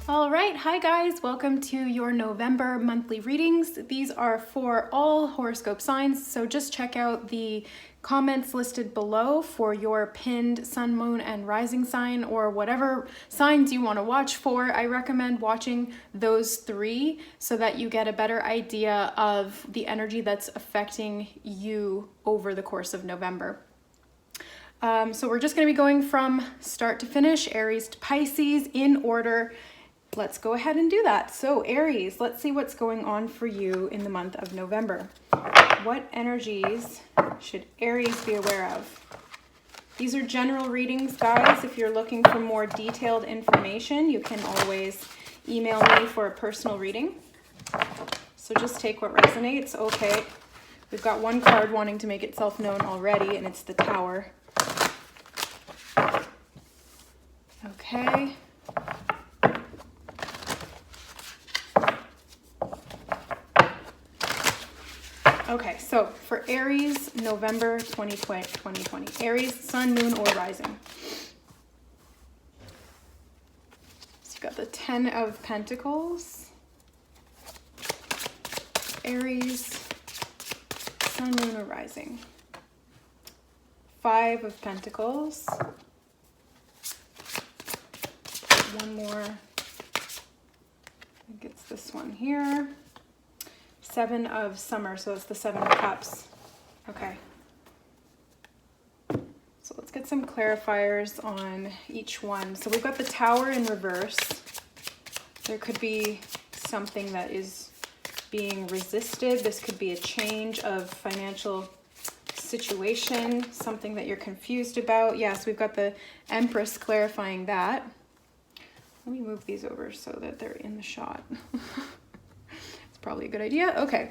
All right, hi guys, welcome to your November monthly readings. These are for all horoscope signs, so just check out the comments listed below for your pinned sun, moon, and rising sign, or whatever signs you want to watch for. I recommend watching those three so that you get a better idea of the energy that's affecting you over the course of November. So we're just going to be going from start to finish, Aries to Pisces in order. Let's go ahead and do that. So Aries, let's see what's going on for you in the month of November. What energies should Aries be aware of? These are general readings, guys. If you're looking for more detailed information, you can always email me for a personal reading. So just take what resonates. Okay, we've got one card wanting to make itself known already, and it's the Tower. Okay. Okay, so for Aries, November 2020, Aries, sun, moon, or rising. So you've got the 10 of Pentacles, Aries, sun, moon, or rising. 5 of Pentacles. One more. I think it's this one here. 7 of Summer, so it's the 7 of Cups. Okay. So let's get some clarifiers on each one. So we've got the Tower in reverse. There could be something that is being resisted. This could be a change of financial situation, something that you're confused about. Yes, we've got the Empress clarifying that. Let me move these over so that they're in the shot. Probably a good idea. Okay.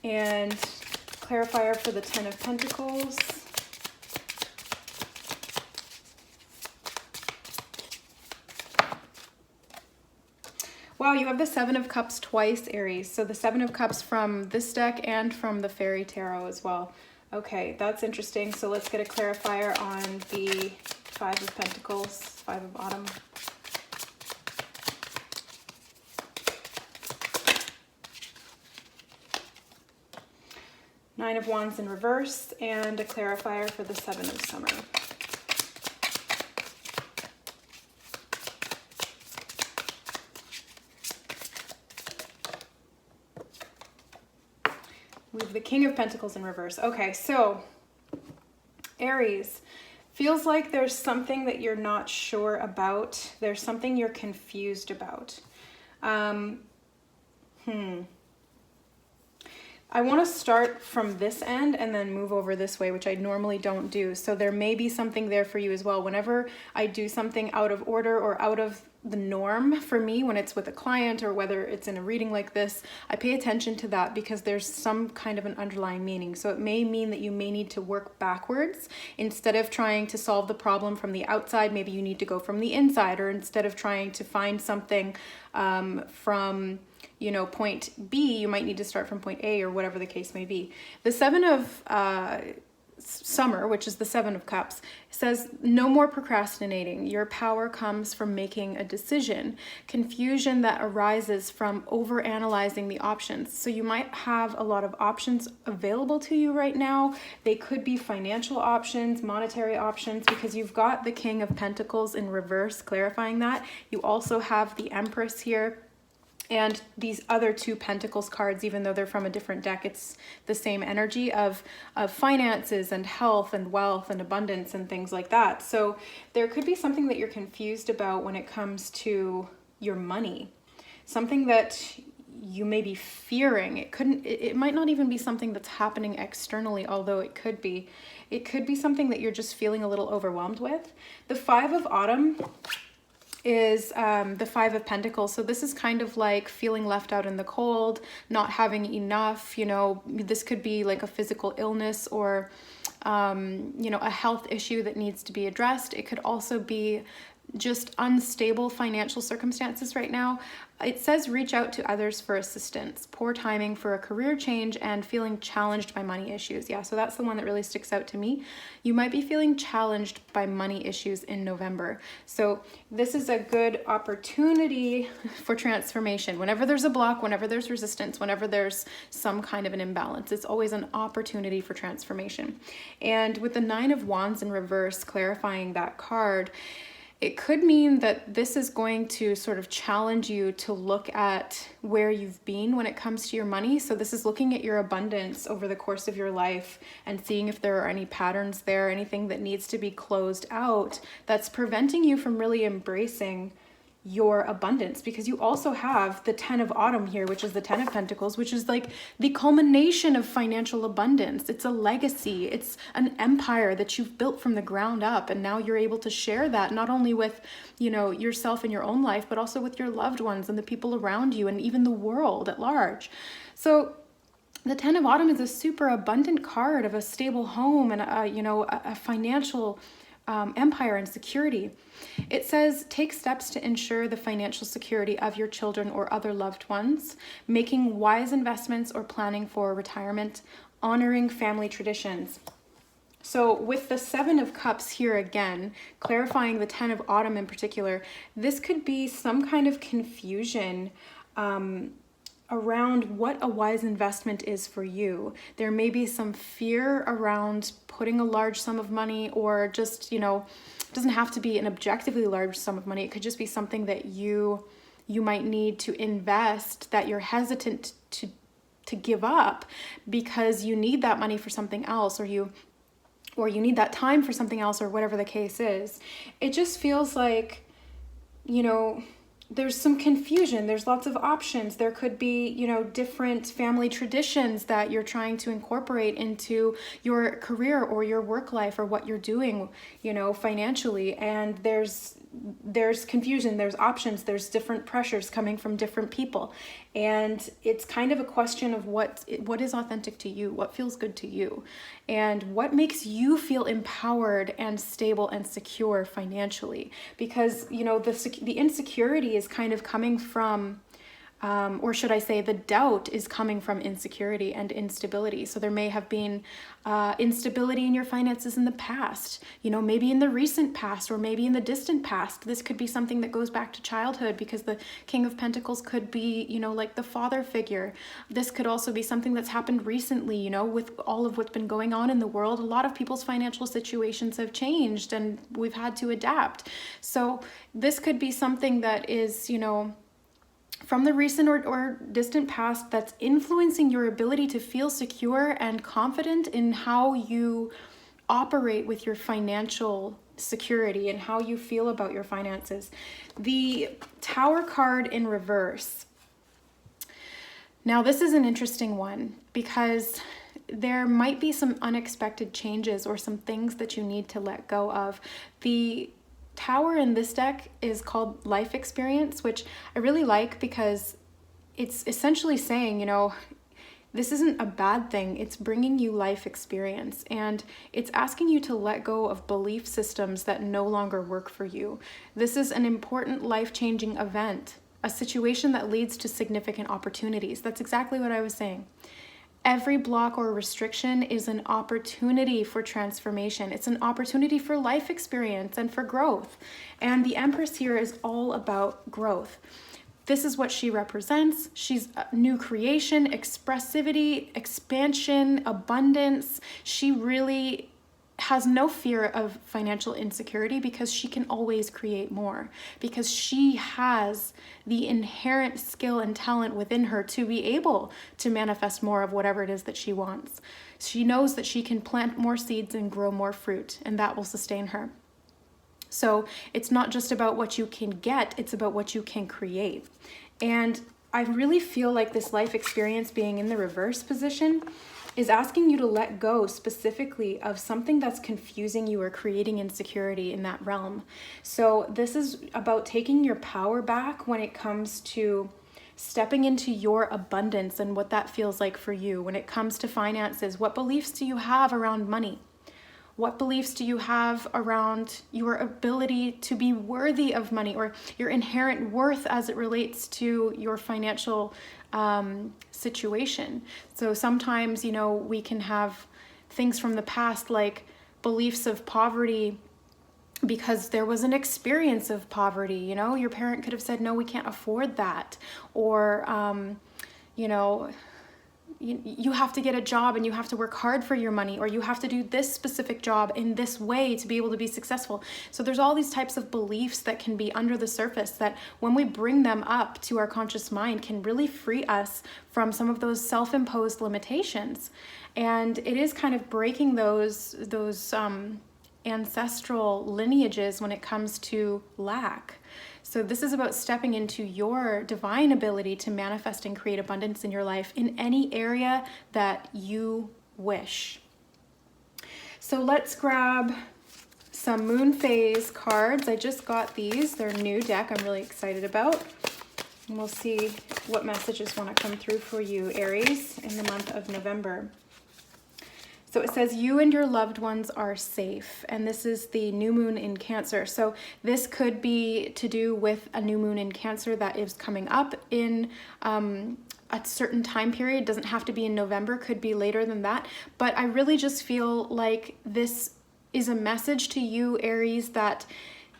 And clarifier for the 10 of Pentacles. Wow, you have the 7 of Cups twice, Aries. So the 7 of Cups from this deck and from the Fairy Tarot as well. Okay, that's interesting. So let's get a clarifier on the 5 of Pentacles, 5 of Autumn. Nine of Wands in reverse, and a clarifier for the 7 of Summer. We have the King of Pentacles in reverse. Okay, so Aries, feels like there's something that you're not sure about. There's something you're confused about. I want to start from this end and then move over this way, which I normally don't do. So there may be something there for you as well. Whenever I do something out of order or out of the norm for me, when it's with a client or whether it's in a reading like this, I pay attention to that because there's some kind of an underlying meaning. So it may mean that you may need to work backwards. Instead of trying to solve the problem from the outside, maybe you need to go from the inside, or instead of trying to find something from point B, you might need to start from point A, or whatever the case may be. The 7 of Summer, which is the 7 of Cups, says no more procrastinating. Your power comes from making a decision. Confusion that arises from overanalyzing the options. So you might have a lot of options available to you right now. They could be financial options, monetary options, because you've got the King of Pentacles in reverse clarifying that. You also have the Empress here. And these other 2 Pentacles cards, even though they're from a different deck, it's the same energy of finances and health and wealth and abundance and things like that. So there could be something that you're confused about when it comes to your money. Something that you may be fearing. It might not even be something that's happening externally, although it could be. It could be something that you're just feeling a little overwhelmed with. The 5 of Autumn is the 5 of Pentacles. So this is kind of like feeling left out in the cold, not having enough. This could be like a physical illness or a health issue that needs to be addressed. It could also be just unstable financial circumstances right now. It says reach out to others for assistance, poor timing for a career change, and feeling challenged by money issues. Yeah, so that's the one that really sticks out to me. You might be feeling challenged by money issues in November. So this is a good opportunity for transformation. Whenever there's a block, whenever there's resistance, whenever there's some kind of an imbalance, it's always an opportunity for transformation. And with the Nine of Wands in reverse, clarifying that card, it could mean that this is going to sort of challenge you to look at where you've been when it comes to your money. So this is looking at your abundance over the course of your life and seeing if there are any patterns there, anything that needs to be closed out that's preventing you from really embracing your abundance, because you also have the 10 of Autumn here, which is the 10 of Pentacles, which is like the culmination of financial abundance. It's a legacy. It's an empire that you've built from the ground up, and now you're able to share that not only with, you know, yourself in your own life, but also with your loved ones and the people around you and even the world at large. So the 10 of Autumn is a super abundant card of a stable home and a financial empire and security. It says take steps to ensure the financial security of your children or other loved ones, making wise investments or planning for retirement, honoring family traditions. So with the 7 of Cups here again, clarifying the 10 of Autumn in particular, this could be some kind of confusion around what a wise investment is for you. There may be some fear around putting a large sum of money, or just, you know, it doesn't have to be an objectively large sum of money. It could just be something that you might need to invest that you're hesitant to give up because you need that money for something else, or you need that time for something else, or whatever the case is. It just feels like, you know, there's some confusion. There's lots of options. There could be, you know, different family traditions that you're trying to incorporate into your career or your work life or what you're doing, you know, financially. And there's confusion, there's options, there's different pressures coming from different people. And it's kind of a question of what is authentic to you, what feels good to you, and what makes you feel empowered and stable and secure financially. Because, you know, the insecurity is kind of coming from, or should I say the doubt is coming from insecurity and instability. So there may have been instability in your finances in the past, you know, maybe in the recent past or maybe in the distant past. This could be something that goes back to childhood, because the King of Pentacles could be, you know, like the father figure. This could also be something that's happened recently, you know, with all of what's been going on in the world. A lot of people's financial situations have changed and we've had to adapt. So this could be something that is, you know, from the recent or distant past that's influencing your ability to feel secure and confident in how you operate with your financial security and how you feel about your finances. The Tower card in reverse. Now, this is an interesting one because there might be some unexpected changes or some things that you need to let go of. The Tower in this deck is called Life Experience, which I really like because it's essentially saying, you know, this isn't a bad thing. It's bringing you life experience, and it's asking you to let go of belief systems that no longer work for you. This is an important life-changing event, a situation that leads to significant opportunities. That's exactly what I was saying. Every block or restriction is an opportunity for transformation. It's an opportunity for life experience and for growth. And the Empress here is all about growth. This is what she represents. She's a new creation, expressivity, expansion, abundance. She really has no fear of financial insecurity because she can always create more, because she has the inherent skill and talent within her to be able to manifest more of whatever it is that she wants. She knows that she can plant more seeds and grow more fruit, and that will sustain her. So it's not just about what you can get, it's about what you can create. And I really feel like this life experience being in the reverse position is asking you to let go specifically of something that's confusing you or creating insecurity in that realm. So this is about taking your power back when it comes to stepping into your abundance and what that feels like for you. When it comes to finances, what beliefs do you have around money? What beliefs do you have around your ability to be worthy of money, or your inherent worth as it relates to your financial situation? So sometimes, you know, we can have things from the past like beliefs of poverty because there was an experience of poverty. You know, your parent could have said, no, we can't afford that. Or, you know, you have to get a job and you have to work hard for your money, or you have to do this specific job in this way to be able to be successful. So there's all these types of beliefs that can be under the surface that when we bring them up to our conscious mind can really free us from some of those self-imposed limitations. And it is kind of breaking those ancestral lineages when it comes to lack. So this is about stepping into your divine ability to manifest and create abundance in your life in any area that you wish. So let's grab some moon phase cards. I just got these. They're a new deck I'm really excited about. And we'll see what messages want to come through for you, Aries, in the month of November. So it says you and your loved ones are safe, and this is the new moon in Cancer. So this could be to do with a new moon in Cancer that is coming up in a certain time period. It doesn't have to be in November, could be later than that. But I really just feel like this is a message to you, Aries, that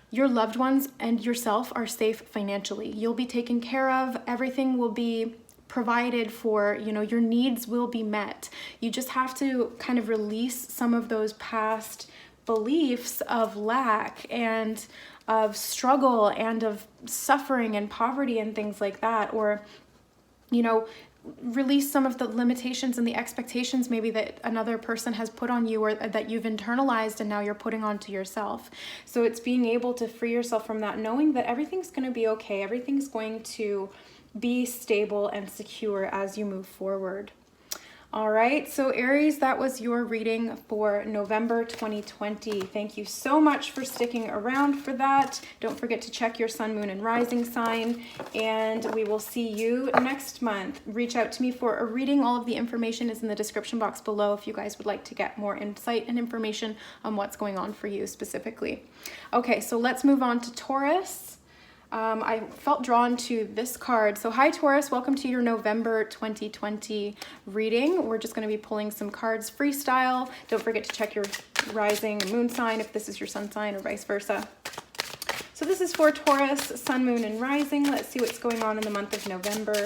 your loved ones and yourself are safe financially. You'll be taken care of. Everything will be provided for, you know, your needs will be met. You just have to kind of release some of those past beliefs of lack and of struggle and of suffering and poverty and things like that, or, you know, release some of the limitations and the expectations maybe that another person has put on you or that you've internalized and now you're putting onto yourself. So it's being able to free yourself from that, knowing that everything's going to be okay. Everything's going to be stable and secure as you move forward. All right, so Aries, that was your reading for November 2020. Thank you so much for sticking around for that. Don't forget to check your sun, moon, and rising sign, and we will see you next month. Reach out to me for a reading. All of the information is in the description box below if you guys would like to get more insight and information on what's going on for you specifically. Okay, so let's move on to Taurus. I felt drawn to this card. So hi Taurus, welcome to your November 2020 reading. We're just going to be pulling some cards freestyle. Don't forget to check your rising and moon sign if this is your sun sign or vice versa. So this is for Taurus, sun, moon, and rising. Let's see what's going on in the month of November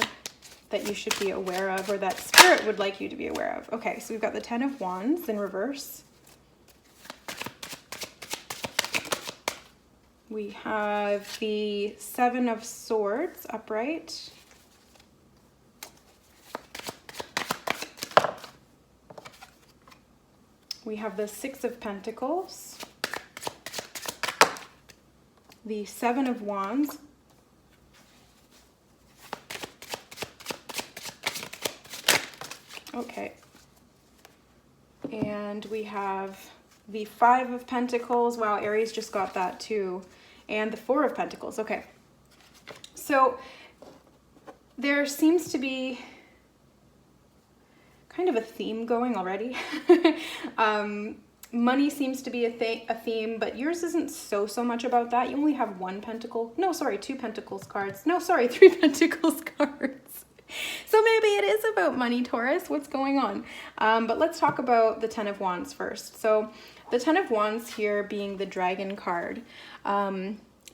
that you should be aware of, or that Spirit would like you to be aware of. Okay, so we've got the 10 of Wands in reverse. We have the 7 of Swords upright. We have the 6 of Pentacles. The 7 of Wands. Okay. And we have the 5 of Pentacles. Wow, Aries just got that too. And the 4 of Pentacles. Okay. So there seems to be kind of a theme going already. Money seems to be a theme, but yours isn't so much about that. You only have 1 pentacle. No, sorry, 2 pentacles cards. No, sorry, 3 pentacles cards. So maybe it is about money, Taurus. What's going on? But let's talk about the 10 of Wands first. So the 10 of Wands here being the Dragon card.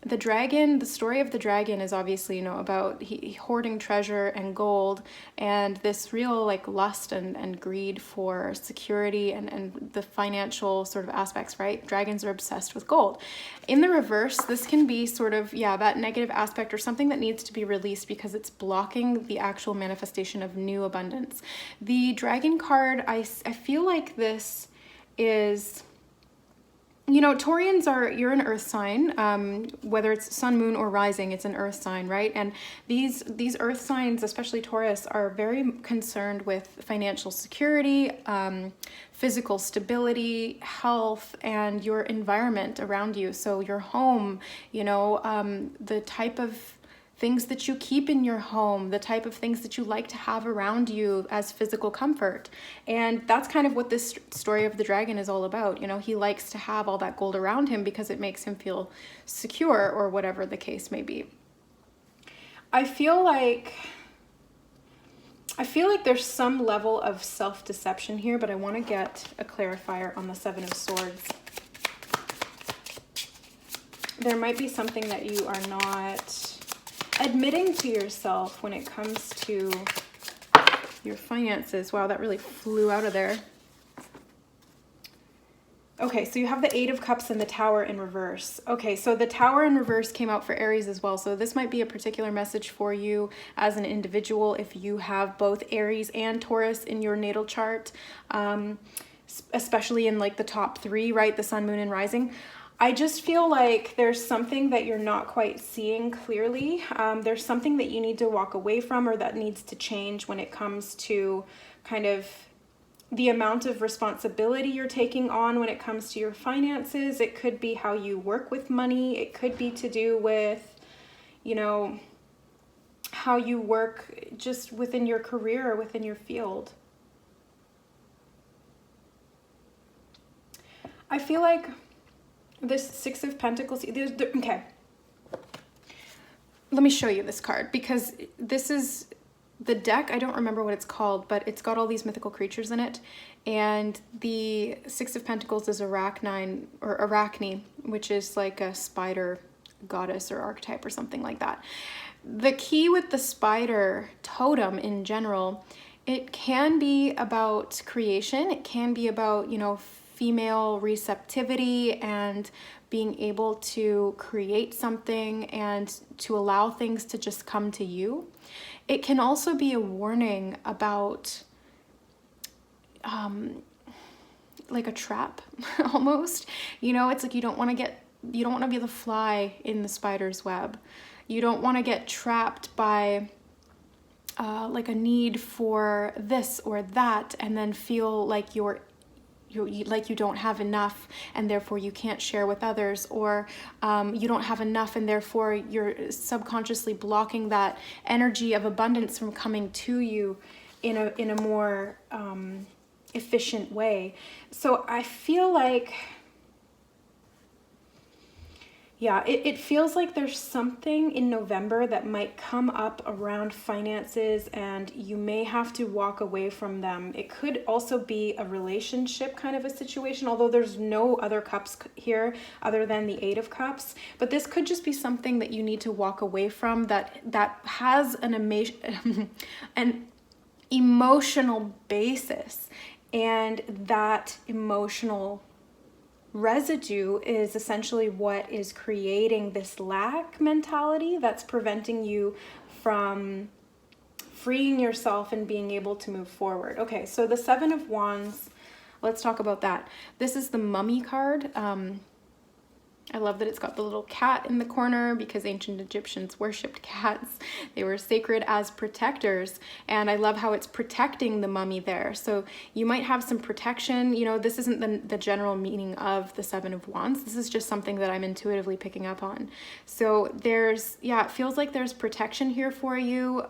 The dragon, the story of the dragon is obviously, you know, about hoarding treasure and gold and this real like lust and greed for security and the financial sort of aspects, right? Dragons are obsessed with gold. In the reverse, this can be sort of, yeah, that negative aspect or something that needs to be released because it's blocking the actual manifestation of new abundance. The dragon card, I feel like this is... You know, Taurians you're an earth sign, whether it's sun, moon, or rising, it's an earth sign, right? And these earth signs, especially Taurus, are very concerned with financial security, physical stability, health, and your environment around you. So your home, you know, the type of things that you keep in your home, the type of things that you like to have around you as physical comfort. And that's kind of what this story of the dragon is all about. You know, he likes to have all that gold around him because it makes him feel secure, or whatever the case may be. I feel like there's some level of self-deception here, but I want to get a clarifier on the Seven of Swords. There might be something that you are not admitting to yourself when it comes to your finances. Wow, that really flew out of there. Okay, so you have the Eight of Cups and the Tower in reverse. Okay, so the Tower in reverse came out for Aries as well. So this might be a particular message for you as an individual if you have both Aries and Taurus in your natal chart, especially in like the top three, right? The Sun, Moon, and Rising. I just feel like there's something that you're not quite seeing clearly. There's something that you need to walk away from, or that needs to change when it comes to kind of the amount of responsibility you're taking on when it comes to your finances. It could be how you work with money. It could be to do with, you know, how you work just within your career or within your field. I feel like this Six of Pentacles, okay. Let me show you this card, because this is the deck. I don't remember what it's called, but it's got all these mythical creatures in it. And the Six of Pentacles is Arachne, which is like a spider goddess or archetype or something like that. The key with the spider totem in general, it can be about creation. It can be about, you know, female receptivity and being able to create something and to allow things to just come to you. It can also be a warning about like a trap almost. You know, it's like you don't want to be the fly in the spider's web. You don't want to get trapped by like a need for this or that, and then feel like you don't have enough and therefore you can't share with others, or you don't have enough and therefore you're subconsciously blocking that energy of abundance from coming to you in a more efficient way. So I feel like, yeah, it feels like there's something in November that might come up around finances, and you may have to walk away from them. It could also be a relationship kind of a situation, although there's no other cups here other than the Eight of Cups. But this could just be something that you need to walk away from that has an emotional basis, and that emotional residue is essentially what is creating this lack mentality that's preventing you from freeing yourself and being able to move forward. Okay, so the Seven of Wands, let's talk about that. This is the Mummy card. I love that it's got the little cat in the corner because ancient Egyptians worshipped cats. They were sacred as protectors, and I love how it's protecting the mummy there. So you might have some protection. You know, this isn't the general meaning of the Seven of Wands. This is just something that I'm intuitively picking up on. So there's, yeah, it feels like there's protection here for you,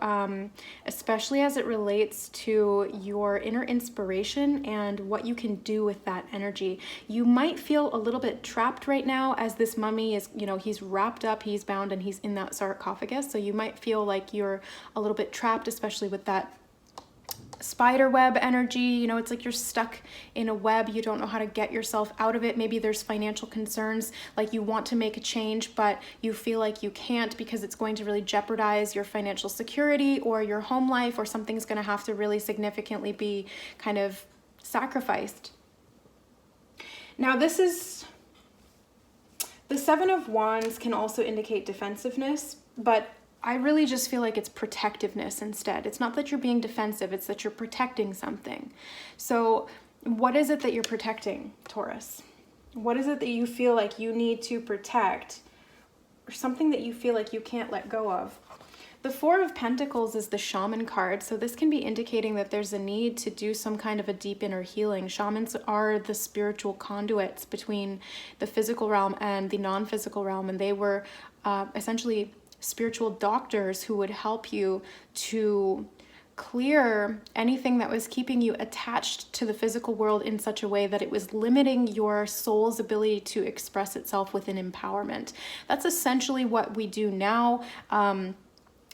especially as it relates to your inner inspiration and what you can do with that energy. You might feel a little bit trapped right now, as this mummy is, you know, he's wrapped up, he's bound, and he's in that sarcophagus. So you might feel like you're a little bit trapped, especially with that spider web energy. You know, it's like you're stuck in a web. You don't know how to get yourself out of it. Maybe there's financial concerns, like you want to make a change, but you feel like you can't because it's going to really jeopardize your financial security or your home life, or something's going to have to really significantly be kind of sacrificed. Now, this is the Seven of Wands can also indicate defensiveness, but I really just feel like it's protectiveness instead. It's not that you're being defensive, it's that you're protecting something. So what is it that you're protecting, Taurus? What is it that you feel like you need to protect, or something that you feel like you can't let go of? The Four of Pentacles is the Shaman card, so this can be indicating that there's a need to do some kind of a deep inner healing. Shamans are the spiritual conduits between the physical realm and the non-physical realm, and they were essentially spiritual doctors who would help you to clear anything that was keeping you attached to the physical world in such a way that it was limiting your soul's ability to express itself within empowerment. That's essentially what we do now.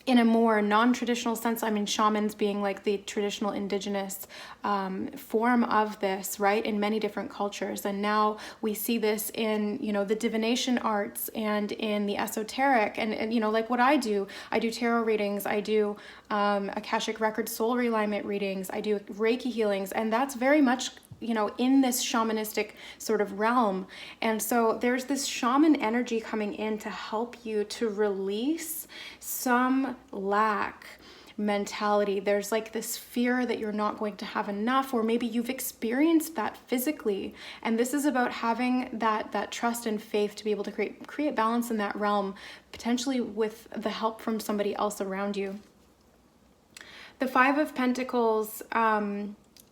In a more non-traditional sense, I mean, shamans being like the traditional indigenous form of this, right, in many different cultures. And now we see this in, you know, the divination arts and in the esoteric. And you know, like what I do tarot readings, I do Akashic Record soul realignment readings, I do Reiki healings, and that's very much, you know, in this shamanistic sort of realm. And so there's this shaman energy coming in to help you to release some lack mentality. There's like this fear that you're not going to have enough, or maybe you've experienced that physically. And this is about having that trust and faith to be able to create balance in that realm, potentially with the help from somebody else around you. The Five of Pentacles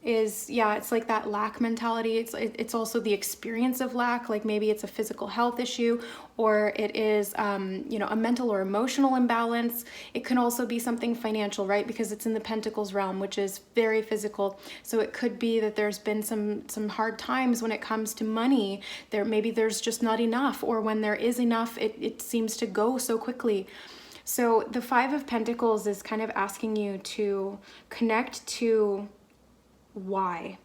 is, yeah, it's like that lack mentality. It's also the experience of lack, like maybe it's a physical health issue, or it is, you know, a mental or emotional imbalance. It can also be something financial, right? Because it's in the Pentacles realm, which is very physical. So it could be that there's been some hard times when it comes to money. Maybe there's just not enough, or when there is enough, it seems to go so quickly. So the Five of Pentacles is kind of asking you to connect to why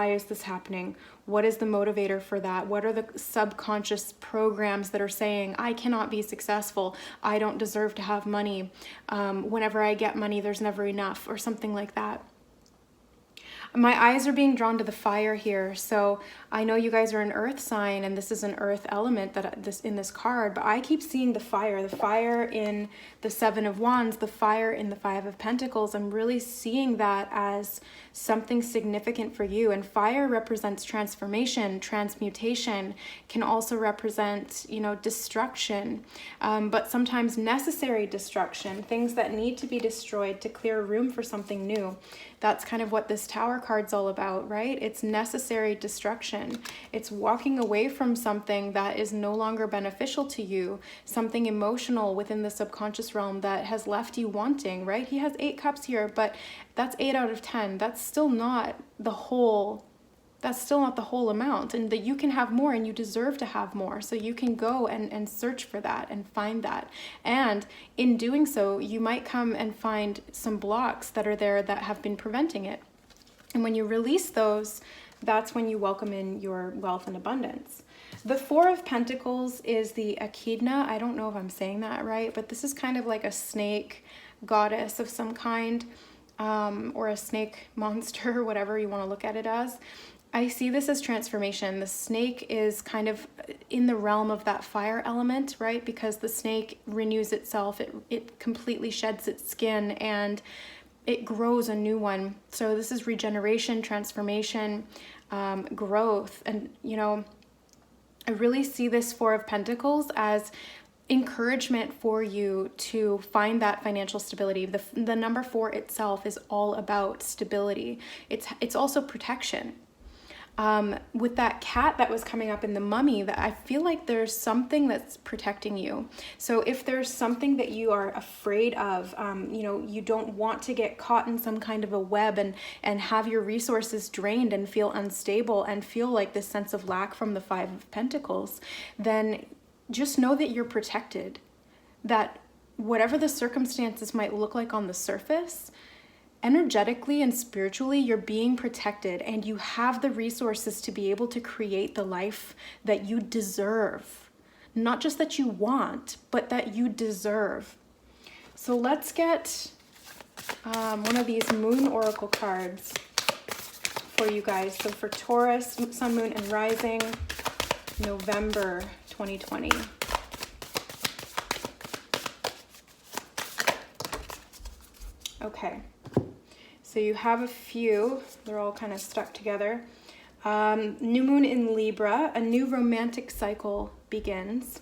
is this happening? What is the motivator for that? What are the subconscious programs that are saying, I cannot be successful, I don't deserve to have money, whenever I get money there's never enough, or something like that. My eyes are being drawn to the fire here. So I know you guys are an earth sign, and this is an earth element in this card, but I keep seeing the fire in the Seven of Wands, the fire in the Five of Pentacles. I'm really seeing that as something significant for you. And fire represents transformation, transmutation, can also represent, you know, destruction, but sometimes necessary destruction, things that need to be destroyed to clear room for something new. That's kind of what this Tower card's all about, right? It's necessary destruction. It's walking away from something that is no longer beneficial to you, something emotional within the subconscious realm that has left you wanting, right? He has 8 cups here, but that's 8 out of 10. That's still not the whole amount, and that you can have more, and you deserve to have more. So you can go and search for that and find that. And in doing so, you might come and find some blocks that are there that have been preventing it. And when you release those, that's when you welcome in your wealth and abundance. The Four of Pentacles is the Echidna. I don't know if I'm saying that right, but this is kind of like a snake goddess of some kind, or a snake monster, whatever you want to look at it as. I see this as transformation. The snake is kind of in the realm of that fire element, right? Because the snake renews itself. It completely sheds its skin and it grows a new one. So this is regeneration, transformation, growth. And, you know, I really see this Four of Pentacles as encouragement for you to find that financial stability. The number 4 itself is all about stability. It's also protection. With that cat that was coming up in the Mummy, that I feel like there's something that's protecting you. So if there's something that you are afraid of, you know, you don't want to get caught in some kind of a web and have your resources drained and feel unstable and feel like this sense of lack from the Five of Pentacles, then just know that you're protected, that whatever the circumstances might look like on the surface, energetically and spiritually, you're being protected, and you have the resources to be able to create the life that you deserve. Not just that you want, but that you deserve. So let's get one of these Moon Oracle cards for you guys. So for Taurus, Sun, Moon, and Rising, November 2020. Okay, so you have a few, they're all kind of stuck together. New moon in Libra, a new romantic cycle begins.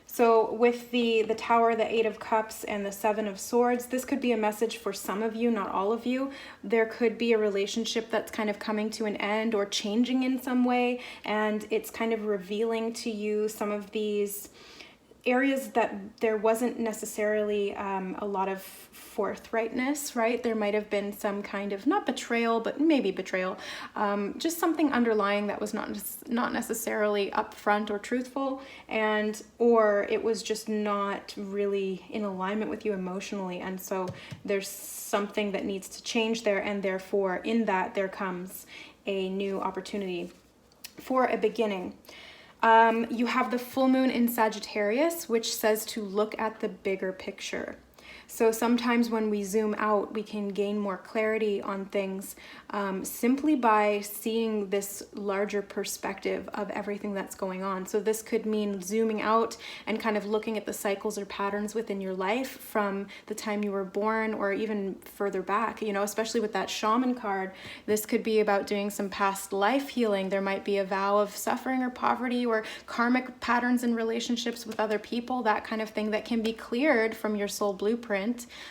So with the Tower, the 8 of Cups, and the 7 of Swords, this could be a message for some of you, not all of you. There could be a relationship that's kind of coming to an end or changing in some way, and it's kind of revealing to you some of these areas that there wasn't necessarily a lot of forthrightness, right? There might have been some kind of, not betrayal, but maybe betrayal, just something underlying that was not necessarily upfront or truthful, or it was just not really in alignment with you emotionally. And so there's something that needs to change there, and therefore in that there comes a new opportunity for a beginning. You have the full moon in Sagittarius, which says to look at the bigger picture. So sometimes when we zoom out, we can gain more clarity on things simply by seeing this larger perspective of everything that's going on. So this could mean zooming out and kind of looking at the cycles or patterns within your life from the time you were born or even further back, you know, especially with that shaman card. This could be about doing some past life healing. There might be a vow of suffering or poverty or karmic patterns in relationships with other people, that kind of thing that can be cleared from your soul blueprint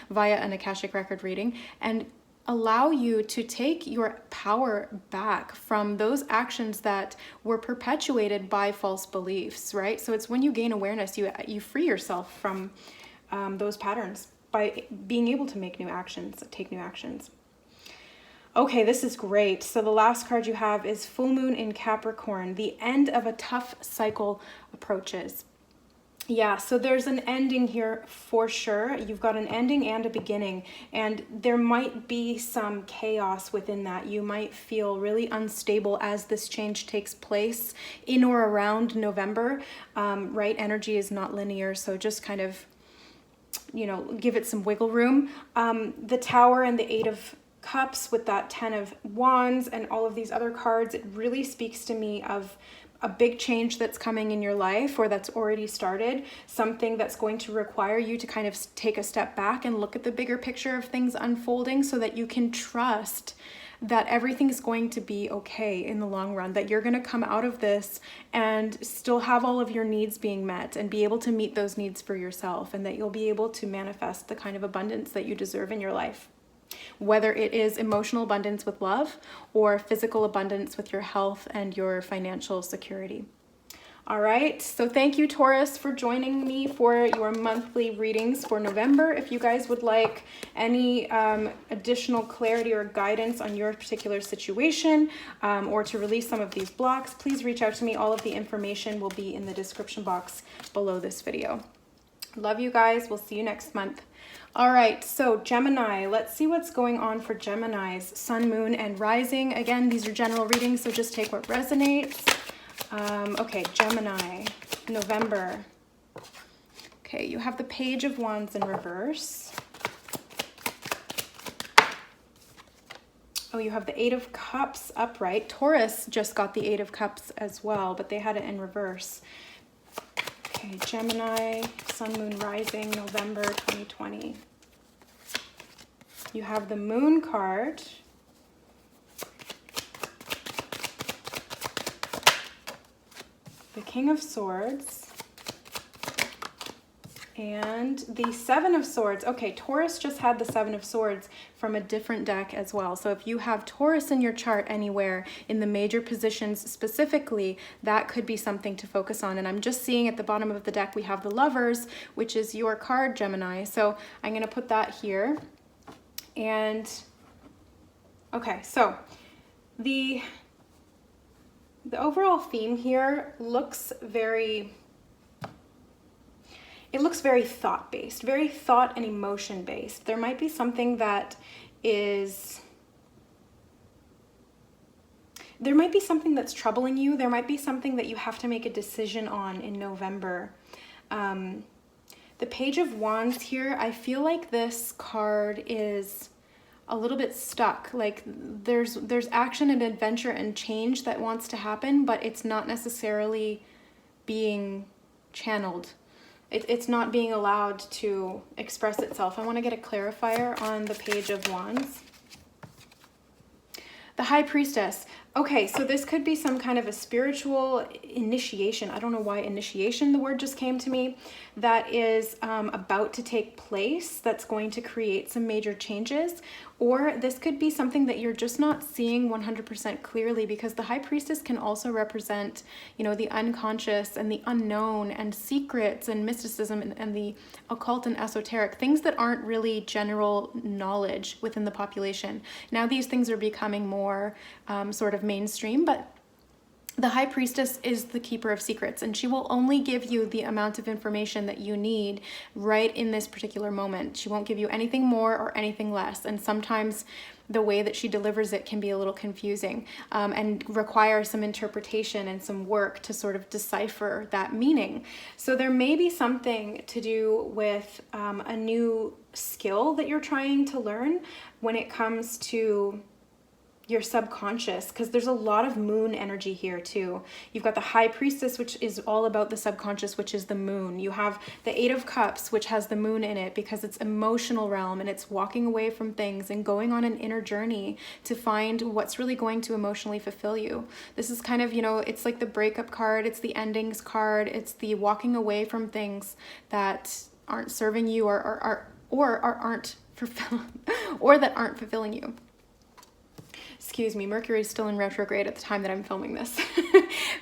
via an Akashic record reading, and allow you to take your power back from those actions that were perpetuated by false beliefs, right? So it's when you gain awareness, you free yourself from those patterns by being able to make new actions, take new actions. Okay, this is great. So the last card you have is full moon in Capricorn. The end of a tough cycle approaches. Yeah, so there's an ending here for sure. You've got an ending and a beginning, and there might be some chaos within that. You might feel really unstable as this change takes place in or around November, right? Energy is not linear, so just kind of, you know, give it some wiggle room. The Tower and the Eight of Cups with that 10 of Wands and all of these other cards, it really speaks to me of a big change that's coming in your life or that's already started, something that's going to require you to kind of take a step back and look at the bigger picture of things unfolding so that you can trust that everything's going to be okay in the long run, that you're going to come out of this and still have all of your needs being met and be able to meet those needs for yourself, and that you'll be able to manifest the kind of abundance that you deserve in your life. Whether it is emotional abundance with love or physical abundance with your health and your financial security. All right, so thank you, Taurus, for joining me for your monthly readings for November. If you guys would like any additional clarity or guidance on your particular situation or to release some of these blocks, please reach out to me. All of the information will be in the description box below this video. Love you guys. We'll see you next month. All right, so Gemini, let's see what's going on for Gemini's sun, moon, and rising. Again, these are general readings, so just take what resonates. Okay, Gemini, November. Okay, you have the Page of Wands in reverse. Oh, you have the Eight of Cups upright. Taurus just got the Eight of Cups as well, but they had it in reverse. Okay, Gemini, sun, moon, rising, November 2020. You have the Moon card. The King of Swords. And the Seven of Swords. Okay, Taurus just had the Seven of Swords from a different deck as well. So if you have Taurus in your chart anywhere in the major positions specifically, that could be something to focus on. And I'm just seeing at the bottom of the deck, we have the Lovers, which is your card, Gemini. So I'm going to put that here. And okay, so the overall theme here looks very... It looks very thought-based, very thought and emotion-based. There might be something that is... There might be something that's troubling you. There might be something that you have to make a decision on in November. The Page of Wands here, I feel like this card is a little bit stuck. Like there's action and adventure and change that wants to happen, but it's not necessarily being channeled. It's not being allowed to express itself. I want to get a clarifier on the Page of Wands. The High Priestess. Okay, so this could be some kind of a spiritual initiation. I don't know why initiation, the word just came to me, that is about to take place, that's going to create some major changes. Or this could be something that you're just not seeing 100% clearly, because the High Priestess can also represent, you know, the unconscious and the unknown and secrets and mysticism and the occult and esoteric, things that aren't really general knowledge within the population. Now these things are becoming more sort of mainstream, but the High Priestess is the keeper of secrets, and she will only give you the amount of information that you need right in this particular moment. She won't give you anything more or anything less, and sometimes the way that she delivers it can be a little confusing and require some interpretation and some work to sort of decipher that meaning. So there may be something to do with a new skill that you're trying to learn when it comes to your subconscious, because there's a lot of moon energy here too. You've got the High Priestess, which is all about the subconscious, which is the moon. You have the Eight of Cups, which has the moon in it because it's emotional realm and it's walking away from things and going on an inner journey to find what's really going to emotionally fulfill you. This is kind of, you know, it's like the breakup card, it's the endings card, it's the walking away from things that aren't serving you or aren't fulfilling or that aren't fulfilling you. Excuse me, Mercury is still in retrograde at the time that I'm filming this.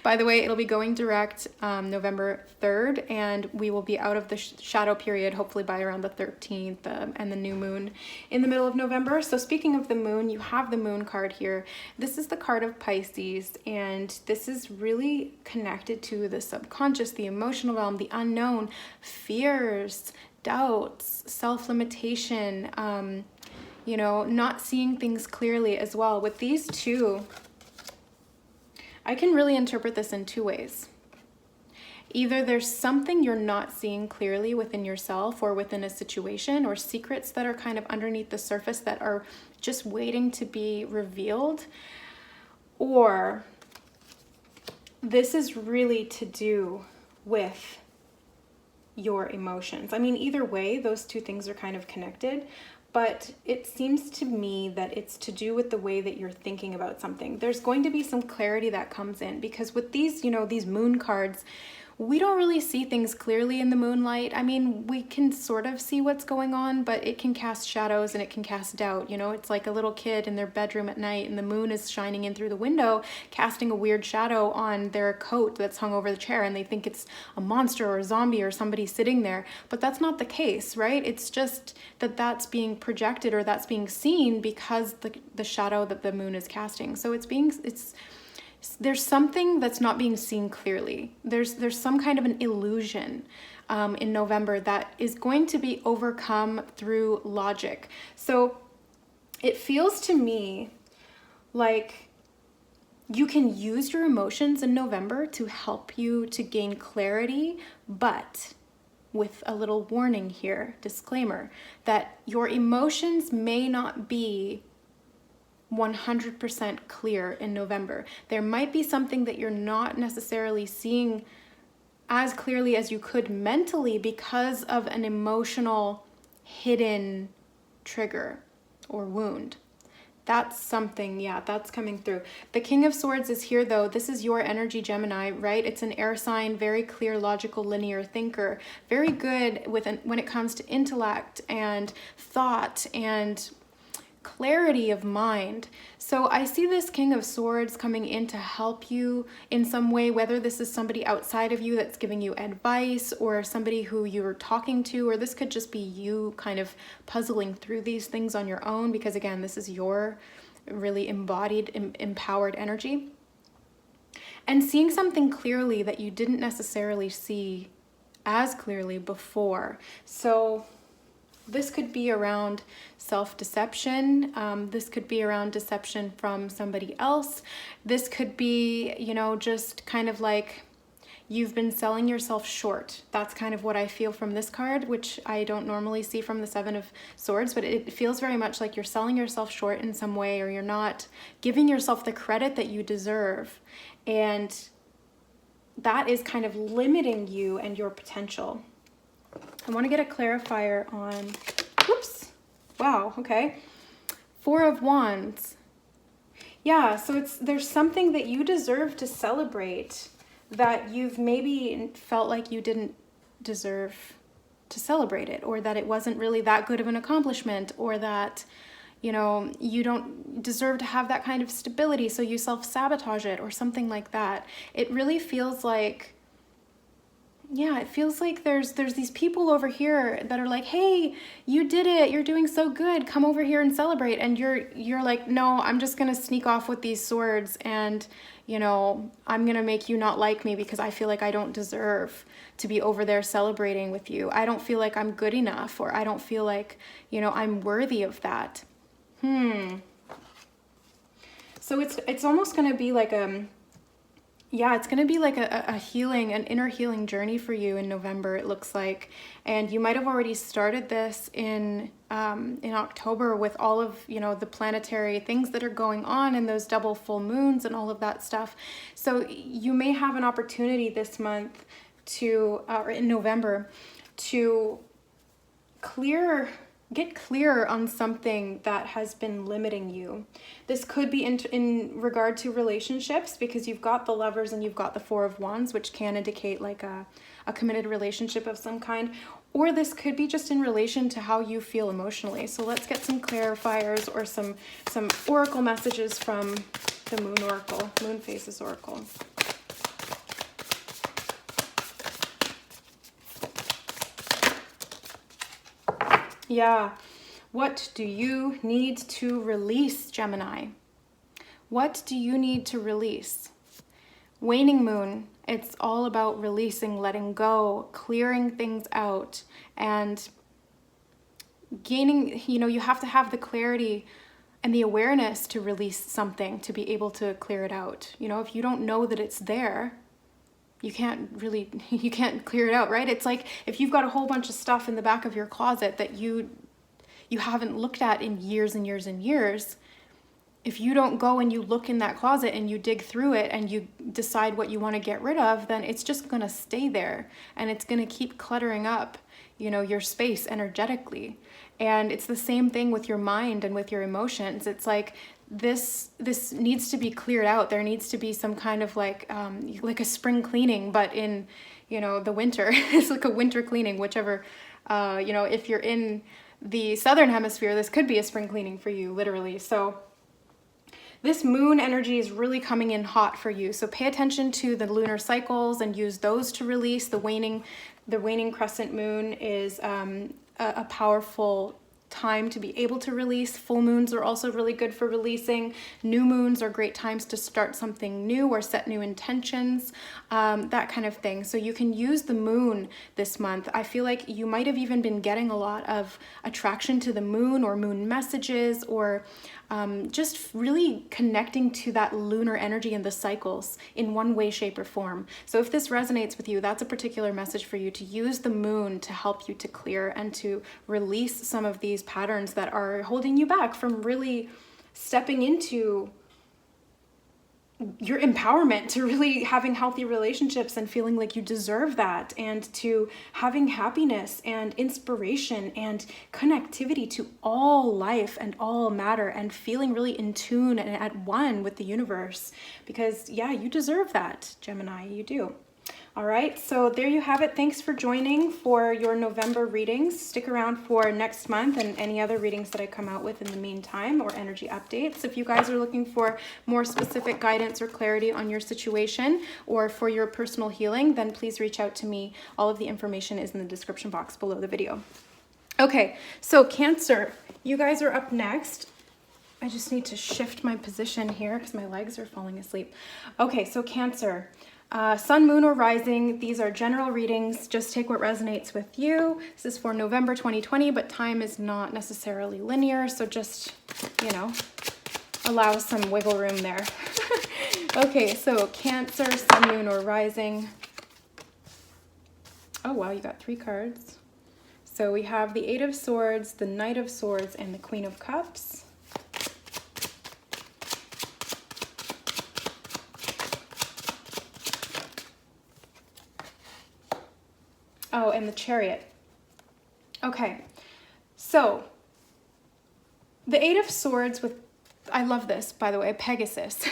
By the way, it'll be going direct November 3rd, and we will be out of the shadow period hopefully by around the 13th and the new moon in the middle of November. So speaking of the moon, you have the moon card here. This is the card of Pisces, and this is really connected to the subconscious, the emotional realm, the unknown, fears, doubts, self-limitation, you know, not seeing things clearly as well. With these two, I can really interpret this in two ways. Either there's something you're not seeing clearly within yourself or within a situation, or secrets that are kind of underneath the surface that are just waiting to be revealed, or this is really to do with your emotions. I mean, either way, those two things are kind of connected. But it seems to me that it's to do with the way that you're thinking about something. There's going to be some clarity that comes in, because with these, you know, these moon cards, we don't really see things clearly in the moonlight. I mean, we can sort of see what's going on, but it can cast shadows and it can cast doubt. You know, it's like a little kid in their bedroom at night and the moon is shining in through the window, casting a weird shadow on their coat that's hung over the chair, and they think it's a monster or a zombie or somebody sitting there. But that's not the case, right? It's just that that's being projected or that's being seen because the shadow that the moon is casting. So there's something that's not being seen clearly. There's some kind of an illusion in November that is going to be overcome through logic. So it feels to me like you can use your emotions in November to help you to gain clarity, but with a little warning here, disclaimer, that your emotions may not be 100% clear in November. There might be something that you're not necessarily seeing as clearly as you could mentally because of an emotional hidden trigger or wound. That's something, yeah, that's coming through. The King of Swords is here though. This is your energy, Gemini, right? It's an air sign, very clear, logical, linear thinker, very good when it comes to intellect and thought and clarity of mind. So I see this King of Swords coming in to help you in some way, whether this is somebody outside of you that's giving you advice or somebody who you're talking to, or this could just be you kind of puzzling through these things on your own, because again, this is your really embodied, empowered energy. And seeing something clearly that you didn't necessarily see as clearly before. So this could be around self-deception. This could be around deception from somebody else. This could be, you know, just kind of like you've been selling yourself short. That's kind of what I feel from this card, which I don't normally see from the Seven of Swords, but it feels very much like you're selling yourself short in some way, or you're not giving yourself the credit that you deserve. And that is kind of limiting you and your potential. I want to get a clarifier on, whoops, wow, okay. Four of Wands. Yeah, so there's something that you deserve to celebrate that you've maybe felt like you didn't deserve to celebrate it, or that it wasn't really that good of an accomplishment, or that, you know, you don't deserve to have that kind of stability, so you self-sabotage it or something like that. It really feels like, yeah, it feels like there's these people over here that are like, hey, you did it, you're doing so good, come over here and celebrate. And you're like, no, I'm just gonna sneak off with these swords, and, you know, I'm gonna make you not like me because I feel like I don't deserve to be over there celebrating with you. I don't feel like I'm good enough, or I don't feel like, you know, I'm worthy of that. So it's almost gonna be like yeah, it's going to be like a healing, an inner healing journey for you in November, it looks like. And you might have already started this in October with all of, you know, the planetary things that are going on and those double full moons and all of that stuff. So you may have an opportunity this month to, or in November, to get clear on something that has been limiting you. This could be in regard to relationships, because you've got the Lovers and you've got the Four of Wands, which can indicate like a committed relationship of some kind. Or this could be just in relation to how you feel emotionally. So let's get some clarifiers or some oracle messages from the Moon Oracle, Moon Phases Oracle. Yeah. What do you need to release, Gemini? What do you need to release? Waning moon, it's all about releasing, letting go, clearing things out, and gaining, you know, you have to have the clarity and the awareness to release something to be able to clear it out. You know, if you don't know that it's there, you can't clear it out, right? It's like if you've got a whole bunch of stuff in the back of your closet that you haven't looked at in years and years and years. If you don't go and you look in that closet and you dig through it and you decide what you want to get rid of, then it's just going to stay there, and it's going to keep cluttering up, you know, your space energetically. And it's the same thing with your mind and with your emotions. It's like this needs to be cleared out. There needs to be some kind of like a spring cleaning, but in, you know, the winter. It's like a winter cleaning, whichever, you know, if you're in the southern hemisphere, this could be a spring cleaning for you, literally. So this moon energy is really coming in hot for you. So pay attention to the lunar cycles and use those to release. The waning crescent moon is a powerful time to be able to release. Full moons are also really good for releasing. New moons are great times to start something new or set new intentions, that kind of thing. So you can use the moon this month. I feel like you might have even been getting a lot of attraction to the moon or moon messages, or just really connecting to that lunar energy and the cycles in one way, shape, or form. So if this resonates with you, that's a particular message for you, to use the moon to help you to clear and to release some of these patterns that are holding you back from really stepping into your empowerment, to really having healthy relationships and feeling like you deserve that, and to having happiness and inspiration and connectivity to all life and all matter, and feeling really in tune and at one with the universe. Because yeah, you deserve that, Gemini, you do. All right, so there you have it. Thanks for joining for your November readings. Stick around for next month and any other readings that I come out with in the meantime, or energy updates. If you guys are looking for more specific guidance or clarity on your situation or for your personal healing, then please reach out to me. All of the information is in the description box below the video. Okay, so Cancer, you guys are up next. I just need to shift my position here because my legs are falling asleep. Okay, so Cancer. Sun, moon, or rising, these are general readings. Just take what resonates with you. This is for November 2020, but time is not necessarily linear, so just, you know, allow some wiggle room there. Okay, so Cancer, Sun, moon, or rising. Oh wow, you got 3 cards. So we have the 8 of Swords, the Knight of Swords, and the Queen of Cups. Oh, and the Chariot. Okay, so the 8 of Swords with I love this, by the way, Pegasus.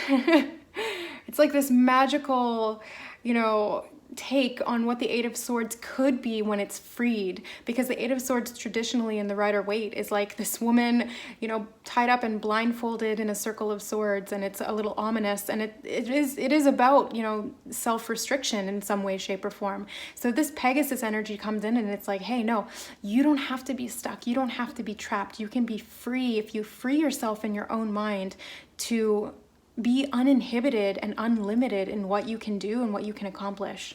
It's like this magical, you know, take on what the Eight of Swords could be when it's freed, because the Eight of Swords traditionally in the Rider-Waite is like this woman, you know, tied up and blindfolded in a circle of swords, and it's a little ominous, and it is about, you know, self-restriction in some way, shape, or form. So this Pegasus energy comes in and it's like, hey, no, you don't have to be stuck, you don't have to be trapped, you can be free if you free yourself in your own mind to be uninhibited and unlimited in what you can do and what you can accomplish.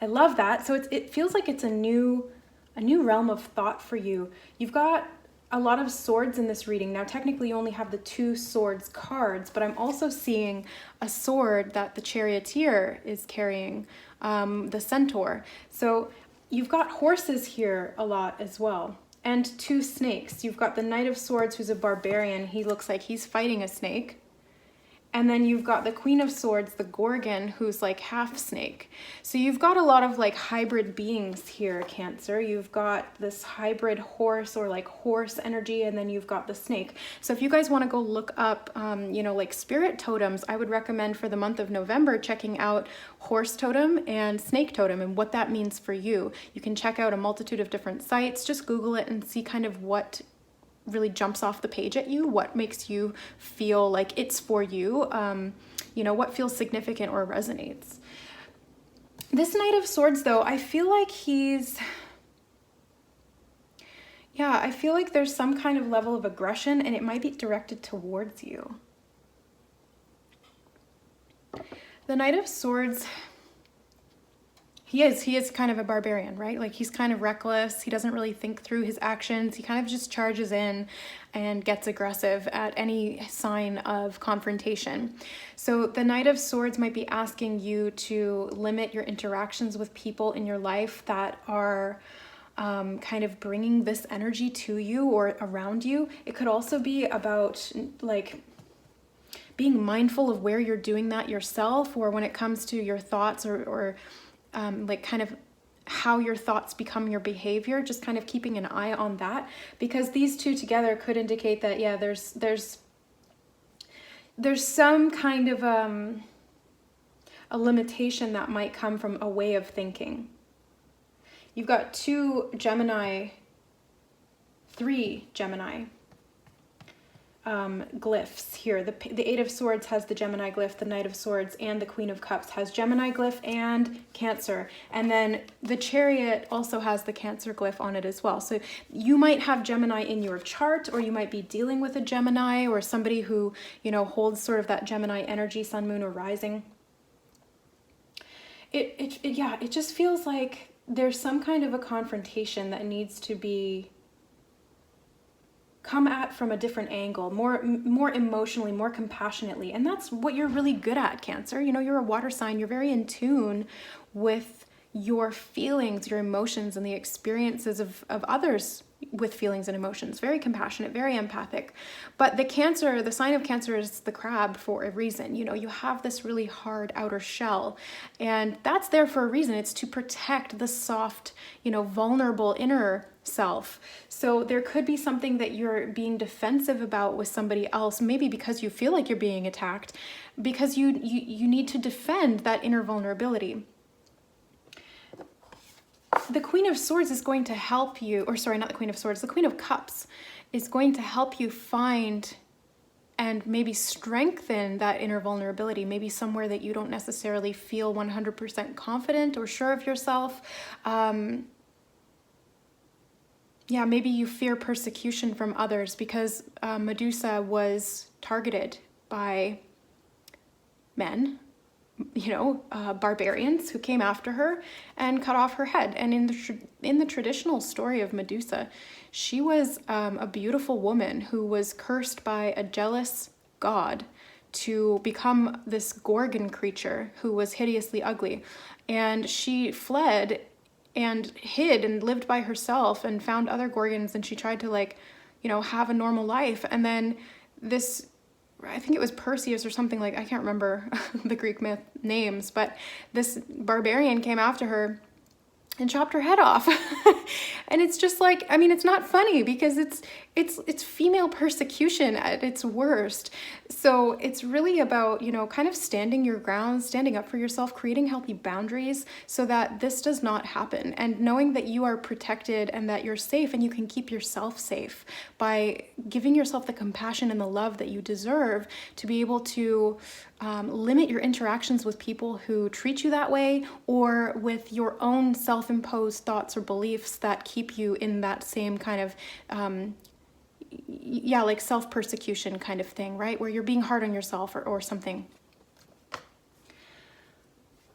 I love that. So it feels like it's a new realm of thought for you. You've got a lot of swords in this reading. Now, technically you only have the 2 swords cards, but I'm also seeing a sword that the charioteer is carrying, the centaur. So you've got horses here a lot as well. And 2 snakes. You've got the Knight of Swords, who's a barbarian. He looks like he's fighting a snake. And then you've got the Queen of Swords, the Gorgon, who's like half snake. So you've got a lot of like hybrid beings here, Cancer. You've got this hybrid horse or like horse energy, and then you've got the snake. So if you guys want to go look up, you know, like spirit totems, I would recommend for the month of November checking out horse totem and snake totem and what that means for you. You can check out a multitude of different sites. Just Google it and see kind of what really jumps off the page at you, what makes you feel like it's for you, you know, what feels significant or resonates. This Knight of Swords, though, I feel like I feel like there's some kind of level of aggression, and it might be directed towards you. The Knight of Swords, he is kind of a barbarian, right? Like, he's kind of reckless. He doesn't really think through his actions. He kind of just charges in and gets aggressive at any sign of confrontation. So the Knight of Swords might be asking you to limit your interactions with people in your life that are kind of bringing this energy to you or around you. It could also be about like being mindful of where you're doing that yourself, or when it comes to your thoughts or like kind of how your thoughts become your behavior, just kind of keeping an eye on that, because these two together could indicate that, yeah, there's some kind of a limitation that might come from a way of thinking. You've got 3 Gemini glyphs here. The Eight of Swords has the Gemini glyph, the Knight of Swords and the Queen of Cups has Gemini glyph and Cancer. And then the Chariot also has the Cancer glyph on it as well. So you might have Gemini in your chart, or you might be dealing with a Gemini or somebody who, you know, holds sort of that Gemini energy, sun, moon, or rising. It just feels like there's some kind of a confrontation that needs to be come at from a different angle, more emotionally, more compassionately. And that's what you're really good at, Cancer. You know, you're a water sign. You're very in tune with your feelings, your emotions, and the experiences of others with feelings and emotions. Very compassionate, very empathic. But the Cancer, the sign of Cancer is the crab for a reason. You know, you have this really hard outer shell, and that's there for a reason. It's to protect the soft, you know, vulnerable inner self. So there could be something that you're being defensive about with somebody else, maybe because you feel like you're being attacked, because you need to defend that inner vulnerability. The Queen of Swords is going to help you, or sorry, not the Queen of Swords, the Queen of Cups is going to help you find and maybe strengthen that inner vulnerability, maybe somewhere that you don't necessarily feel 100% confident or sure of yourself. Yeah, maybe you fear persecution from others because Medusa was targeted by men, you know, barbarians who came after her and cut off her head. And in the traditional story of Medusa, she was a beautiful woman who was cursed by a jealous god to become this Gorgon creature who was hideously ugly. And she fled and hid and lived by herself and found other Gorgons, and she tried to, like, you know, have a normal life. And then this, I think it was Perseus or something, like, I can't remember the Greek myth names, but this barbarian came after her and chopped her head off. And it's just like, I mean, it's not funny because it's female persecution at its worst. So it's really about, you know, kind of standing your ground, standing up for yourself, creating healthy boundaries so that this does not happen, and knowing that you are protected and that you're safe and you can keep yourself safe by giving yourself the compassion and the love that you deserve to be able to limit your interactions with people who treat you that way, or with your own self-imposed thoughts or beliefs that keep you in that same kind of like self-persecution kind of thing, right? Where you're being hard on yourself or something.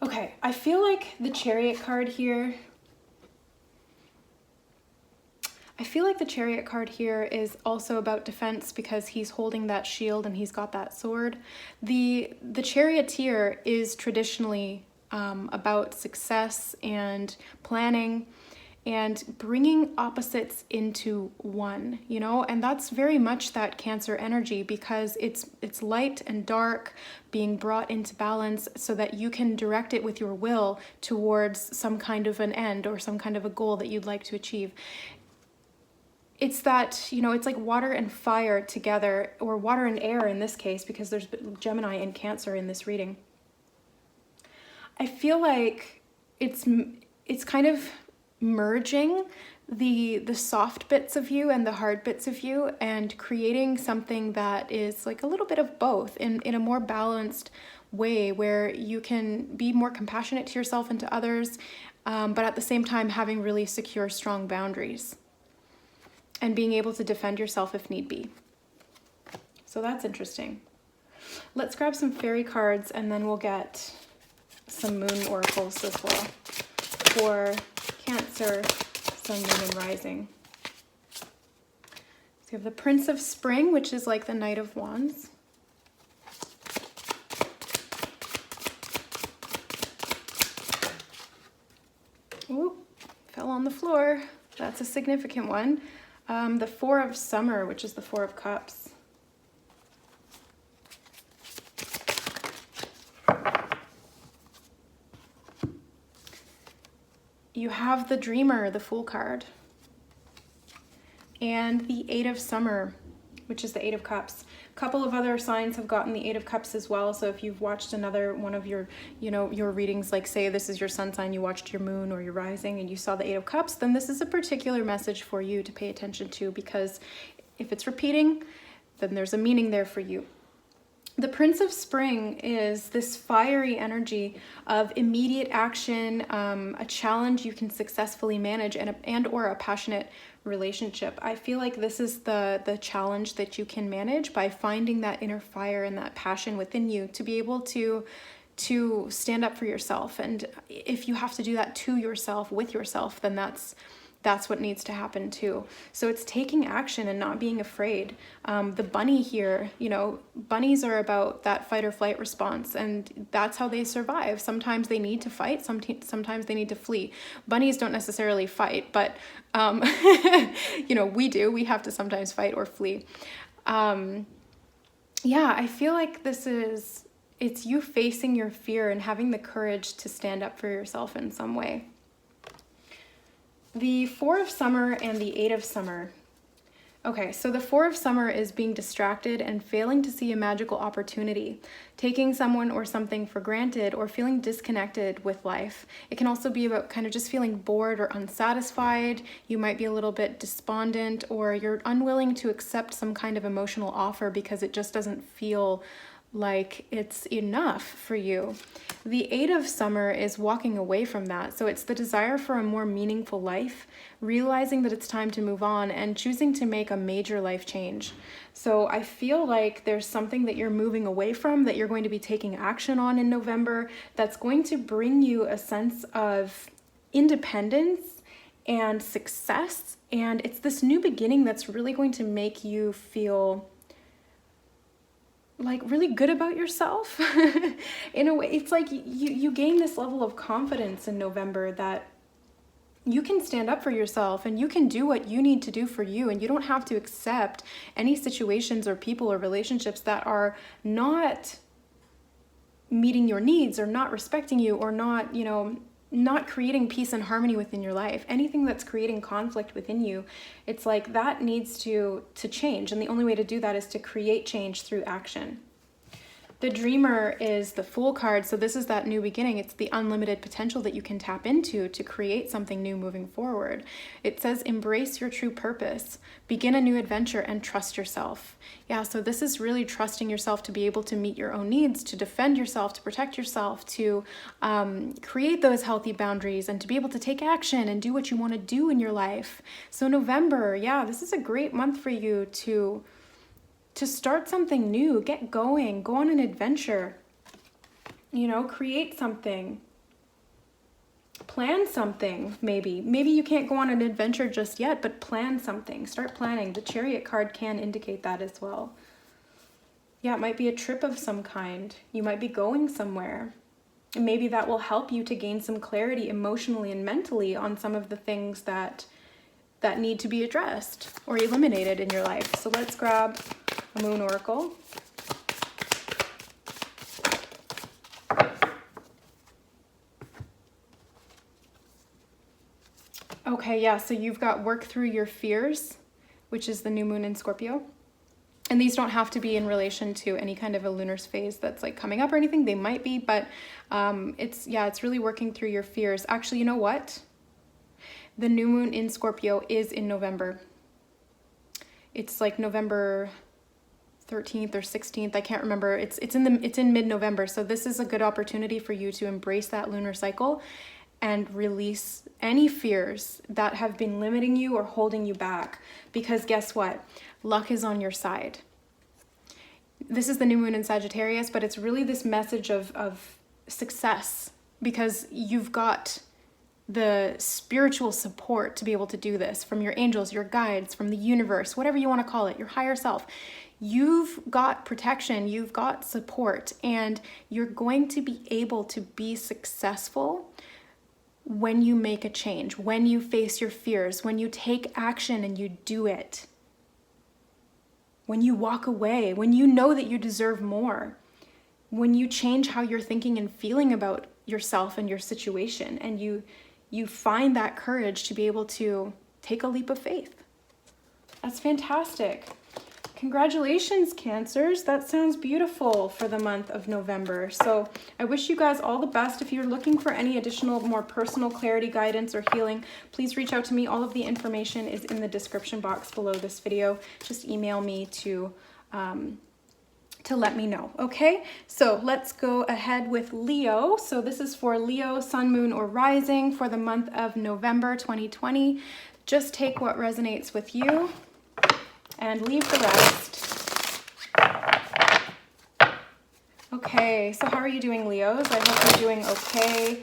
Okay, I feel like the Chariot card here, is also about defense because he's holding that shield and he's got that sword. The Charioteer is traditionally about success and planning and bringing opposites into one, you know, and that's very much that Cancer energy, because it's light and dark being brought into balance so that you can direct it with your will towards some kind of an end or some kind of a goal that you'd like to achieve. It's that, you know, it's like water and fire together, or water and air in this case, because there's Gemini and Cancer in this reading. I feel like it's kind of merging the soft bits of you and the hard bits of you, and creating something that is like a little bit of both in a more balanced way, where you can be more compassionate to yourself and to others, but at the same time having really secure, strong boundaries and being able to defend yourself if need be. So that's interesting. Let's grab some fairy cards and then we'll get some moon oracles as well for Cancer, Sun, Moon, and Rising. So you have the Prince of Spring, which is like the Knight of Wands. Ooh, fell on the floor. That's a significant one. The Four of Summer, which is the Four of Cups. You have the Dreamer, the Fool card. And the Eight of Summer, which is the Eight of Cups. A couple of other signs have gotten the Eight of Cups as well. So if you've watched another one of your, you know, your readings, like say this is your sun sign, you watched your moon or your rising and you saw the Eight of Cups, then this is a particular message for you to pay attention to, because if it's repeating, then there's a meaning there for you. The Prince of Spring is this fiery energy of immediate action, a challenge you can successfully manage, and or a passionate relationship. I feel like this is the challenge that you can manage by finding that inner fire and that passion within you to be able to stand up for yourself. And if you have to do that to yourself, with yourself, then that's what needs to happen too. So it's taking action and not being afraid. The bunny here, you know, bunnies are about that fight or flight response, and that's how they survive. Sometimes they need to fight, sometimes they need to flee. Bunnies don't necessarily fight, but you know, we do. We have to sometimes fight or flee. Yeah, I feel like it's you facing your fear and having the courage to stand up for yourself in some way. The Four of Summer and the Eight of Summer. Okay, so the Four of Summer is being distracted and failing to see a magical opportunity, taking someone or something for granted, or feeling disconnected with life. It can also be about kind of just feeling bored or unsatisfied. You might be a little bit despondent, or you're unwilling to accept some kind of emotional offer because it just doesn't feel like it's enough for you. The Eight of Summer is walking away from that. So it's the desire for a more meaningful life, realizing that it's time to move on, and choosing to make a major life change. So I feel like there's something that you're moving away from, that you're going to be taking action on in November, that's going to bring you a sense of independence and success. And it's this new beginning that's really going to make you feel like really good about yourself. In a way, it's like you gain this level of confidence in November that you can stand up for yourself and you can do what you need to do for you, and you don't have to accept any situations or people or relationships that are not meeting your needs or not respecting you or not, you know, not creating peace and harmony within your life. Anything that's creating conflict within you, it's like that needs to change. And the only way to do that is to create change through action. The Dreamer is the Fool card. So this is that new beginning. It's the unlimited potential that you can tap into to create something new moving forward. It says, embrace your true purpose, begin a new adventure, and trust yourself. Yeah, so this is really trusting yourself to be able to meet your own needs, to defend yourself, to protect yourself, to create those healthy boundaries, and to be able to take action and do what you want to do in your life. So November, yeah, this is a great month for you to start something new, get going, go on an adventure, you know, create something, plan something, maybe. Maybe you can't go on an adventure just yet, but plan something, start planning. The Chariot card can indicate that as well. Yeah, it might be a trip of some kind. You might be going somewhere. And maybe that will help you to gain some clarity emotionally and mentally on some of the things that need to be addressed or eliminated in your life. So let's grab a Moon Oracle. Okay, yeah, so you've got work through your fears, which is the new moon in Scorpio. And these don't have to be in relation to any kind of a lunar phase that's like coming up or anything. They might be, but it's really working through your fears. Actually, you know what? The new moon in Scorpio is in November. It's like November 13th or 16th. I can't remember. It's in mid-November. So this is a good opportunity for you to embrace that lunar cycle and release any fears that have been limiting you or holding you back. Because guess what? Luck is on your side. This is the new moon in Sagittarius, but it's really this message of success, because you've got the spiritual support to be able to do this from your angels, your guides, from the universe, whatever you want to call it, your higher self. You've got protection, you've got support, and you're going to be able to be successful when you make a change, when you face your fears, when you take action and you do it, when you walk away, when you know that you deserve more, when you change how you're thinking and feeling about yourself and your situation, and you find that courage to be able to take a leap of faith. That's fantastic. Congratulations, Cancers. That sounds beautiful for the month of November. So I wish you guys all the best. If you're looking for any additional, more personal clarity, guidance, or healing, please reach out to me. All of the information is in the description box below this video. Just email me to let me know, okay? So let's go ahead with Leo. So this is for Leo, Sun, Moon, or Rising for the month of November 2020. Just take what resonates with you and leave the rest. Okay, so how are you doing, Leos? I hope you're doing okay.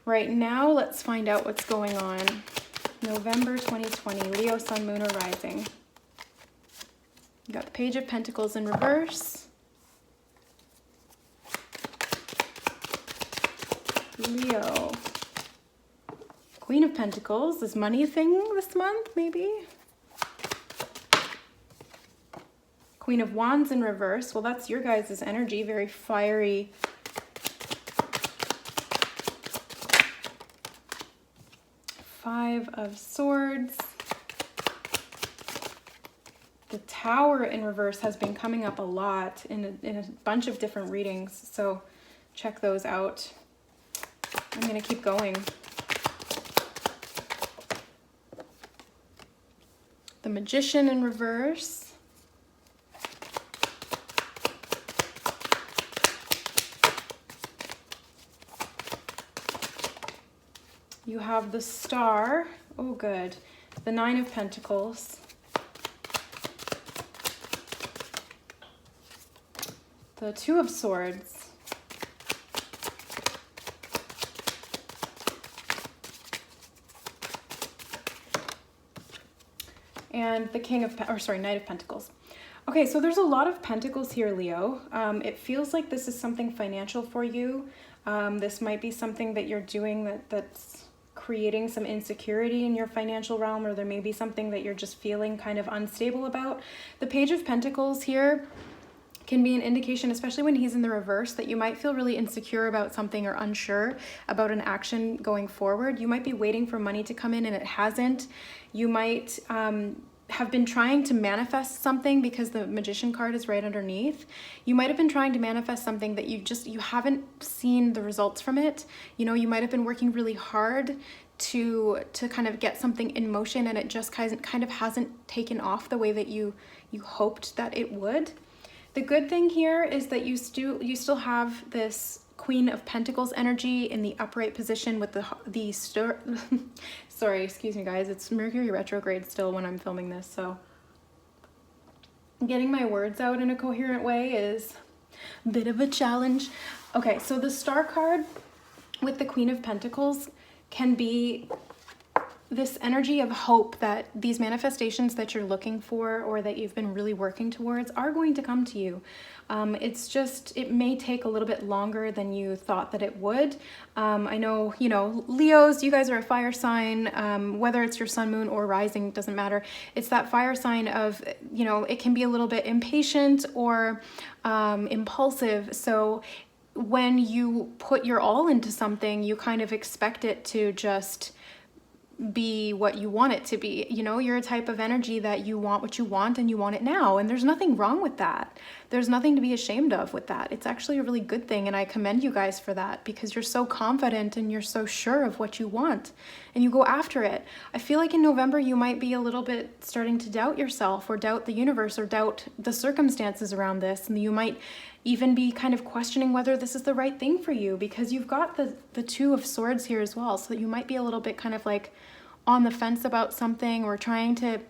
Right now, let's find out what's going on. November 2020, Leo, Sun, Moon, or Rising. You got the Page of Pentacles in reverse. Leo. Queen of Pentacles. Is money a thing this month, maybe? Queen of Wands in reverse. Well, that's your guys' energy. Very fiery. Five of Swords. The Tower in reverse has been coming up a lot in a bunch of different readings, so check those out. I'm going to keep going. The Magician in reverse. You have the Star. Oh, good. The Nine of Pentacles. The Two of Swords. And the Knight of Pentacles. Okay, so there's a lot of Pentacles here, Leo. It feels like this is something financial for you. This might be something that you're doing that's creating some insecurity in your financial realm, or there may be something that you're just feeling kind of unstable about. The Page of Pentacles here can be an indication, especially when he's in the reverse, that you might feel really insecure about something or unsure about an action going forward. You might be waiting for money to come in and it hasn't. You might have been trying to manifest something because the Magician card is right underneath. You might have been trying to manifest something that you haven't seen the results from it. You know, you might have been working really hard to kind of get something in motion, and it just kind of hasn't taken off the way that you hoped that it would. The good thing here is that you still have this Queen of Pentacles energy in the upright position with sorry, excuse me guys, it's Mercury retrograde still when I'm filming this, so getting my words out in a coherent way is a bit of a challenge. Okay, so the Star card with the Queen of Pentacles can be this energy of hope that these manifestations that you're looking for or that you've been really working towards are going to come to you. It's just, it may take a little bit longer than you thought that it would. I know, you know, Leos, you guys are a fire sign, whether it's your sun, moon, or rising, doesn't matter. It's that fire sign of, you know, it can be a little bit impatient or impulsive. So when you put your all into something, you kind of expect it to just be what you want it to be. You know, you're a type of energy that you want what you want and you want it now. And there's nothing wrong with that. There's nothing to be ashamed of with that. It's actually a really good thing. And I commend you guys for that because you're so confident and you're so sure of what you want and you go after it. I feel like in November, you might be a little bit starting to doubt yourself or doubt the universe or doubt the circumstances around this. And you might even be kind of questioning whether this is the right thing for you because you've got the Two of Swords here as well. So that you might be a little bit kind of like on the fence about something or trying to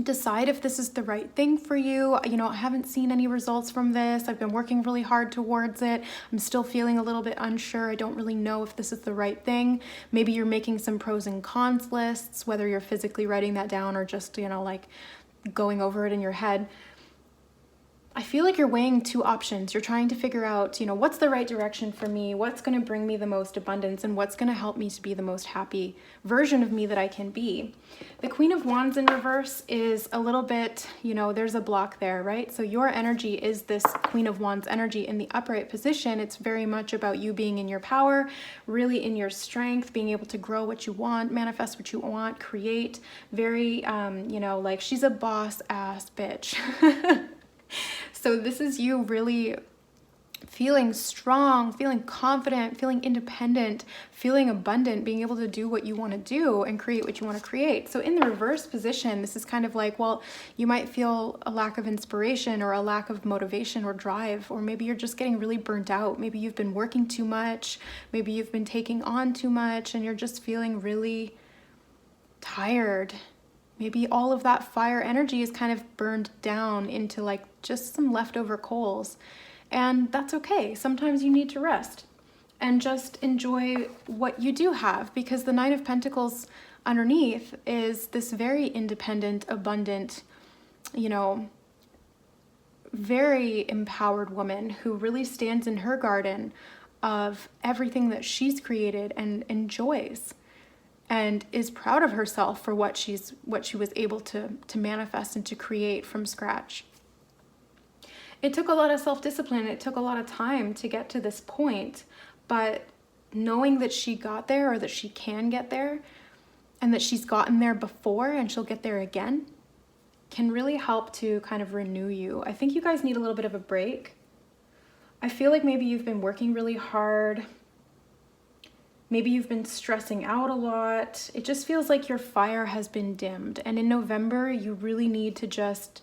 decide if this is the right thing for you. You know, I haven't seen any results from this. I've been working really hard towards it. I'm still feeling a little bit unsure. I don't really know if this is the right thing. Maybe you're making some pros and cons lists, whether you're physically writing that down or just, you know, like going over it in your head. I feel like you're weighing two options. You're trying to figure out, you know, what's the right direction for me? What's going to bring me the most abundance and what's going to help me to be the most happy version of me that I can be? The Queen of Wands in reverse is a little bit, you know, there's a block there, right? So your energy is this Queen of Wands energy in the upright position. It's very much about you being in your power, really in your strength, being able to grow what you want, manifest what you want, create. Very, you know, like she's a boss ass bitch. So this is you really feeling strong, feeling confident, feeling independent, feeling abundant, being able to do what you want to do and create what you want to create. So in the reverse position, this is kind of like, well, you might feel a lack of inspiration or a lack of motivation or drive, or maybe you're just getting really burnt out. Maybe you've been working too much. Maybe you've been taking on too much and you're just feeling really tired. Maybe all of that fire energy is kind of burned down into like just some leftover coals. And that's okay. Sometimes you need to rest and just enjoy what you do have, because the Nine of Pentacles underneath is this very independent, abundant, you know, very empowered woman who really stands in her garden of everything that she's created and enjoys, and is proud of herself for what she was able to manifest and to create from scratch. It took a lot of self-discipline. It took a lot of time to get to this point, but knowing that she got there, or that she can get there, and that she's gotten there before and she'll get there again, can really help to kind of renew you. I think you guys need a little bit of a break. I feel like maybe you've been working really hard. Maybe you've been stressing out a lot. It just feels like your fire has been dimmed. And in November, you really need to just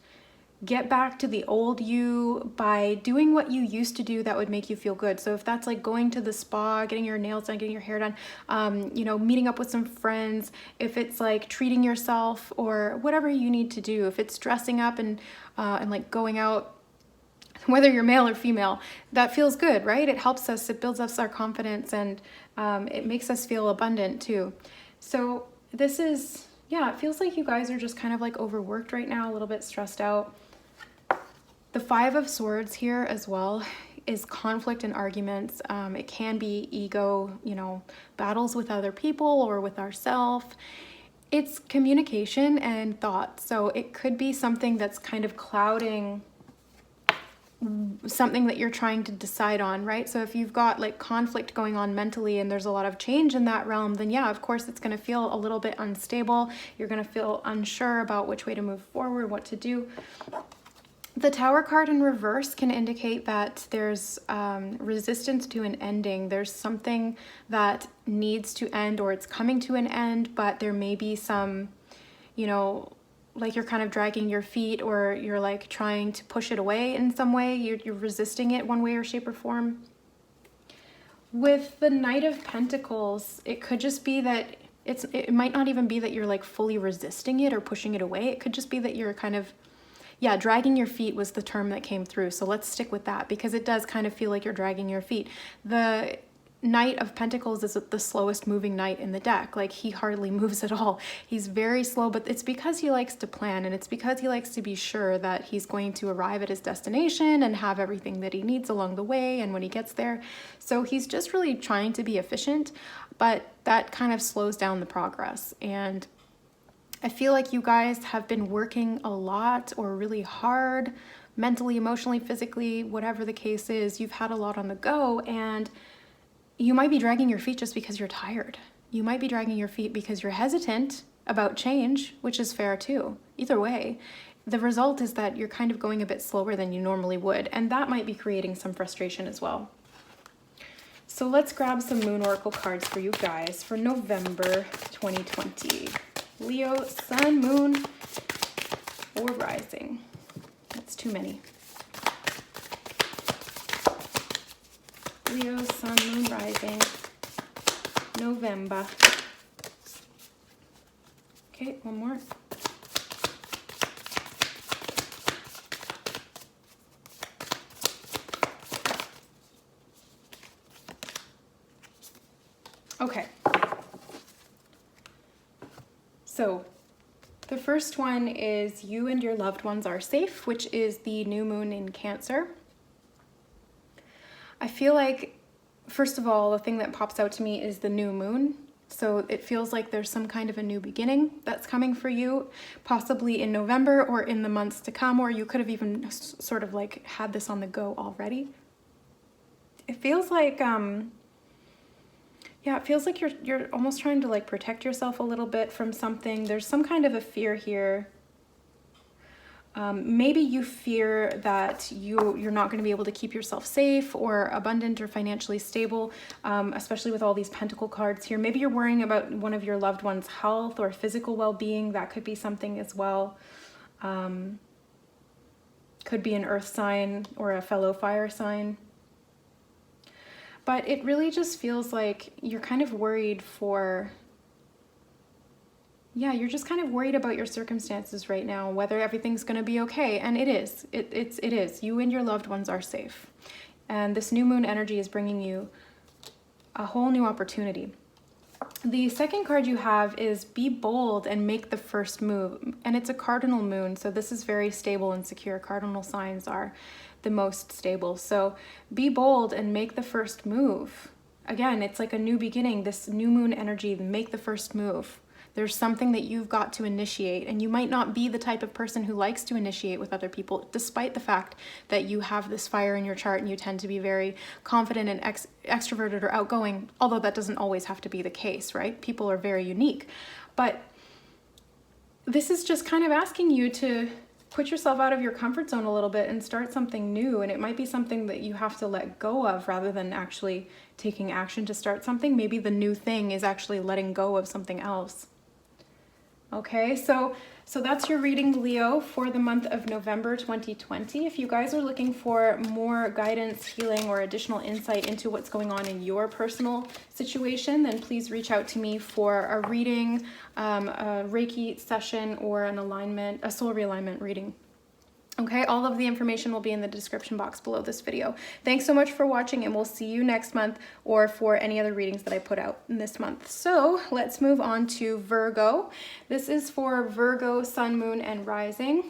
get back to the old you by doing what you used to do that would make you feel good. So if that's like going to the spa, getting your nails done, getting your hair done, you know, meeting up with some friends, if it's like treating yourself or whatever you need to do, if it's dressing up and like going out, whether you're male or female, that feels good, right? It helps us, it builds us our confidence, and it makes us feel abundant too. So this is, yeah, it feels like you guys are just kind of like overworked right now, a little bit stressed out. The Five of Swords here as well is conflict and arguments. It can be ego, you know, battles with other people or with ourselves. It's communication and thought. So it could be something that's kind of clouding something that you're trying to decide on, right? So if you've got like conflict going on mentally and there's a lot of change in that realm, then yeah, of course it's going to feel a little bit unstable. You're going to feel unsure about which way to move forward, what to do. The Tower card in reverse can indicate that there's resistance to an ending. There's something that needs to end, or it's coming to an end, but there may be some, you know, like you're kind of dragging your feet, or you're like trying to push it away in some way. You're resisting it one way or shape or form. With the Knight of Pentacles, it could just be that it might not even be that you're like fully resisting it or pushing it away. It could just be that you're kind of, yeah, dragging your feet was the term that came through. So let's stick with that, because it does kind of feel like you're dragging your feet. The Knight of Pentacles is the slowest moving knight in the deck. Like, he hardly moves at all. He's very slow, but it's because he likes to plan, and it's because he likes to be sure that he's going to arrive at his destination and have everything that he needs along the way and when he gets there. So he's just really trying to be efficient, but that kind of slows down the progress. And I feel like you guys have been working a lot or really hard, mentally, emotionally, physically, whatever the case is. You've had a lot on the go, and you might be dragging your feet just because you're tired. You might be dragging your feet because you're hesitant about change, which is fair too. Either way, the result is that you're kind of going a bit slower than you normally would, and that might be creating some frustration as well. So let's grab some Moon Oracle cards for you guys for November 2020. Leo, Sun, Moon, or Rising. That's too many. Leo, Sun, Moon, Rising, November. Okay, one more. Okay. So the first one is you and your loved ones are safe, which is the new moon in Cancer. I feel like, first of all, the thing that pops out to me is the new moon. So it feels like there's some kind of a new beginning that's coming for you, possibly in November or in the months to come, or you could have even sort of like had this on the go already. It feels like, yeah, it feels like you're almost trying to like protect yourself a little bit from something. There's some kind of a fear here. Maybe you fear that you're not going to be able to keep yourself safe or abundant or financially stable, especially with all these pentacle cards here. Maybe you're worrying about one of your loved ones' health or physical well-being. That could be something as well. Could be an earth sign or a fellow fire sign. But it really just feels like you're kind of worried for... Yeah, you're just kind of worried about your circumstances right now, whether everything's going to be okay. And it is. It is. You and your loved ones are safe. And this new moon energy is bringing you a whole new opportunity. The second card you have is be bold and make the first move. And it's a cardinal moon, so this is very stable and secure. Cardinal signs are the most stable. So be bold and make the first move. Again, it's like a new beginning. This new moon energy, make the first move. There's something that you've got to initiate, and you might not be the type of person who likes to initiate with other people, despite the fact that you have this fire in your chart and you tend to be very confident and extroverted or outgoing, although that doesn't always have to be the case, right? People are very unique. But this is just kind of asking you to put yourself out of your comfort zone a little bit and start something new, and it might be something that you have to let go of rather than actually taking action to start something. Maybe the new thing is actually letting go of something else. Okay, so that's your reading, Leo, for the month of November 2020. If you guys are looking for more guidance, healing, or additional insight into what's going on in your personal situation, then please reach out to me for a reading, a Reiki session, or an alignment, a soul realignment reading. Okay, all of the information will be in the description box below this video. Thanks so much for watching, and we'll see you next month or for any other readings that I put out in this month. So let's move on to Virgo. This is for Virgo, Sun, Moon, and Rising.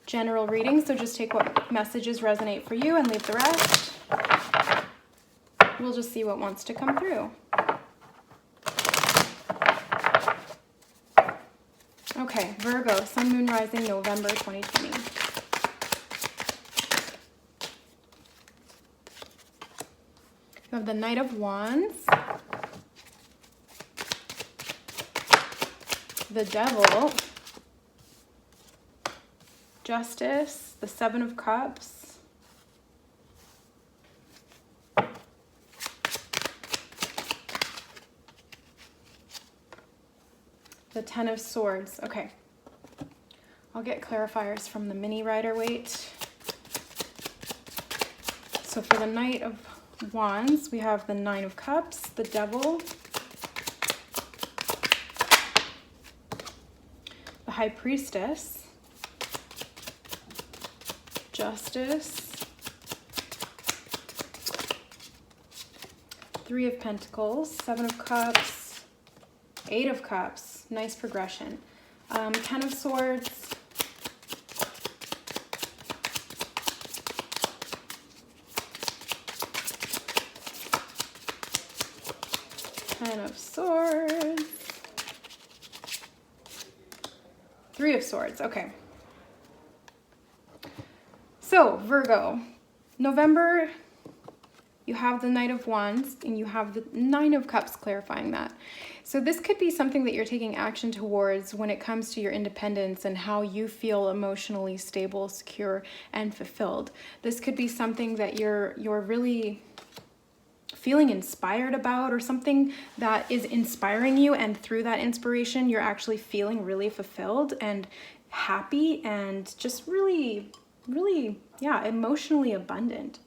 General reading, so just take what messages resonate for you and leave the rest. We'll just see what wants to come through. Okay, Virgo, Sun, Moon, Rising, November 2020. have the Knight of Wands, the Devil, Justice, the Seven of Cups, the Ten of Swords. Okay, I'll get clarifiers from the mini Rider-Waite. So for the Knight of Wands, we have the Nine of Cups, the Devil, the High Priestess, Justice, Three of Pentacles, Seven of Cups, Eight of Cups, nice progression, Ten of Swords, Ten of Swords, Three of Swords. Okay. So Virgo, November, you have the Knight of Wands and you have the Nine of Cups, clarifying that. So this could be something that you're taking action towards when it comes to your independence and how you feel emotionally stable, secure, and fulfilled. This could be something that you're really feeling inspired about, or something that is inspiring you, and through that inspiration you're actually feeling really fulfilled and happy and just really, yeah, emotionally abundant.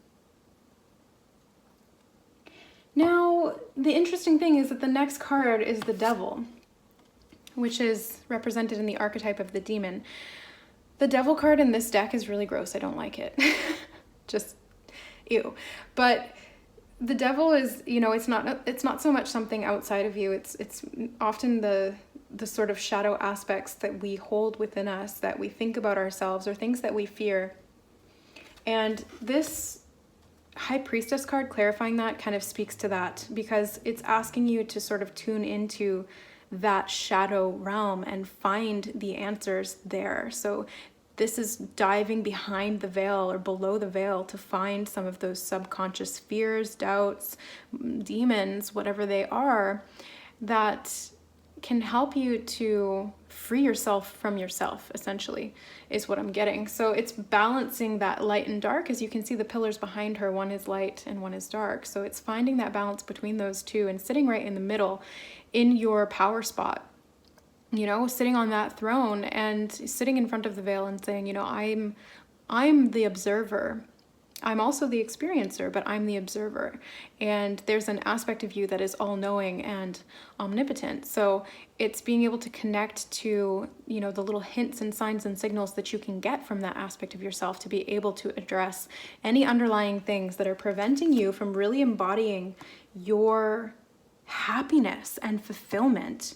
Now, the interesting thing is that the next card is the Devil, which is represented in the archetype of the demon. The Devil card in this deck is really gross. I don't like it. Just ew. But the Devil is, you know, it's not so much something outside of you. It's often the sort of shadow aspects that we hold within us, that we think about ourselves, or things that we fear. And this High Priestess card, clarifying that, kind of speaks to that, because it's asking you to sort of tune into that shadow realm and find the answers there. So this is diving behind the veil or below the veil to find some of those subconscious fears, doubts, demons, whatever they are, that can help you to free yourself from yourself, essentially, is what I'm getting. So it's balancing that light and dark. As you can see, the pillars behind her, one is light and one is dark. So it's finding that balance between those two and sitting right in the middle in your power spot. You know, sitting on that throne and sitting in front of the veil and saying, you know, I'm the observer. I'm also the experiencer, but I'm the observer. And there's an aspect of you that is all-knowing and omnipotent. So it's being able to connect to, you know, the little hints and signs and signals that you can get from that aspect of yourself to be able to address any underlying things that are preventing you from really embodying your happiness and fulfillment.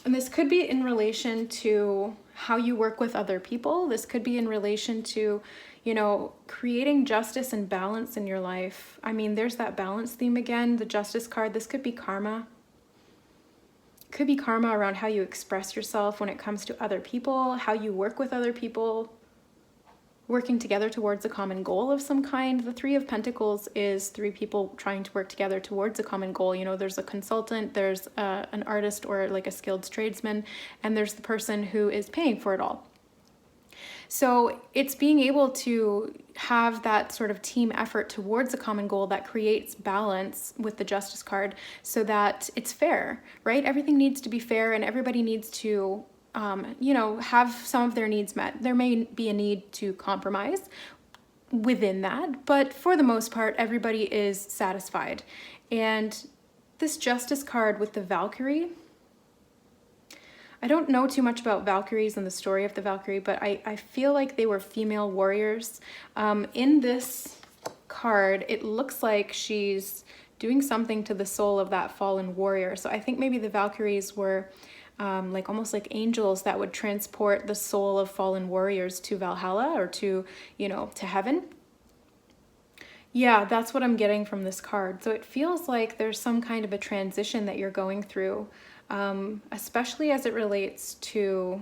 And this could be in relation to how you work with other people. This could be in relation to, you know, creating justice and balance in your life. I mean, there's that balance theme again, the Justice card. This could be karma. It could be karma around how you express yourself when it comes to other people, how you work with other people, working together towards a common goal of some kind. The Three of Pentacles is three people trying to work together towards a common goal. You know, there's a consultant, there's an artist or like a skilled tradesman, and there's the person who is paying for it all. So it's being able to have that sort of team effort towards a common goal that creates balance with the Justice card, so that it's fair, right? Everything needs to be fair, and everybody needs to you know, have some of their needs met. There may be a need to compromise within that, but for the most part, everybody is satisfied. And this Justice card with the Valkyrie, I don't know too much about Valkyries and the story of the Valkyrie, but I feel like they were female warriors. In this card, it looks like she's doing something to the soul of that fallen warrior. So I think maybe the Valkyries were like almost like angels that would transport the soul of fallen warriors to Valhalla, or to, you know, to heaven. Yeah, that's what I'm getting from this card. So it feels like there's some kind of a transition that you're going through, especially as it relates to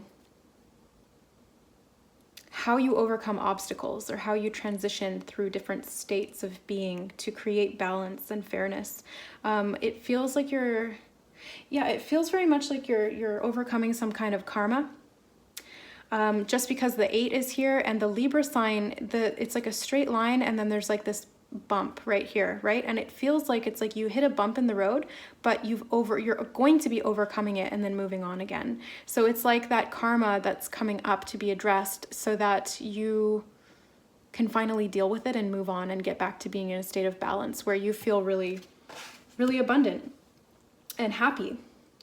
how you overcome obstacles or how you transition through different states of being to create balance and fairness. It feels like it feels very much like you're overcoming some kind of karma. Just because the 8 is here and the Libra sign, it's like a straight line and then there's like this bump right here, right? And it feels like it's like you hit a bump in the road, but you're going to be overcoming it and then moving on again. So it's like that karma that's coming up to be addressed so that you can finally deal with it and move on and get back to being in a state of balance where you feel really, really abundant and happy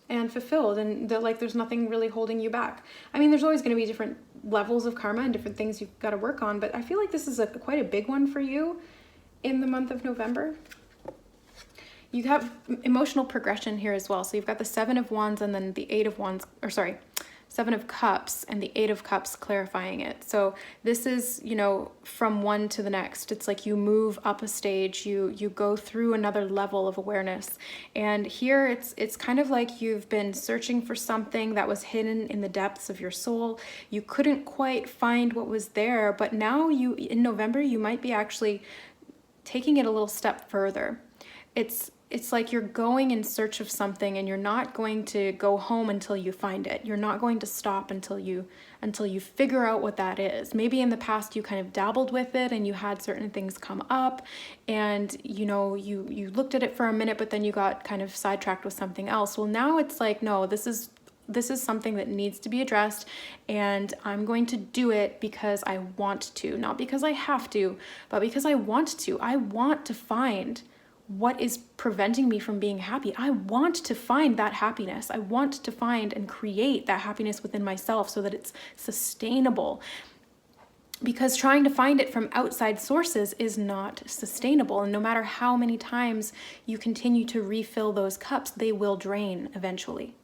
and fulfilled, and like there's nothing really holding you back. I mean, there's always going to be different levels of karma and different things you've got to work on, but I feel like this is quite a big one for you in the month of November. You have emotional progression here as well. So you've got the 7 of Wands and then the 8 of Wands, or sorry, 7 of Cups and the 8 of Cups clarifying it. So this is, you know, from one to the next. It's like you move up a stage, you go through another level of awareness. And here it's kind of like you've been searching for something that was hidden in the depths of your soul. You couldn't quite find what was there, but now in November, you might be actually taking it a little step further. It's like you're going in search of something and you're not going to go home until you find it. You're not going to stop until you figure out what that is. Maybe in the past you kind of dabbled with it and you had certain things come up and you know you looked at it for a minute, but then you got kind of sidetracked with something else. Well, now it's like, no, this is something that needs to be addressed, and I'm going to do it because I want to, not because I have to, but because I want to. I want to find what is preventing me from being happy. I want to find that happiness. I want to find and create that happiness within myself so that it's sustainable. Because trying to find it from outside sources is not sustainable. And no matter how many times you continue to refill those cups, they will drain eventually.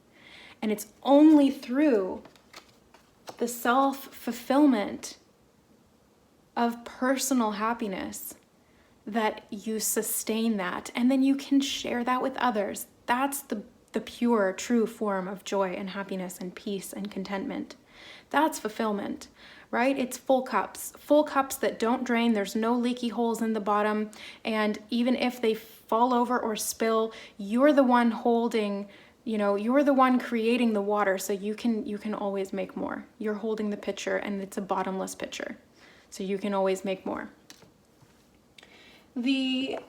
And it's only through the self-fulfillment of personal happiness that you sustain that, and then you can share that with others. That's the pure, true form of joy and happiness and peace and contentment. That's fulfillment, right? It's full cups that don't drain. There's no leaky holes in the bottom, and even if they fall over or spill, you're the one holding, you know, you're the one creating the water, so you can always make more. You're holding the pitcher, and it's a bottomless pitcher, so you can always make more. The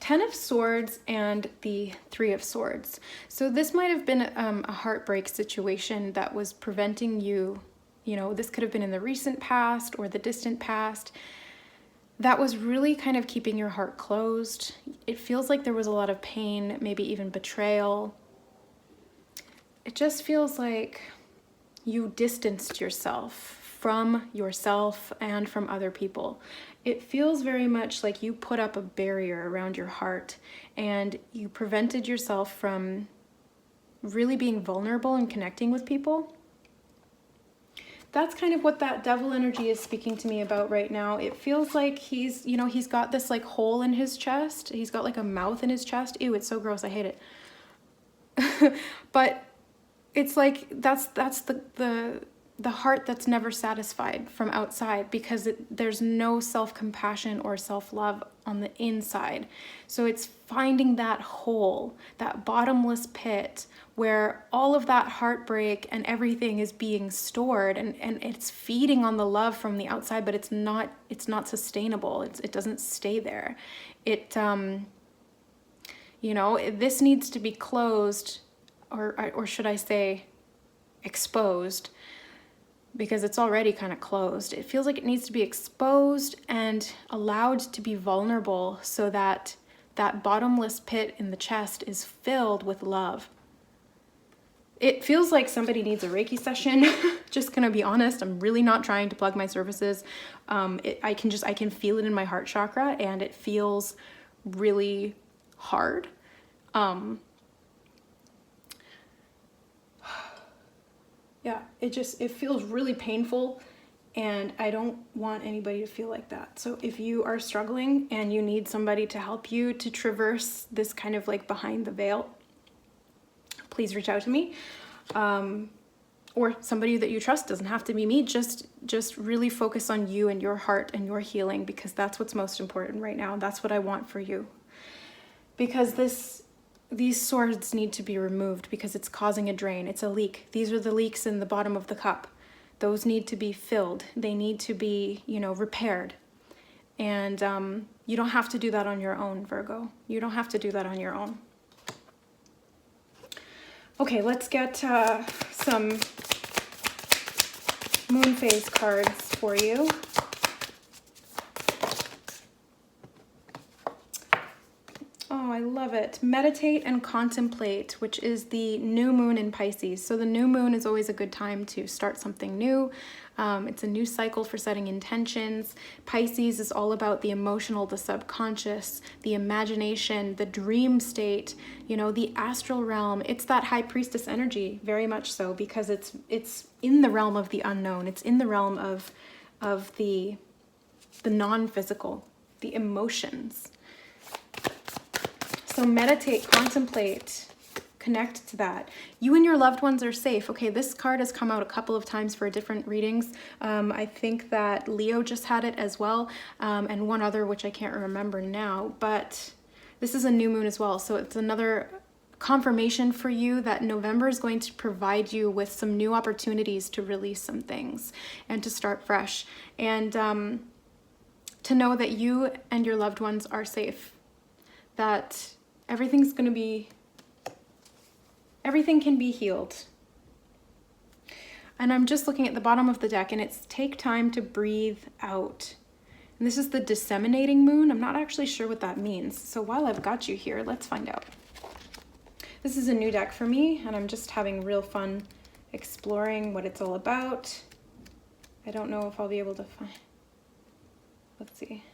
10 of Swords and the 3 of Swords. So this might have been a heartbreak situation that was preventing you, you know, this could have been in the recent past or the distant past, that was really kind of keeping your heart closed. It feels like there was a lot of pain, maybe even betrayal. It just feels like you distanced yourself from yourself and from other people. It feels very much like you put up a barrier around your heart and you prevented yourself from really being vulnerable and connecting with people. That's kind of what that devil energy is speaking to me about right now. It feels like he's got this like hole in his chest. He's got like a mouth in his chest. Ew, it's so gross. I hate it. But it's like that's the heart that's never satisfied from outside, because there's no self-compassion or self-love on the inside. So it's finding that hole, that bottomless pit where all of that heartbreak and everything is being stored, and it's feeding on the love from the outside, but it's not sustainable. It doesn't stay there. This needs to be closed, or should I say exposed, because it's already kind of closed. It feels like it needs to be exposed and allowed to be vulnerable so that that bottomless pit in the chest is filled with love. It feels like somebody needs a Reiki session. Just gonna be honest, I'm really not trying to plug my services. I can feel it in my heart chakra, and it feels really hard. Yeah, it feels really painful, and I don't want anybody to feel like that. So if you are struggling and you need somebody to help you to traverse this kind of like behind the veil, please reach out to me. or somebody that you trust. Doesn't have to be me. Just really focus on you and your heart and your healing, because that's what's most important right now. That's what I want for you. Because these swords need to be removed because it's causing a drain. It's a leak. These are the leaks in the bottom of the cup. Those need to be filled. They need to be, repaired. And you don't have to do that on your own, Virgo. You don't have to do that on your own. Okay, let's get some moon phase cards for you. Oh, I love it. Meditate and contemplate, which is the new moon in Pisces. So the new moon is always a good time to start something new. It's a new cycle for setting intentions. Pisces is all about the emotional, the subconscious, the imagination, the dream state, the astral realm. It's that high priestess energy, very much so, because it's in the realm of the unknown. It's in the realm of the non-physical, the emotions. So meditate, contemplate, connect to that. You and your loved ones are safe. Okay, this card has come out a couple of times for different readings. I think that Leo just had it as well, and one other, which I can't remember now, but this is a new moon as well. So it's another confirmation for you that November is going to provide you with some new opportunities to release some things and to start fresh, and to know that you and your loved ones are safe, that everything can be healed. And I'm just looking at the bottom of the deck, and it's take time to breathe out. And this is the disseminating moon. I'm not actually sure what that means. So while I've got you here, let's find out. This is a new deck for me, and I'm just having real fun exploring what it's all about. I don't know if I'll be able to find, let's see.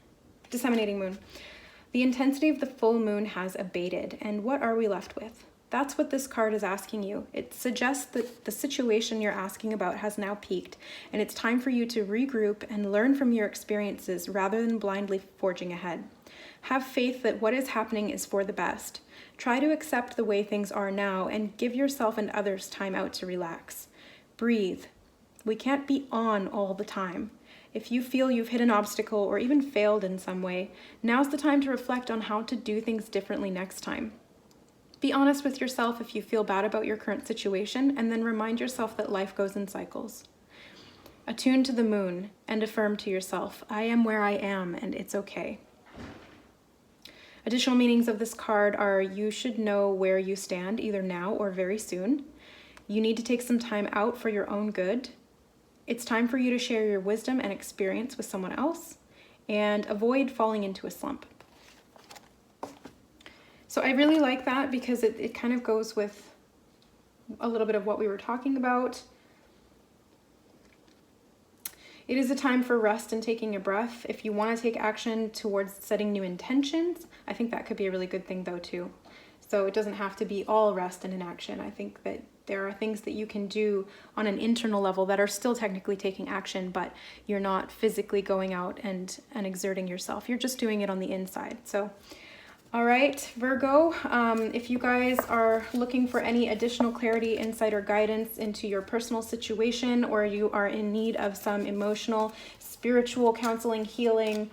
Disseminating moon. The intensity of the full moon has abated, and what are we left with? That's what this card is asking you. It suggests that the situation you're asking about has now peaked, and it's time for you to regroup and learn from your experiences rather than blindly forging ahead. Have faith that what is happening is for the best. Try to accept the way things are now and give yourself and others time out to relax. Breathe. We can't be on all the time. If you feel you've hit an obstacle or even failed in some way, now's the time to reflect on how to do things differently next time. Be honest with yourself if you feel bad about your current situation, and then remind yourself that life goes in cycles. Attune to the moon and affirm to yourself, I am where I am and it's okay. Additional meanings of this card are you should know where you stand either now or very soon. You need to take some time out for your own good. It's time for you to share your wisdom and experience with someone else, and avoid falling into a slump. So I really like that because it kind of goes with a little bit of what we were talking about. It is a time for rest and taking a breath. If you want to take action towards setting new intentions, I think that could be a really good thing though too. So it doesn't have to be all rest and inaction. I think that there are things that you can do on an internal level that are still technically taking action, but you're not physically going out and exerting yourself. You're just doing it on the inside. So, all right, Virgo, if you guys are looking for any additional clarity, insight, or guidance into your personal situation, or you are in need of some emotional, spiritual counseling, healing,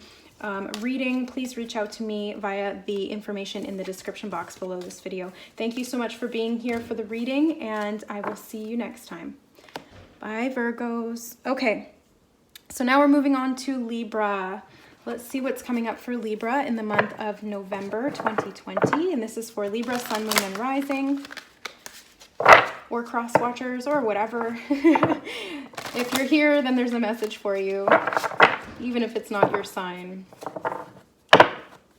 reading, please reach out to me via the information in the description box below this video. Thank you so much for being here for the reading, and I will see you next time. Bye, Virgos. Okay, so now we're moving on to Libra. Let's see what's coming up for Libra in the month of November 2020, and this is for Libra, Sun, Moon, and Rising, or cross watchers, or whatever. If you're here, then there's a message for you, even if it's not your sign.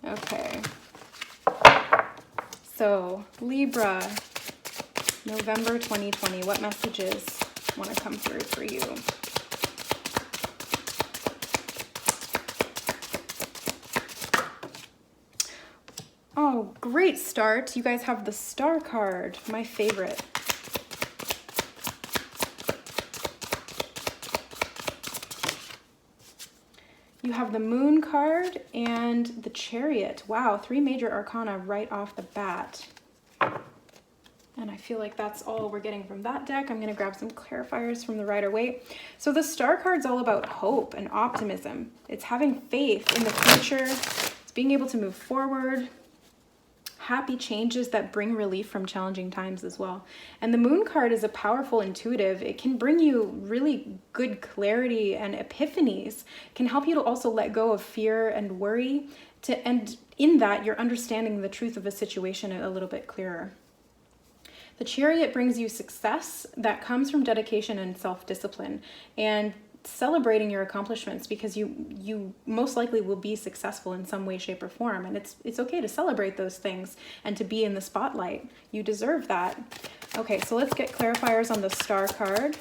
Okay. So, Libra, November 2020. What messages want to come through for you? Oh, great start. You guys have the Star card, my favorite. You have the Moon card and the Chariot. Wow, 3 major arcana right off the bat. And I feel like that's all we're getting from that deck. I'm going to grab some clarifiers from the Rider-Waite. So the Star card's all about hope and optimism. It's having faith in the future. It's being able to move forward. Happy changes that bring relief from challenging times as well. And the Moon card is a powerful intuitive. It can bring you really good clarity and epiphanies. It can help you to also let go of fear and worry. And in that, you're understanding the truth of a situation a little bit clearer. The Chariot brings you success that comes from dedication and self-discipline and celebrating your accomplishments, because you most likely will be successful in some way, shape, or form. And it's okay to celebrate those things and to be in the spotlight. You deserve that. Okay, so let's get clarifiers on the Star card.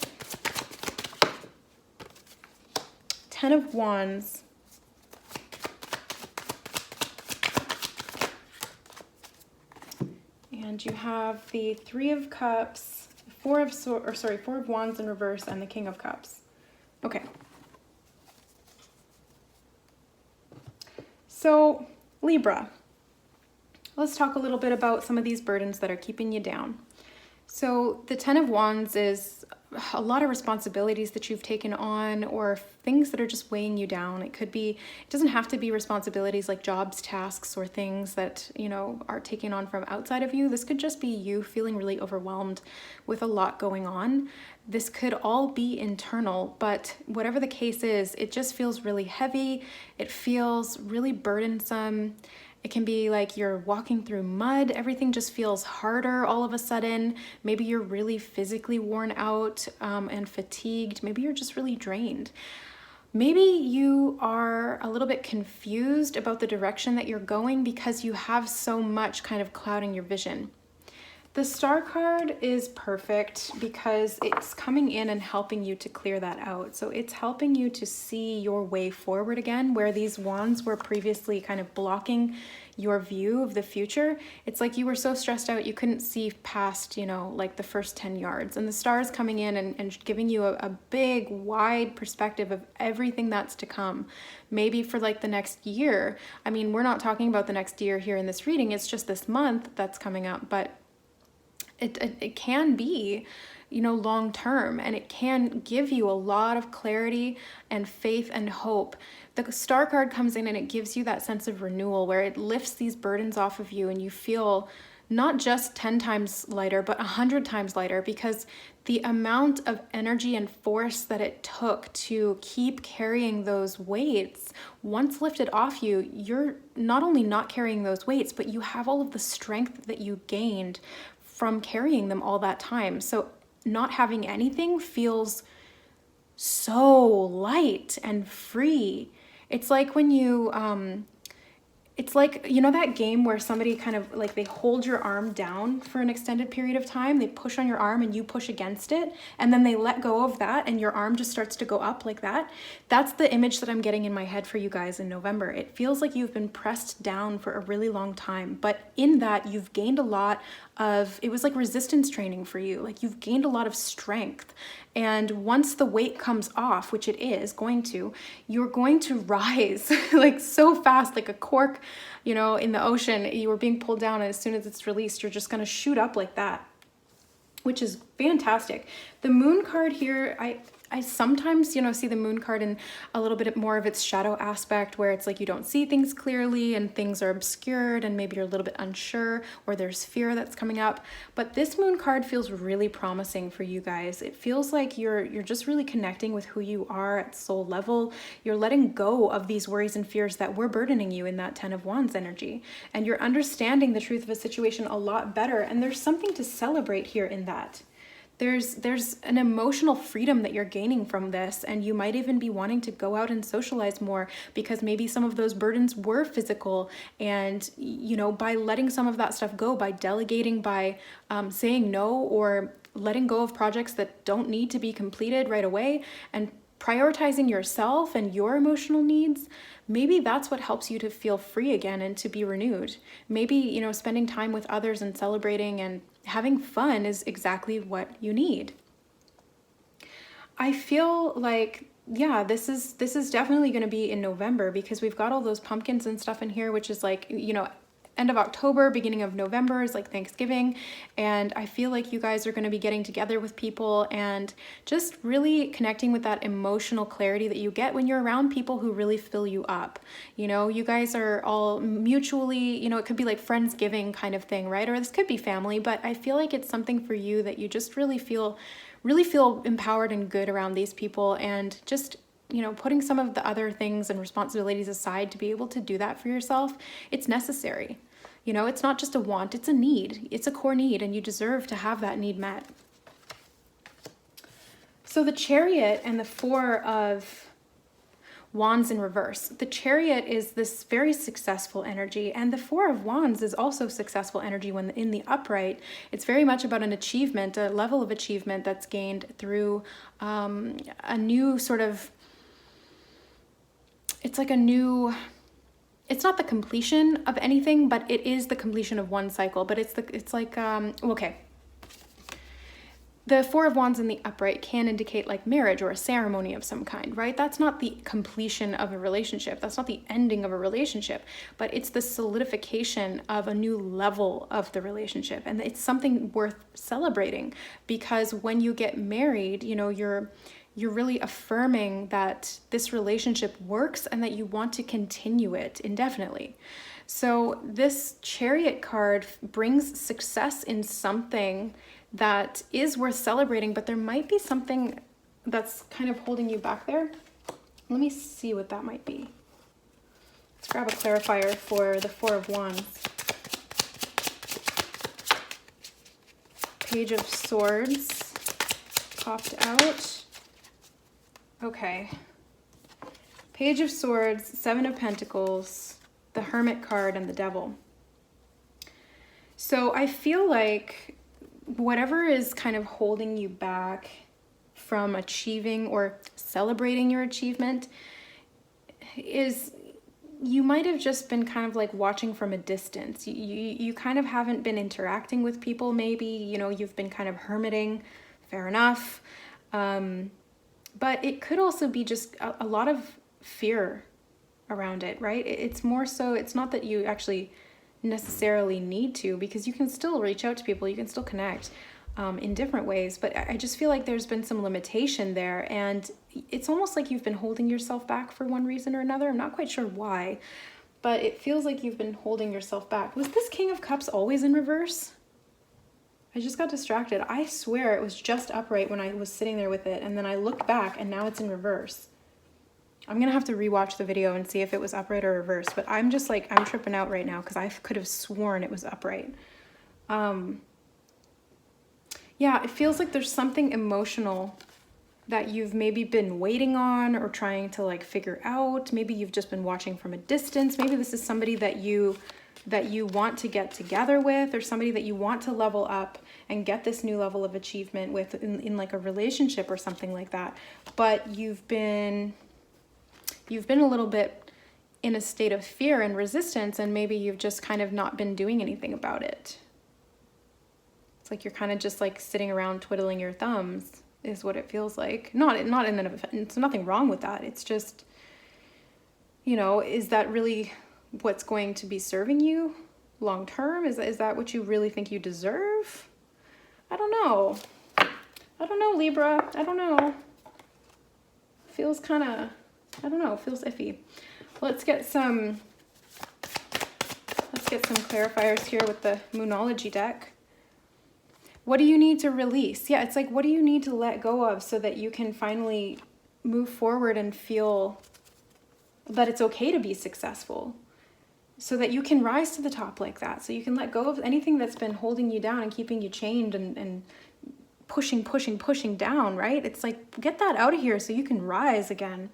10 of Wands. And you have the 3 of Cups, 4 of Wands in reverse, and the King of Cups. Okay. So, Libra. Let's talk a little bit about some of these burdens that are keeping you down. So, the 10 of Wands is a lot of responsibilities that you've taken on, or things that are just weighing you down. It doesn't have to be responsibilities like jobs, tasks, or things that, are taken on from outside of you. This could just be you feeling really overwhelmed with a lot going on. This could all be internal, but whatever the case is, it just feels really heavy. It feels really burdensome. It can be like you're walking through mud. Everything just feels harder all of a sudden. Maybe you're really physically worn out and fatigued. Maybe you're just really drained. Maybe you are a little bit confused about the direction that you're going because you have so much kind of clouding your vision. The Star card is perfect because it's coming in and helping you to clear that out. So it's helping you to see your way forward again, where these wands were previously kind of blocking your view of the future. It's like you were so stressed out you couldn't see past, like the first 10 yards. And the star is coming in and giving you a big, wide perspective of everything that's to come. Maybe for like the next year. I mean, we're not talking about the next year here in this reading. It's just this month that's coming up. But it can be, long term, and it can give you a lot of clarity and faith and hope. The Star card comes in and it gives you that sense of renewal, where it lifts these burdens off of you and you feel not just 10 times lighter, but 100 times lighter, because the amount of energy and force that it took to keep carrying those weights, once lifted off you, you're not only not carrying those weights, but you have all of the strength that you gained from carrying them all that time. So not having anything feels so light and free. It's like when you, it's like, that game where somebody kind of like, they hold your arm down for an extended period of time. They push on your arm and you push against it. And then they let go of that and your arm just starts to go up like that. That's the image that I'm getting in my head for you guys in November. It feels like you've been pressed down for a really long time. But in that, you've gained a lot of, it was like resistance training for you. Like you've gained a lot of strength. And once the weight comes off, which it is going to, you're going to rise like so fast, like a cork, in the ocean. You were being pulled down, and as soon as it's released, you're just going to shoot up like that, which is fantastic. The Moon card here, I sometimes, see the Moon card in a little bit more of its shadow aspect, where it's like you don't see things clearly and things are obscured and maybe you're a little bit unsure, or there's fear that's coming up. But this Moon card feels really promising for you guys. It feels like you're just really connecting with who you are at soul level. You're letting go of these worries and fears that were burdening you in that 10 of Wands energy. And you're understanding the truth of a situation a lot better. And there's something to celebrate here in that. There's an emotional freedom that you're gaining from this, and you might even be wanting to go out and socialize more because maybe some of those burdens were physical, and by letting some of that stuff go, by delegating, by saying no, or letting go of projects that don't need to be completed right away, and prioritizing yourself and your emotional needs, maybe that's what helps you to feel free again and to be renewed. Maybe, spending time with others and celebrating and having fun is exactly what you need. I feel like, this is definitely going to be in November, because we've got all those pumpkins and stuff in here, which is like, end of October, beginning of November is like Thanksgiving. And I feel like you guys are going to be getting together with people and just really connecting with that emotional clarity that you get when you're around people who really fill you up. You know, you guys are all mutually, you know, it could be like Friendsgiving kind of thing, right? Or this could be family, but I feel like it's something for you that you just really feel empowered and good around these people, and just, you know, putting some of the other things and responsibilities aside to be able to do that for yourself. It's necessary. You know, it's not just a want, it's a need. It's a core need, and you deserve to have that need met. So the Chariot and the Four of Wands in reverse. The Chariot is this very successful energy, and the Four of Wands is also successful energy when in the upright. It's very much about an achievement, a level of achievement that's gained through a new sort of, it's like a new, it's not the completion of anything, but it is the completion of one cycle. But it's like, okay. The Four of Wands in the upright can indicate like marriage or a ceremony of some kind, right? That's not the completion of a relationship. That's not the ending of a relationship, but it's the solidification of a new level of the relationship. And it's something worth celebrating, because when you get married, you know, you're really affirming that this relationship works and that you want to continue it indefinitely. So this Chariot card brings success in something that is worth celebrating, but there might be something that's kind of holding you back there. Let me see what that might be. Let's grab a clarifier for the Four of Wands. Page of Swords popped out. Okay. Page of Swords, Seven of Pentacles, the Hermit card, and the Devil. So I feel like whatever is kind of holding you back from achieving or celebrating your achievement is, you might have just been kind of like watching from a distance. You kind of haven't been interacting with people, maybe, you know, you've been kind of hermiting, fair enough. But it could also be just a lot of fear around it, right? It's more so, it's not that you actually necessarily need to, because you can still reach out to people, you can still connect in different ways, but I just feel like there's been some limitation there, and it's almost like you've been holding yourself back for one reason or another. I'm not quite sure why, but it feels like you've been holding yourself back. Was this King of Cups always in reverse? I just got distracted. I swear it was just upright when I was sitting there with it, and then I looked back and now it's in reverse. I'm gonna have to rewatch the video and see if it was upright or reverse, but I'm just like, I'm tripping out right now because I could have sworn it was upright. Yeah, it feels like there's something emotional that you've maybe been waiting on or trying to like figure out. Maybe you've just been watching from a distance. Maybe this is somebody that you want to get together with, or somebody that you want to level up and get this new level of achievement with in like a relationship or something like that. But you've been a little bit in a state of fear and resistance, and maybe you've just kind of not been doing anything about it. It's like you're kind of just like sitting around twiddling your thumbs is what it feels like. It's nothing wrong with that. It's just, you know, is that really what's going to be serving you long term? Is that what you really think you deserve? I don't know. Libra. I don't know. Feels kind of, I don't know, feels iffy. Let's get some clarifiers here with the Moonology deck. What do you need to release? Yeah, it's like, what do you need to let go of so that you can finally move forward and feel that it's okay to be successful, so that you can rise to the top like that, so you can let go of anything that's been holding you down and keeping you chained and pushing down, right? It's like, get that out of here so you can rise again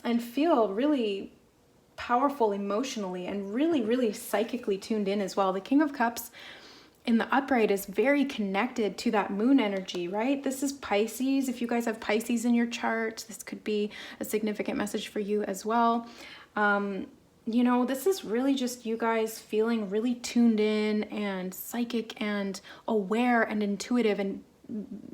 and feel really powerful emotionally and really, really psychically tuned in as well. The King of Cups in the upright is very connected to that moon energy, right? This is Pisces. If you guys have Pisces in your chart, this could be a significant message for you as well. You know, this is really just you guys feeling really tuned in and psychic and aware and intuitive, and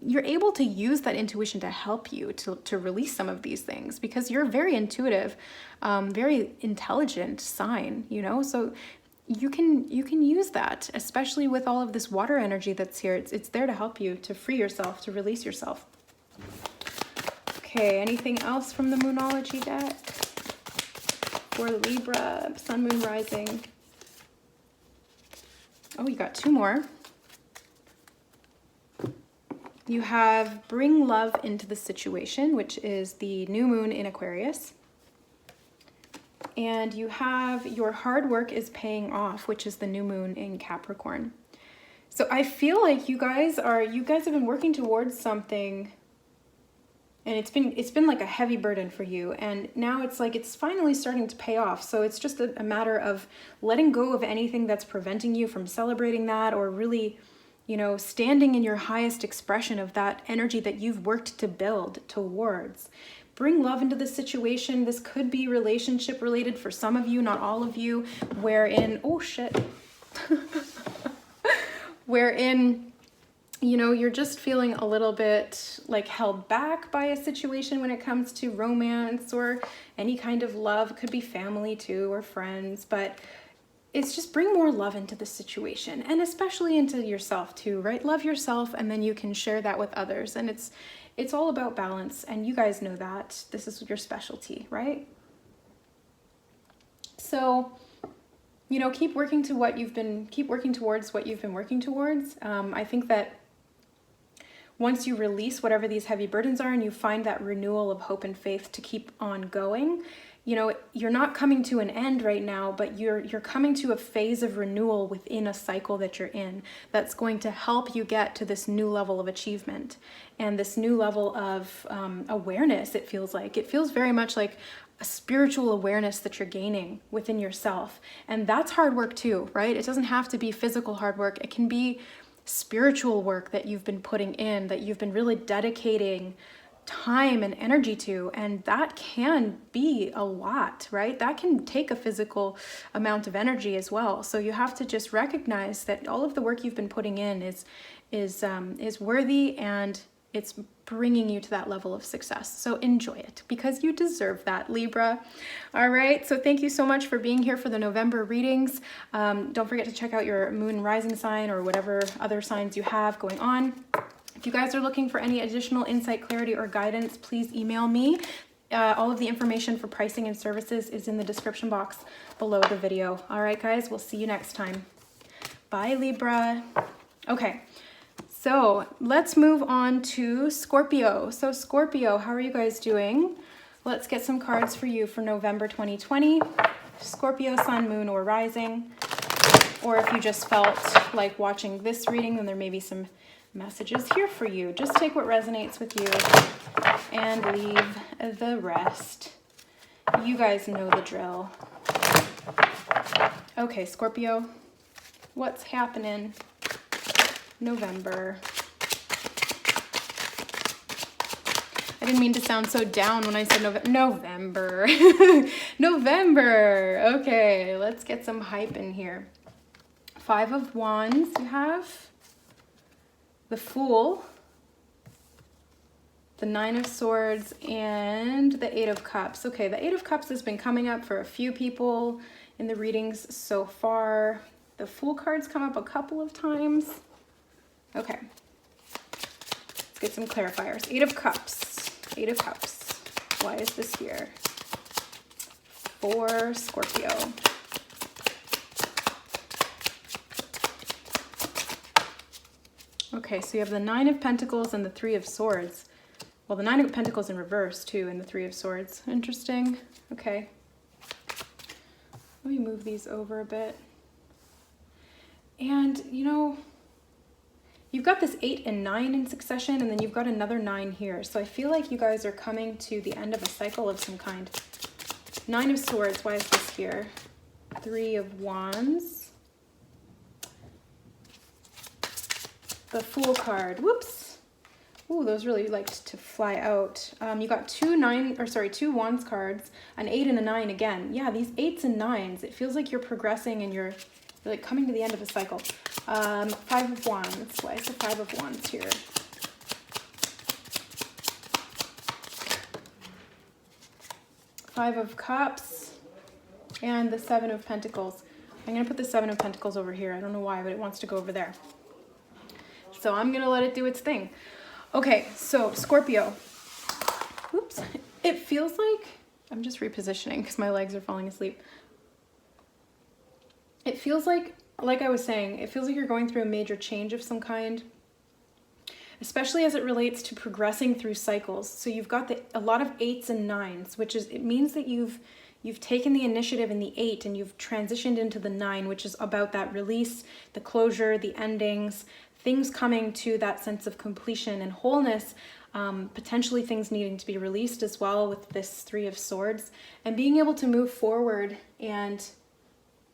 you're able to use that intuition to help you to release some of these things, because you're very intuitive, very intelligent sign, you know? So you can use that, especially with all of this water energy that's here. It's there to help you to free yourself, to release yourself. Okay, anything else from the Moonology deck for Libra, Sun, Moon, Rising? Oh, you got two more. You have Bring Love into the Situation, which is the new moon in Aquarius. And you have Your Hard Work is Paying Off, which is the new moon in Capricorn. So I feel like you guys have been working towards something, and it's been like a heavy burden for you, and now it's like it's finally starting to pay off. So it's just a matter of letting go of anything that's preventing you from celebrating that, or really, you know, standing in your highest expression of that energy that you've worked to build towards. Bring love into the situation. This could be relationship related for some of you, not all of you, wherein, oh shit, wherein, you know, you're just feeling a little bit like held back by a situation when it comes to romance or any kind of love. It could be family too, or friends, but it's just bring more love into the situation, and especially into yourself too, right? Love yourself, and then you can share that with others. And it's all about balance, and you guys know that. This is your specialty, right? So, you know, keep working towards what you've been working towards. I think that once you release whatever these heavy burdens are, and you find that renewal of hope and faith to keep on going, you know, you're not coming to an end right now, but you're coming to a phase of renewal within a cycle that you're in that's going to help you get to this new level of achievement and this new level of awareness. It feels very much like a spiritual awareness that you're gaining within yourself. And that's hard work too, right? It doesn't have to be physical hard work. It can be spiritual work that you've been putting in, that you've been really dedicating time and energy to, and that can be a lot, right? That can take a physical amount of energy as well. So you have to just recognize that all of the work you've been putting in is worthy, and it's bringing you to that level of success. So enjoy it, because you deserve that, Libra. All right, so thank you so much for being here for the November readings. Don't forget to check out your moon rising sign or whatever other signs you have going on. If you guys are looking for any additional insight, clarity, or guidance, please email me. All of the information for pricing and services is in the description box below the video. All right, guys, we'll see you next time. Bye, Libra. Okay, so let's move on to Scorpio. So Scorpio, how are you guys doing? Let's get some cards for you for November 2020. Scorpio, sun, moon, or rising. Or if you just felt like watching this reading, then there may be some messages here for you. Just take what resonates with you and leave the rest. You guys know the drill. Okay, Scorpio, what's happening November? I didn't mean to sound so down when I said November. November. Okay, let's get some hype in here. 5 of Wands you have. The Fool, the 9 of Swords, and the 8 of Cups. Okay, the 8 of Cups has been coming up for a few people in the readings so far. The Fool card's come up a couple of times. Okay, let's get some clarifiers. 8 of Cups, 8 of Cups. Why is this here? For Scorpio. Okay, so you have the 9 of Pentacles and the 3 of Swords. Well, the 9 of Pentacles in reverse, too, and the 3 of Swords. Interesting. Okay. Let me move these over a bit. And, you know, you've got this 8 and 9 in succession, and then you've got another 9 here. So I feel like you guys are coming to the end of a cycle of some kind. 9 of Swords, why is this here? 3 of Wands. The Fool card. Whoops. Ooh, those really liked to fly out. You got two Wands cards, an 8 and a 9 again. Yeah, these 8s and 9s, it feels like you're progressing and you're like coming to the end of a cycle. 5 of Wands. Why is the 5 of Wands here? Five of Cups and the 7 of Pentacles. I'm going to put the Seven of Pentacles over here. I don't know why, but it wants to go over there. So I'm going to let it do its thing. Okay, so Scorpio. Oops. It feels like, I'm just repositioning because my legs are falling asleep. It feels like I was saying, it feels like you're going through a major change of some kind, especially as it relates to progressing through cycles. So you've got a lot of 8s and 9s, which is, it means that you've taken the initiative in the 8 and you've transitioned into the 9, which is about that release, the closure, the endings, things coming to that sense of completion and wholeness, potentially things needing to be released as well with this 3 of Swords, and being able to move forward. And,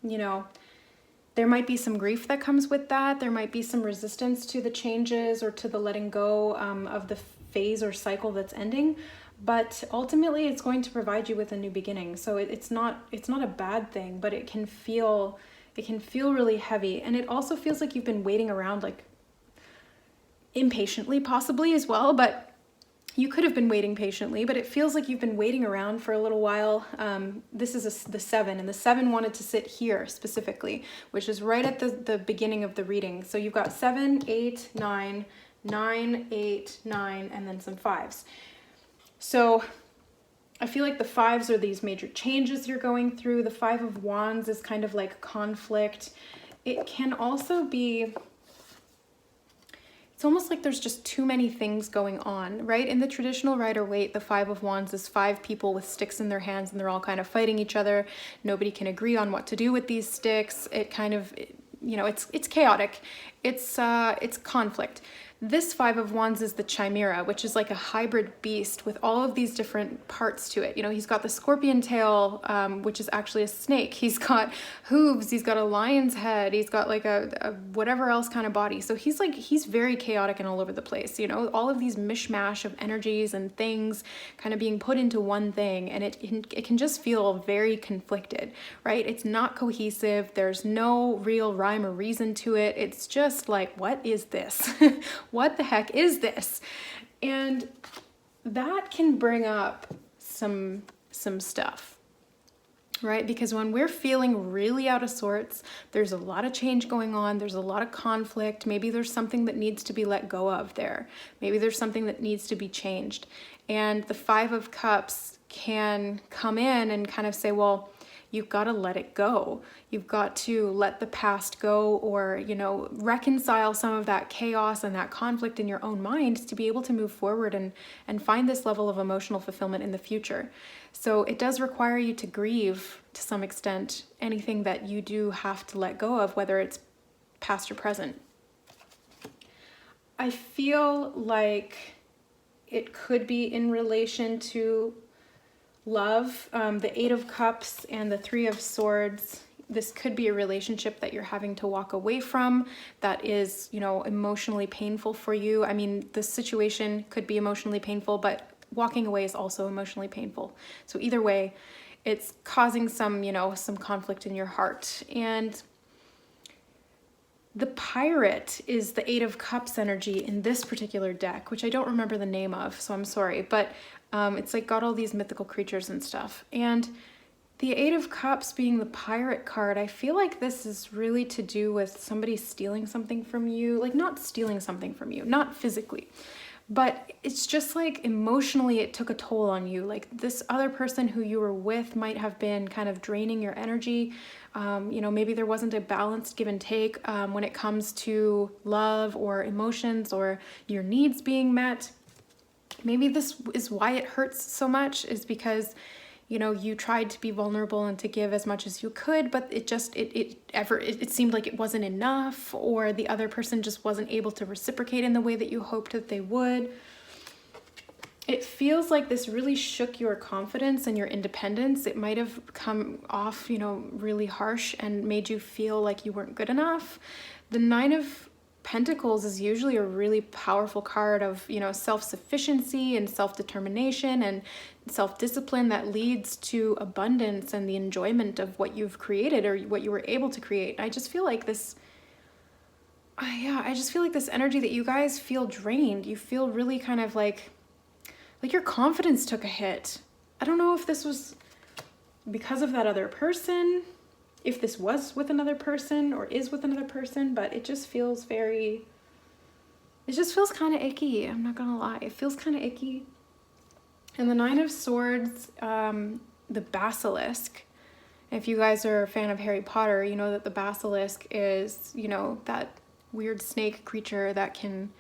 you know, there might be some grief that comes with that. There might be some resistance to the changes or to the letting go of the phase or cycle that's ending. But ultimately, it's going to provide you with a new beginning. So it's not a bad thing, but it can feel really heavy. And it also feels like you've been waiting around, like impatiently possibly as well, but you could have been waiting patiently, but it feels like you've been waiting around for a little while. This is the 7, and the 7 wanted to sit here specifically, which is right at the beginning of the reading. So you've got 7, 8, 9, 9, 8, 9, and then some 5s. So I feel like the 5s are these major changes you're going through. The 5 of Wands is kind of like conflict. It can also be, it's almost like there's just too many things going on, right? In the traditional Rider-Waite, the 5 of Wands is 5 people with sticks in their hands and they're all kind of fighting each other. Nobody can agree on what to do with these sticks. It kind of, you know, it's chaotic. It's conflict. This 5 of Wands is the Chimera, which is like a hybrid beast with all of these different parts to it. You know, he's got the scorpion tail, which is actually a snake. He's got hooves. He's got a lion's head. He's got like a whatever else kind of body. So he's very chaotic and all over the place. You know, all of these mishmash of energies and things kind of being put into one thing, and it can just feel very conflicted, right? It's not cohesive. There's no real rhyme or reason to it. It's just like, what is this? What the heck is this? And that can bring up some stuff, right? Because when we're feeling really out of sorts, there's a lot of change going on. There's a lot of conflict. Maybe there's something that needs to be let go of there. Maybe there's something that needs to be changed. And the 5 of Cups can come in and kind of say, well, you've got to let it go. You've got to let the past go, or, you know, reconcile some of that chaos and that conflict in your own mind to be able to move forward and find this level of emotional fulfillment in the future. So it does require you to grieve to some extent anything that you do have to let go of, whether it's past or present. I feel like it could be in relation to love, the 8 of Cups and the 3 of Swords. This could be a relationship that you're having to walk away from that is, you know, emotionally painful for you. I mean, the situation could be emotionally painful, but walking away is also emotionally painful. So either way, it's causing some, you know, some conflict in your heart. And the Pirate is the 8 of Cups energy in this particular deck, which I don't remember the name of, so I'm sorry, but it's like got all these mythical creatures and stuff. And the 8 of Cups being the Pirate card, I feel like this is really to do with somebody stealing something from you, like not stealing something from you, not physically, but it's just like emotionally it took a toll on you. Like this other person who you were with might have been kind of draining your energy. You know, maybe there wasn't a balanced give and take when it comes to love or emotions or your needs being met. Maybe this is why it hurts so much, is because, you know, you tried to be vulnerable and to give as much as you could, but it seemed like it wasn't enough, or the other person just wasn't able to reciprocate in the way that you hoped that they would. It feels like this really shook your confidence and your independence. It might have come off, you know, really harsh and made you feel like you weren't good enough. The 9 of Pentacles is usually a really powerful card of, you know, self-sufficiency and self-determination and self-discipline that leads to abundance and the enjoyment of what you've created or what you were able to create. I just feel like this, I just feel like this energy that you guys feel drained. You feel really kind of like your confidence took a hit. I don't know if this was because of that other person. if this was with another person or is with another person, but it just feels kind of icky. I'm not gonna lie, it feels kind of icky. And the Nine of Swords, the basilisk. If you guys are a fan of Harry Potter, you know that the basilisk is, you know, that weird snake creature that can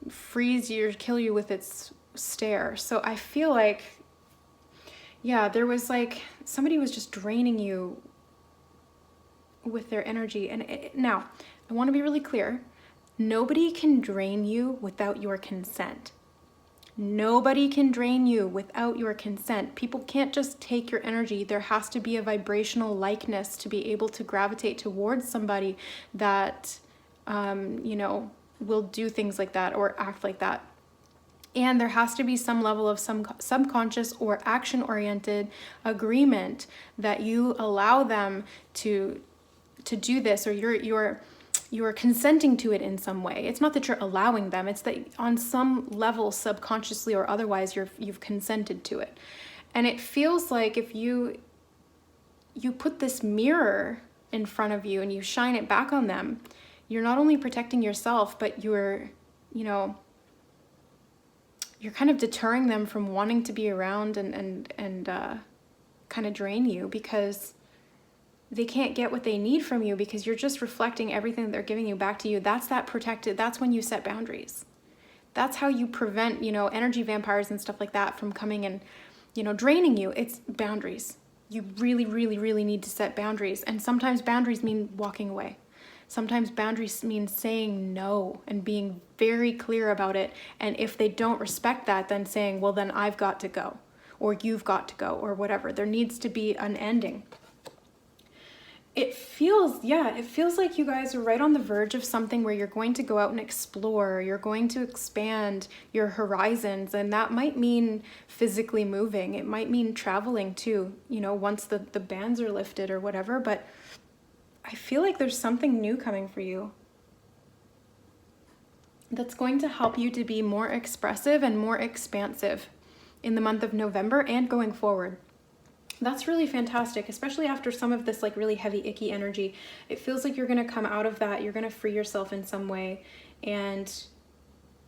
freeze you or kill you with its stare. So I feel like, yeah, there was like somebody was just draining you with their energy. And now I want to be really clear. Nobody can drain you without your consent. Nobody can drain you without your consent. People can't just take your energy. There has to be a vibrational likeness to be able to gravitate towards somebody that, you know, will do things like that or act like that. And there has to be some level of some subconscious or action-oriented agreement that you allow them to do this, or you're consenting to it in some way. It's not that you're allowing them, it's that on some level, subconsciously or otherwise, you've consented to it. And it feels like if you put this mirror in front of you and you shine it back on them, you're not only protecting yourself, but you're kind of deterring them from wanting to be around and kind of drain you, because they can't get what they need from you, because you're just reflecting everything that they're giving you back to you. That's when you set boundaries. That's how you prevent, you know, energy vampires and stuff like that from coming and, you know, draining you. It's boundaries. You really, really, really need to set boundaries. And sometimes boundaries mean walking away. Sometimes boundaries mean saying no and being very clear about it. And if they don't respect that, then saying, well, then I've got to go, or you've got to go, or whatever. There needs to be an ending. It feels like you guys are right on the verge of something where you're going to go out and explore, you're going to expand your horizons, and that might mean physically moving. It might mean traveling too, you know, once the bans are lifted or whatever, but I feel like there's something new coming for you that's going to help you to be more expressive and more expansive in the month of November and going forward. That's really fantastic, especially after some of this like really heavy, icky energy. It feels like you're going to come out of that. You're going to free yourself in some way and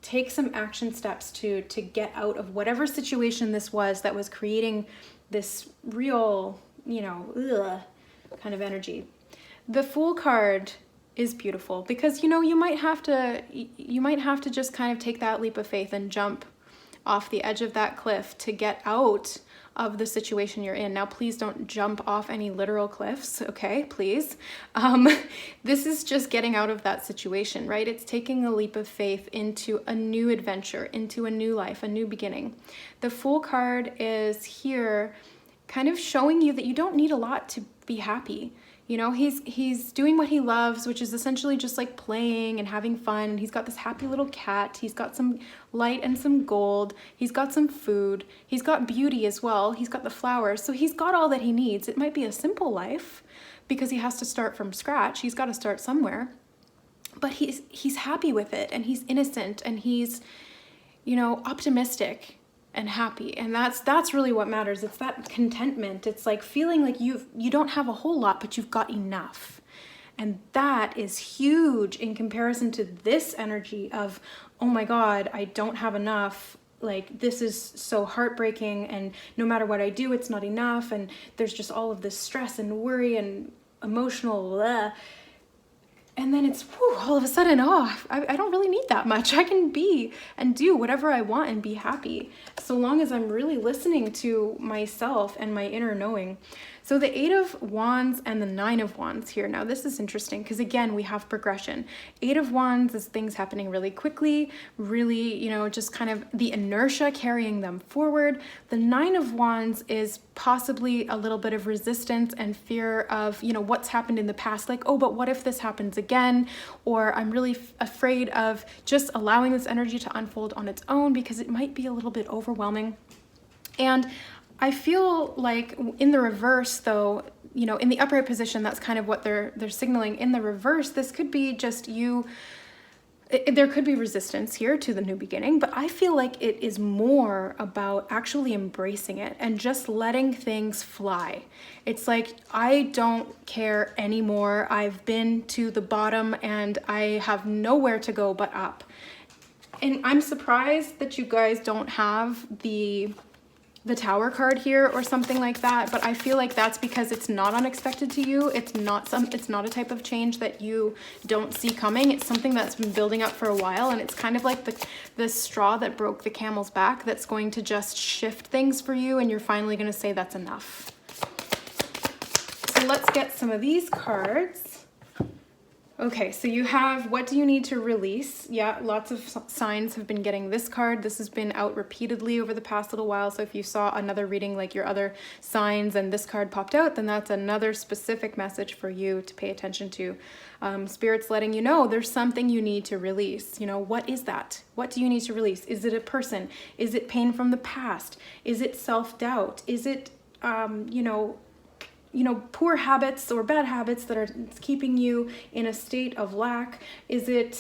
take some action steps to get out of whatever situation this was that was creating this real, you know, kind of energy. The Fool card is beautiful because, you know, you might have to just kind of take that leap of faith and jump off the edge of that cliff to get out of the situation you're in. Now, please don't jump off any literal cliffs, okay? Please. This is just getting out of that situation, right? It's taking a leap of faith into a new adventure, into a new life, a new beginning. The Fool card is here kind of showing you that you don't need a lot to be happy. You know, he's doing what he loves, which is essentially just like playing and having fun. He's got this happy little cat. He's got some light and some gold. He's got some food. He's got beauty as well. He's got the flowers. So he's got all that he needs. It might be a simple life because he has to start from scratch. He's got to start somewhere. But he's happy with it, and he's innocent, and he's, you know, optimistic and happy. And that's really what matters. It's that contentment. It's like feeling like you don't have a whole lot, but you've got enough. And that is huge in comparison to this energy of, oh my God, I don't have enough. Like, this is so heartbreaking, and no matter what I do, it's not enough. And there's just all of this stress and worry and emotional and then it's all of a sudden, I don't really need that much. I can be and do whatever I want and be happy, so long as I'm really listening to myself and my inner knowing. So the 8 of Wands and the 9 of Wands here. Now this is interesting because again, we have progression. 8 of Wands is things happening really quickly, really, you know, just kind of the inertia carrying them forward. The 9 of Wands is possibly a little bit of resistance and fear of, you know, what's happened in the past. Like, oh, but what if this happens again? Or I'm really afraid of just allowing this energy to unfold on its own because it might be a little bit overwhelming. And I feel like in the reverse though, you know, in the upright position, that's kind of what they're signaling. In the reverse, this could be just you there could be resistance here to the new beginning, but I feel like it is more about actually embracing it and just letting things fly. It's like, I don't care anymore. I've been to the bottom and I have nowhere to go but up. And I'm surprised that you guys don't have the Tower card here or something like that, but I feel like that's because it's not unexpected to you. It's not a type of change that you don't see coming. It's something that's been building up for a while, and it's kind of like the straw that broke the camel's back that's going to just shift things for you, and you're finally going to say that's enough. So let's get some of these cards. Okay, so you have, what do you need to release? Yeah, lots of signs have been getting this card. This has been out repeatedly over the past little while. So if you saw another reading like your other signs and this card popped out, then that's another specific message for you to pay attention to. Spirit's letting you know there's something you need to release. You know, what is that? What do you need to release? Is it a person? Is it pain from the past? Is it self-doubt? Is it, poor habits or bad habits that are keeping you in a state of lack? Is it,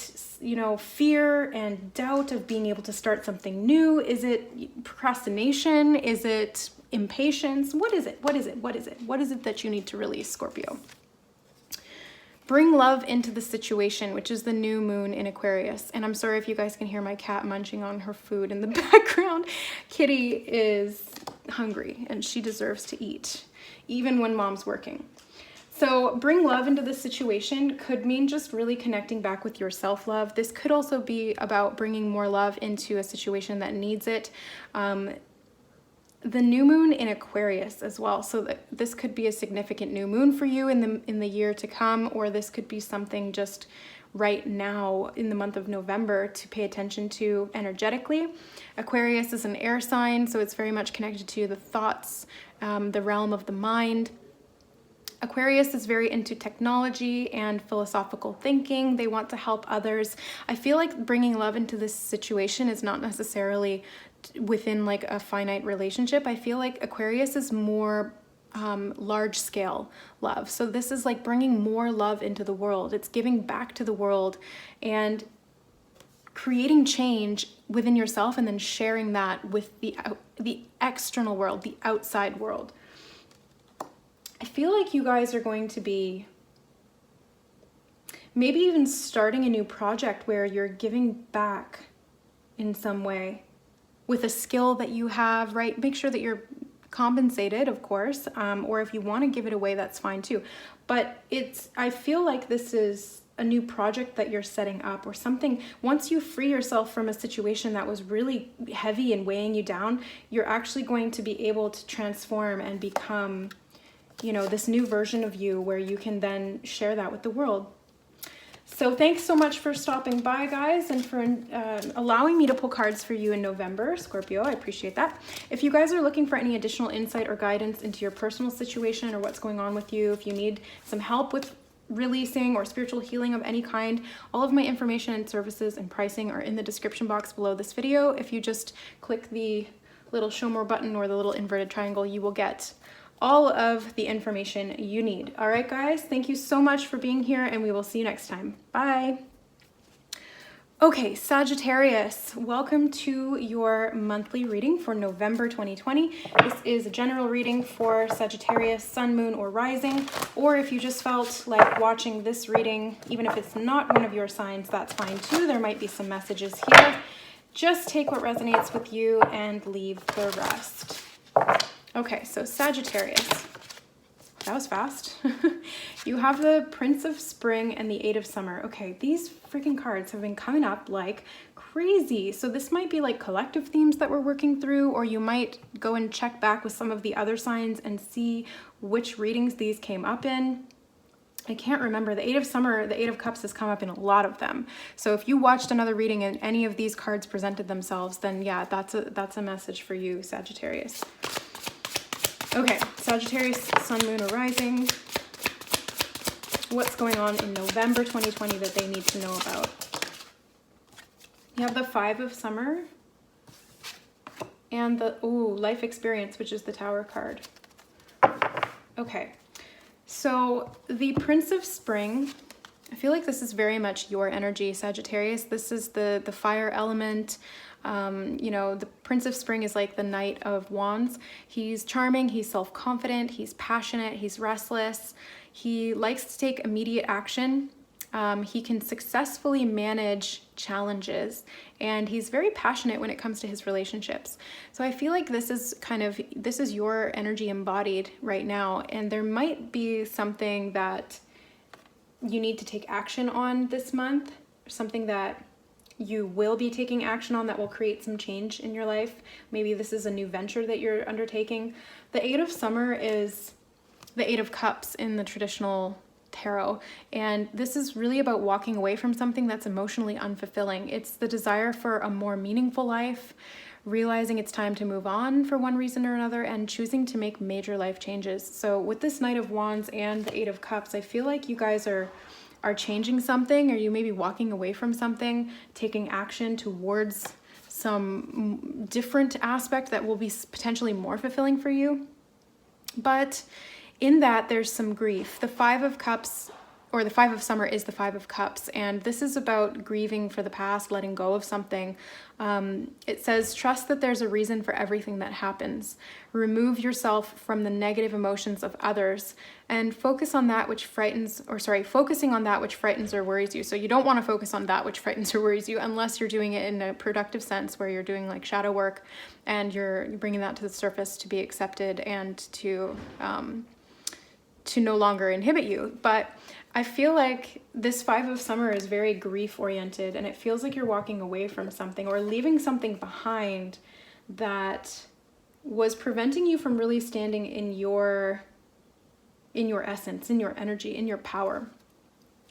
fear and doubt of being able to start something new? Is it procrastination? Is it impatience? What is it? What is it? What is it? What is it that you need to release, Scorpio? Bring love into the situation, which is the new moon in Aquarius. And I'm sorry if you guys can hear my cat munching on her food in the background. Kitty is hungry and she deserves to eat, even when mom's working. So bring love into the situation could mean just really connecting back with your self-love. This could also be about bringing more love into a situation that needs it. The new moon in Aquarius as well. So that this could be a significant new moon for you in the year to come, or this could be something just right now in the month of November to pay attention to energetically. Aquarius is an air sign, so it's very much connected to the thoughts, the realm of the mind. Aquarius is very into technology and philosophical thinking. They want to help others. I feel like bringing love into this situation is not necessarily within like a finite relationship. I feel like Aquarius is more large scale love. So this is like bringing more love into the world. It's giving back to the world and creating change within yourself and then sharing that with the external world, the outside world. I feel like you guys are going to be maybe even starting a new project where you're giving back in some way with a skill that you have, right? Make sure that you're compensated, of course, or if you want to give it away, that's fine too. But I feel like this is a new project that you're setting up or something. Once you free yourself from a situation that was really heavy and weighing you down, you're actually going to be able to transform and become, this new version of you where you can then share that with the world. So thanks so much for stopping by, guys, and for allowing me to pull cards for you in November, Scorpio. I appreciate that. If you guys are looking for any additional insight or guidance into your personal situation or what's going on with you, if you need some help with releasing or spiritual healing of any kind, all of my information and services and pricing are in the description box below this video. If you just click the little show more button or the little inverted triangle, you will get all of the information you need. All right, guys, thank you so much for being here, and we will see you next time. Bye. Okay, Sagittarius, welcome to your monthly reading for November 2020. This is a general reading for Sagittarius, sun, moon, or rising, or if you just felt like watching this reading, even if it's not one of your signs, that's fine too. There might be some messages here. Just take what resonates with you and leave the rest. Okay, so Sagittarius, that was fast. You have the Prince of Spring and the Eight of Summer. Okay, these freaking cards have been coming up like crazy. So this might be like collective themes that we're working through, or you might go and check back with some of the other signs and see which readings these came up in. I can't remember. The Eight of Summer, the Eight of Cups has come up in a lot of them. So if you watched another reading and any of these cards presented themselves, then yeah, that's a message for you, Sagittarius. Okay, Sagittarius, sun, moon, or rising. What's going on in November 2020 that they need to know about? You have the Five of Summer and the life experience, which is the Tower card. Okay, so the Prince of Spring I feel like this is very much your energy, Sagittarius. This is the fire element. You know, the Prince of Spring is like the Knight of Wands. He's charming, he's self-confident, he's passionate, he's restless. He likes to take immediate action. He can successfully manage challenges, and he's very passionate when it comes to his relationships. So I feel like this is your energy embodied right now, and there might be something that you need to take action on this month, something that you will be taking action on that will create some change in your life. Maybe this is a new venture that you're undertaking. The Eight of Summer is the Eight of Cups in the traditional tarot, and this is really about walking away from something that's emotionally unfulfilling. It's the desire for a more meaningful life, realizing it's time to move on for one reason or another, and choosing to make major life changes. So with this Knight of Wands and the Eight of Cups, I feel like you guys are changing something, or you may be walking away from something, taking action towards some different aspect that will be potentially more fulfilling for you. But in that, there's some grief. The Five of Cups, or the Five of Summer, is the Five of Cups, and this is about grieving for the past, letting go of something. It says, trust that there's a reason for everything that happens. Remove yourself from the negative emotions of others and focusing on that which frightens or worries you. So you don't want to focus on that which frightens or worries you unless you're doing it in a productive sense, where you're doing like shadow work and you're bringing that to the surface to be accepted and to no longer inhibit you. But I feel like this Five of Summer is very grief oriented, and it feels like you're walking away from something or leaving something behind that was preventing you from really standing in your essence, in your energy, in your power.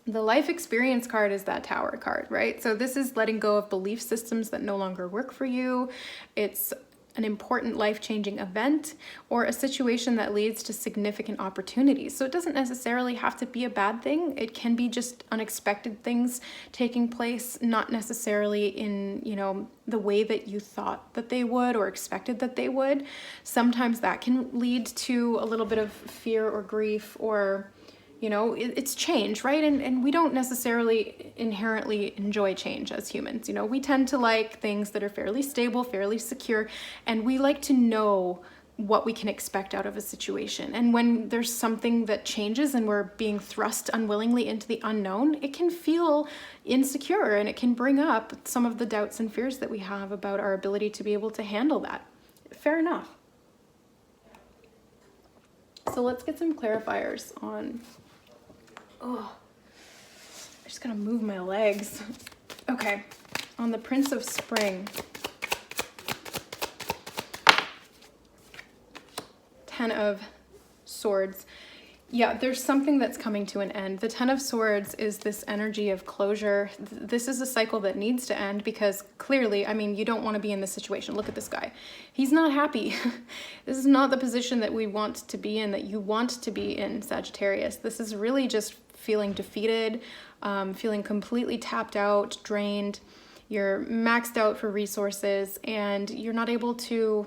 The life experience card is that Tower card, right? So this is letting go of belief systems that no longer work for you. It's an important life-changing event or a situation that leads to significant opportunities. So it doesn't necessarily have to be a bad thing. It can be just unexpected things taking place, not necessarily in, you know, the way that you thought that they would or expected that they would. Sometimes that can lead to a little bit of fear or grief, or you know, it's change, right? And we don't necessarily inherently enjoy change as humans. You know, we tend to like things that are fairly stable, fairly secure, and we like to know what we can expect out of a situation. And when there's something that changes and we're being thrust unwillingly into the unknown, it can feel insecure, and it can bring up some of the doubts and fears that we have about our ability to be able to handle that. Fair enough. So let's get some clarifiers on... Oh, I'm just gonna move my legs. Okay, on the Prince of Spring. 10 of Swords. Yeah, there's something that's coming to an end. The 10 of Swords is this energy of closure. This is a cycle that needs to end, because clearly, I mean, you don't want to be in this situation. Look at this guy. He's not happy. This is not the position that we want to be in, that you want to be in, Sagittarius. This is really just feeling defeated, feeling completely tapped out, drained. You're maxed out for resources, and you're not able to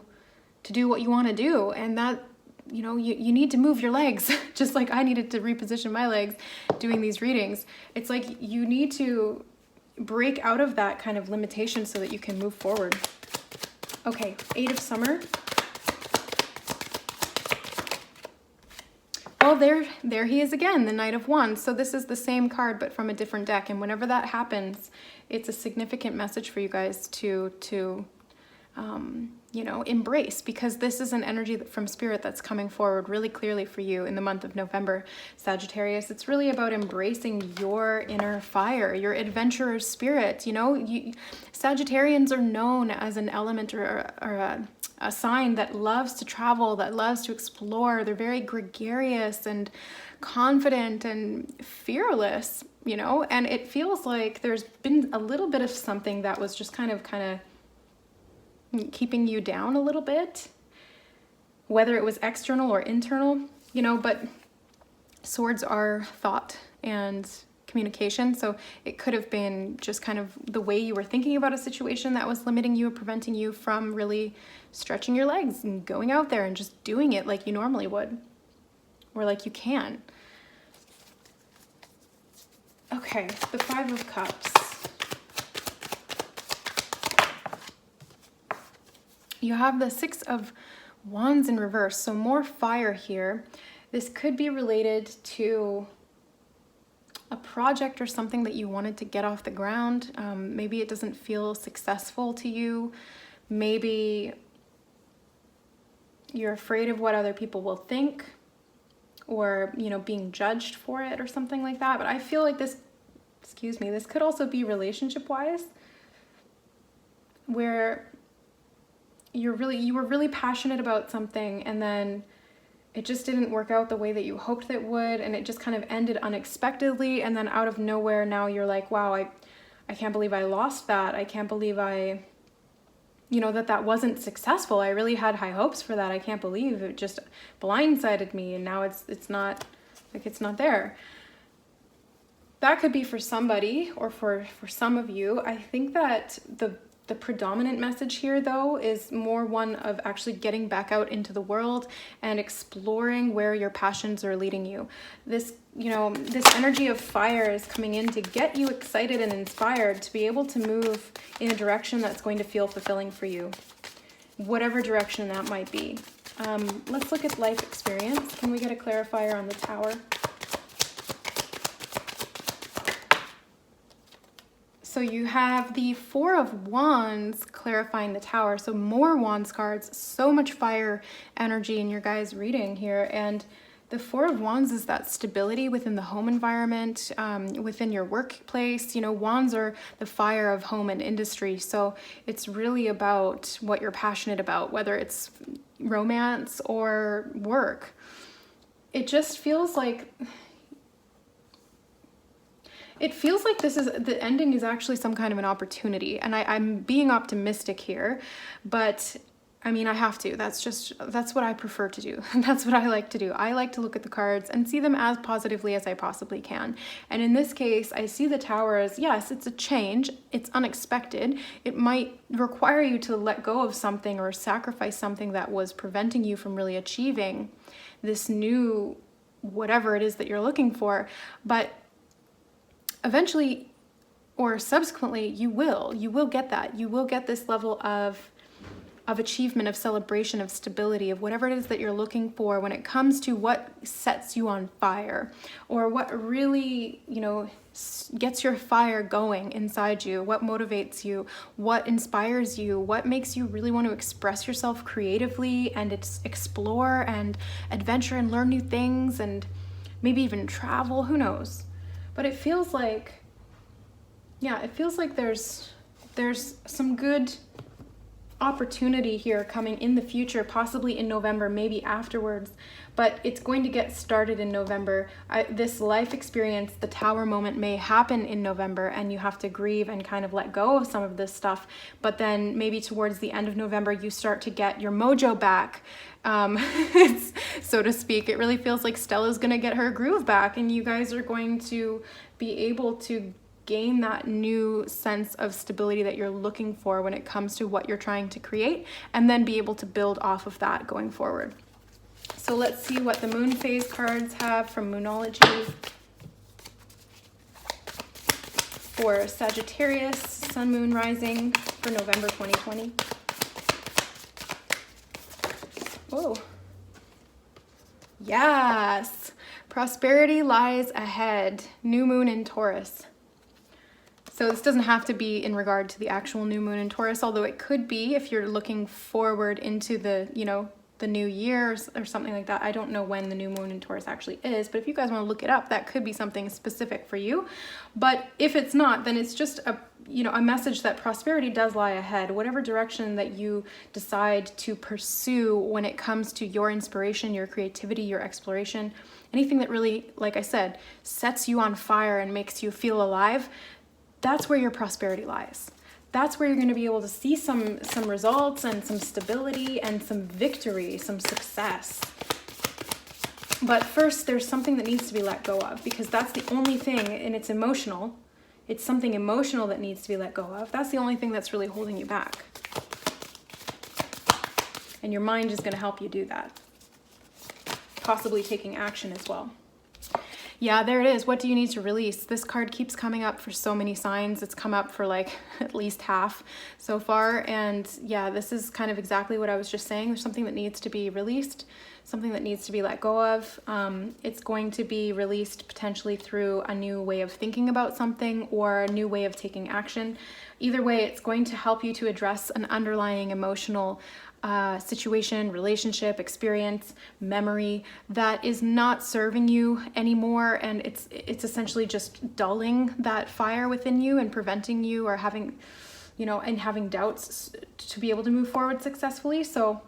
do what you want to do. And that, you know, you need to move your legs, just like I needed to reposition my legs doing these readings. It's like you need to break out of that kind of limitation so that you can move forward. Okay, Eight of Summer. Well, there he is again, the Knight of Wands. So this is the same card, but from a different deck. And whenever that happens, it's a significant message for you guys to you know, embrace, because this is an energy from Spirit that's coming forward really clearly for you in the month of November, Sagittarius. It's really about embracing your inner fire, your adventurer spirit. You know, Sagittarians are known as an element or a sign that loves to travel, that loves to explore. They're very gregarious and confident and fearless, you know, and it feels like there's been a little bit of something that was just kind of keeping you down a little bit, whether it was external or internal, you know, but swords are thought and communication. So it could have been just kind of the way you were thinking about a situation that was limiting you or preventing you from really stretching your legs and going out there and just doing it like you normally would, or like you can. Okay, the Five of Cups. You have the Six of Wands in reverse, so more fire here. This could be related to a project or something that you wanted to get off the ground. Maybe it doesn't feel successful to you. Maybe you're afraid of what other people will think, or, you know, being judged for it or something like that. But I feel like this, this could also be relationship-wise, where you were really passionate about something, and then it just didn't work out the way that you hoped that it would, and it just kind of ended unexpectedly, and then out of nowhere now you're like, wow, I can't believe I lost that. I can't believe that wasn't successful. I really had high hopes for that. I can't believe it just blindsided me, and now it's not there. That could be for somebody, or for some of you. I think that the predominant message here, though, is more one of actually getting back out into the world and exploring where your passions are leading you. This energy of fire is coming in to get you excited and inspired to be able to move in a direction that's going to feel fulfilling for you, whatever direction that might be. Let's look at life experience. Can we get a clarifier on the Tower? So you have the Four of Wands clarifying the Tower. So more Wands cards, so much fire energy in your guys' reading here. And the Four of Wands is that stability within the home environment, within your workplace. You know, Wands are the fire of home and industry. So it's really about what you're passionate about, whether it's romance or work. It just feels like... It feels like the ending is actually some kind of an opportunity, and I'm being optimistic here, but I mean, I have to. That's what I prefer to do. That's what I like to do. I like to look at the cards and see them as positively as I possibly can. And in this case, I see the Tower as, yes, it's a change. It's unexpected. It might require you to let go of something or sacrifice something that was preventing you from really achieving this new whatever it is that you're looking for, but eventually or subsequently you will get that. You will get this level of achievement, of celebration, of stability, of whatever it is that you're looking for when it comes to what sets you on fire, or what really, gets your fire going inside you, what motivates you, what inspires you, what makes you really want to express yourself creatively and explore and adventure and learn new things and maybe even travel, who knows. But it feels like, there's some good opportunity here coming in the future, possibly in November, maybe afterwards, but it's going to get started in November. This life experience, the Tower moment, may happen in November, and you have to grieve and kind of let go of some of this stuff, but then maybe towards the end of November you start to get your mojo back, so to speak. It really feels like Stella's gonna get her groove back, and you guys are going to be able to gain that new sense of stability that you're looking for when it comes to what you're trying to create, and then be able to build off of that going forward. So let's see what the moon phase cards have from Moonology for Sagittarius, Sun, Moon, Rising for November 2020. Oh, yes, prosperity lies ahead, new moon in Taurus. So this doesn't have to be in regard to the actual new moon in Taurus, although it could be if you're looking forward into the new year or something like that. I don't know when the new moon in Taurus actually is, but if you guys want to look it up, that could be something specific for you. But if it's not, then it's just a message that prosperity does lie ahead. Whatever direction that you decide to pursue when it comes to your inspiration, your creativity, your exploration, anything that really, like I said, sets you on fire and makes you feel alive, that's where your prosperity lies. That's where you're going to be able to see some results and some stability and some victory, some success. But first, there's something that needs to be let go of, because that's the only thing, and it's emotional. It's something emotional that needs to be let go of. That's the only thing that's really holding you back. And your mind is going to help you do that. Possibly taking action as well. Yeah, there it is. What do you need to release? This card keeps coming up for so many signs. It's come up for like at least half so far. And yeah, this is kind of exactly what I was just saying. There's something that needs to be released, something that needs to be let go of. It's going to be released potentially through a new way of thinking about something or a new way of taking action. Either way, it's going to help you to address an underlying emotional situation, relationship, experience, memory that is not serving you anymore, and it's essentially just dulling that fire within you and preventing you or having, and having doubts to be able to move forward successfully. So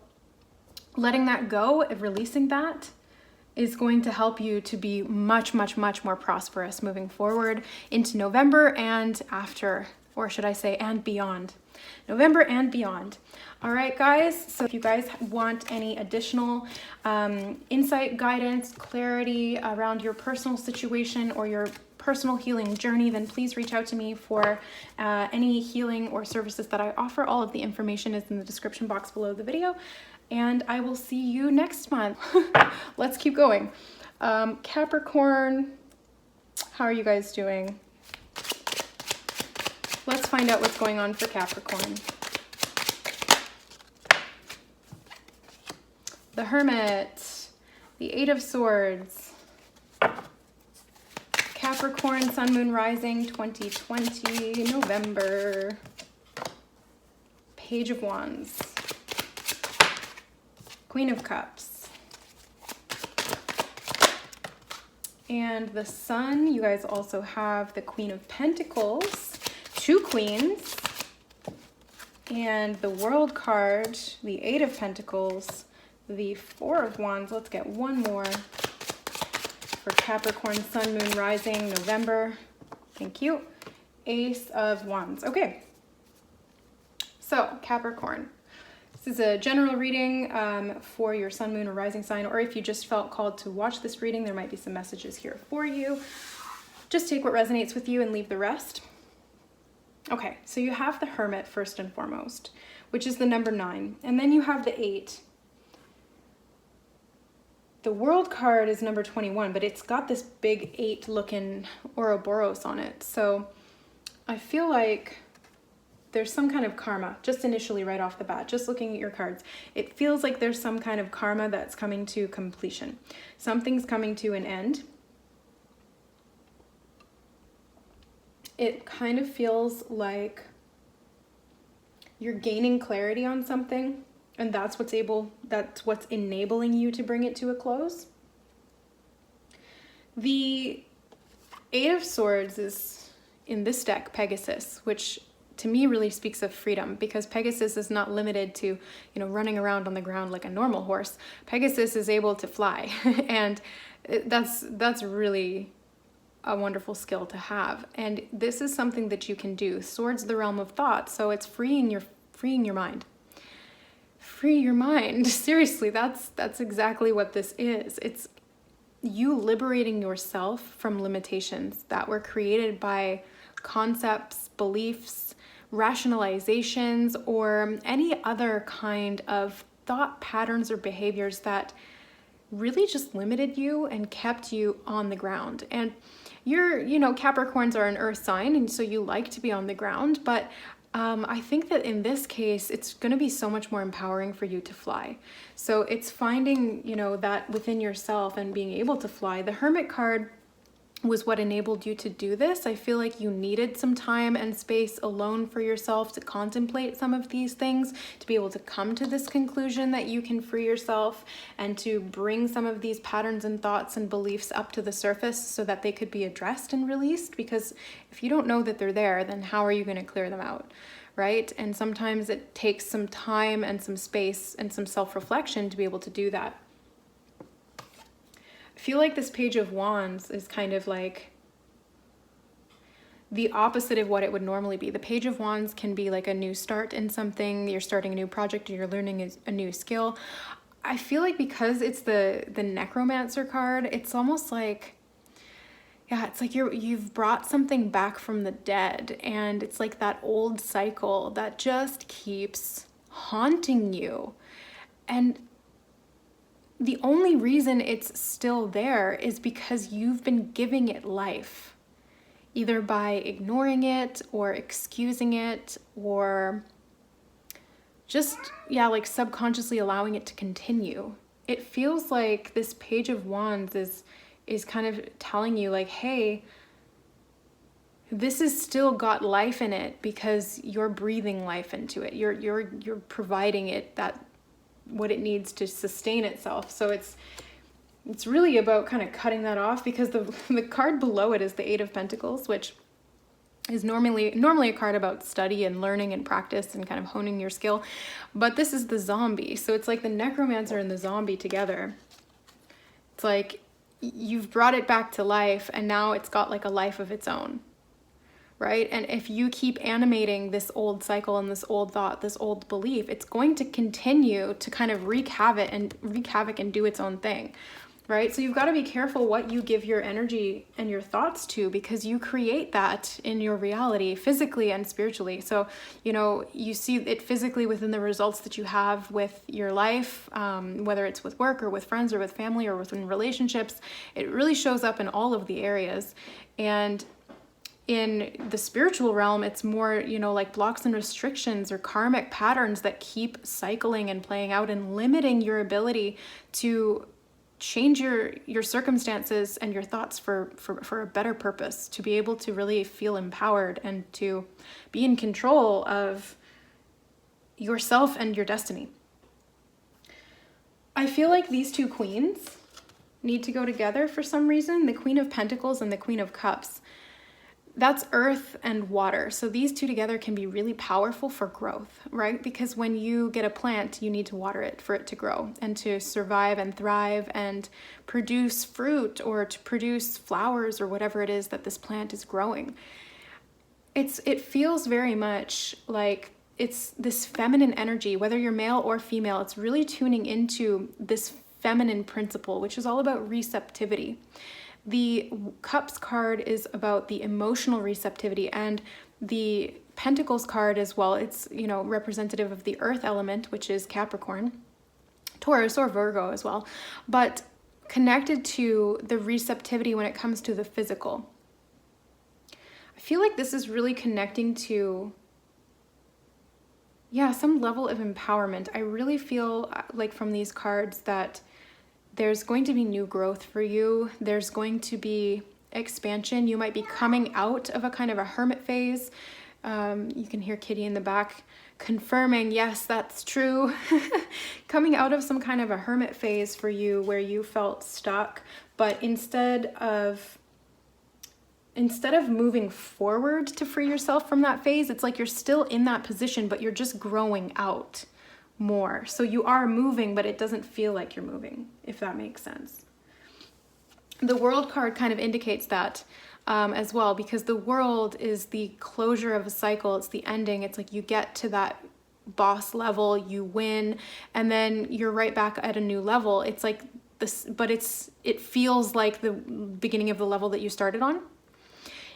letting that go, releasing that, is going to help you to be much, much, much more prosperous moving forward into November and after, or should I say, and beyond. November and beyond. All right, guys, so if you guys want any additional insight, guidance, clarity around your personal situation or your personal healing journey, then please reach out to me for any healing or services that I offer. All of the information is in the description box below the video, and I will see you next month. Let's keep going. Capricorn, how are you guys doing? Let's find out what's going on for Capricorn. The Hermit, the Eight of Swords, Capricorn, Sun, Moon, Rising, 2020, November, Page of Wands, Queen of Cups, and the Sun. You guys also have the Queen of Pentacles, two Queens, and the World card, the Eight of Pentacles, the Four of Wands. Let's get one more for Capricorn, Sun, Moon, Rising, November. Thank you. Ace of Wands. Okay. So Capricorn, this is a general reading for your Sun, Moon, or Rising sign, or if you just felt called to watch this reading, there might be some messages here for you. Just take what resonates with you and leave the rest. Okay, so you have the Hermit first and foremost, which is the number 9, and then you have the 8. The World card is number 21, but it's got this big 8 looking Ouroboros on it. So I feel like there's some kind of karma, just initially right off the bat, just looking at your cards. It feels like there's some kind of karma that's coming to completion. Something's coming to an end. It kind of feels like you're gaining clarity on something, and that's what's enabling you to bring it to a close. The Eight of Swords is, in this deck, Pegasus, which to me really speaks of freedom, because Pegasus is not limited to, running around on the ground like a normal horse. Pegasus is able to fly, and that's really a wonderful skill to have. And this is something that you can do. Swords, the realm of thought, so it's freeing your mind. Free your mind. Seriously, that's exactly what this is. It's you liberating yourself from limitations that were created by concepts, beliefs, rationalizations, or any other kind of thought patterns or behaviors that really just limited you and kept you on the ground. And Capricorns are an earth sign, and so you like to be on the ground, but I think that in this case, it's going to be so much more empowering for you to fly. So it's finding, that within yourself and being able to fly. The Hermit card was what enabled you to do this. I feel like you needed some time and space alone for yourself to contemplate some of these things, to be able to come to this conclusion that you can free yourself and to bring some of these patterns and thoughts and beliefs up to the surface so that they could be addressed and released. Because if you don't know that they're there, then how are you going to clear them out, right? And sometimes it takes some time and some space and some self-reflection to be able to do that. I feel like this Page of Wands is kind of like the opposite of what it would normally be. The Page of Wands can be like a new start in something. You're starting a new project, or you're learning a new skill. I feel like because it's the Necromancer card, it's almost like, yeah, it's like you've brought something back from the dead, and it's like that old cycle that just keeps haunting you. And the only reason it's still there is because you've been giving it life, either by ignoring it or excusing it, or just, yeah, like subconsciously allowing it to continue. It feels like this Page of Wands is kind of telling you like, hey, this has still got life in it because you're breathing life into it. You're providing it that what it needs to sustain itself. So it's really about kind of cutting that off, because the card below it is the Eight of Pentacles, which is normally a card about study and learning and practice and kind of honing your skill. But this is the zombie. So it's like the necromancer and the zombie together. It's like you've brought it back to life, and now it's got like a life of its own. Right? And if you keep animating this old cycle and this old thought, this old belief, it's going to continue to kind of wreak havoc and do its own thing. Right? So you've got to be careful what you give your energy and your thoughts to, because you create that in your reality, physically and spiritually. So, you see it physically within the results that you have with your life, whether it's with work or with friends or with family or within relationships. It really shows up in all of the areas. And in the spiritual realm, it's more, like blocks and restrictions or karmic patterns that keep cycling and playing out and limiting your ability to change your circumstances and your thoughts for a better purpose, to be able to really feel empowered and to be in control of yourself and your destiny. I feel like these two queens need to go together for some reason, the Queen of Pentacles and the Queen of Cups. That's earth and water. So these two together can be really powerful for growth, right? Because when you get a plant, you need to water it for it to grow and to survive and thrive and produce fruit or to produce flowers or whatever it is that this plant is growing. It feels very much like it's this feminine energy, whether you're male or female. It's really tuning into this feminine principle, which is all about receptivity. The Cups card is about the emotional receptivity, and the Pentacles card as well. It's, representative of the earth element, which is Capricorn, Taurus, or Virgo as well, but connected to the receptivity when it comes to the physical. I feel like this is really connecting to, some level of empowerment. I really feel like from these cards that there's going to be new growth for you. There's going to be expansion. You might be coming out of a kind of a hermit phase. You can hear Kitty in the back confirming, yes, that's true. Coming out of some kind of a hermit phase for you where you felt stuck, but instead of moving forward to free yourself from that phase, it's like you're still in that position, but you're just growing out more. So you are moving, but it doesn't feel like you're moving, if that makes sense. The World card kind of indicates that as well, because the World is the closure of a cycle. It's the ending. It's like you get to that boss level, you win, and then you're right back at a new level. It's like this, but it feels like the beginning of the level that you started on.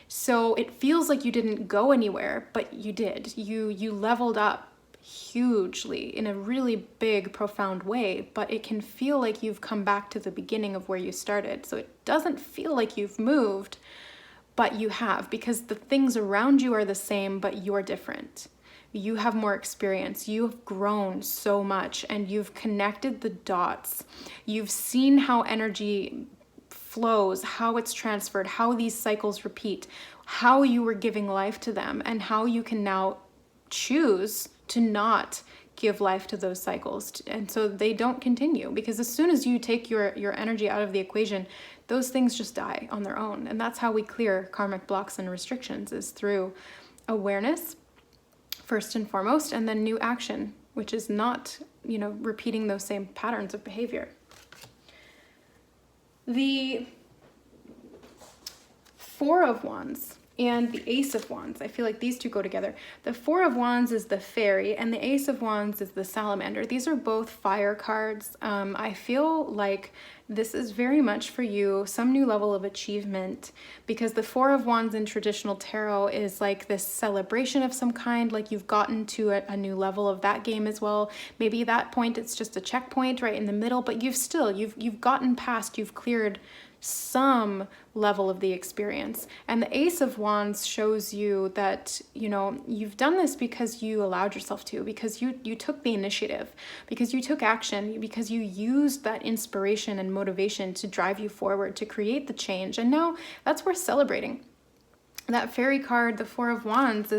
So it feels like you didn't go anywhere, but you did. You leveled up hugely in a really big, profound way, but it can feel like you've come back to the beginning of where you started. So it doesn't feel like you've moved, but you have, because the things around you are the same, but you're different. You have more experience. You've grown so much, and you've connected the dots. You've seen how energy flows, how it's transferred, how these cycles repeat, how you were giving life to them, and how you can now choose to not give life to those cycles, and so they don't continue. Because as soon as you take your energy out of the equation, those things just die on their own. And that's how we clear karmic blocks and restrictions, is through awareness first and foremost, and then new action, which is not, repeating those same patterns of behavior. The Four of Wands and the Ace of Wands, I feel like these two go together. The Four of Wands is the fairy, and the Ace of Wands is the salamander. These are both fire cards. I feel like this is very much for you, some new level of achievement, because the Four of Wands in traditional tarot is like this celebration of some kind, like you've gotten to a new level of that game as well. Maybe that point, it's just a checkpoint right in the middle, but you've gotten past, you've cleared some level of the experience. And the Ace of Wands shows you that, you know, you've done this because you allowed yourself to, because you took the initiative, because you took action, because you used that inspiration and motivation to drive you forward, to create the change. And now that's worth celebrating. That fairy card, the Four of Wands,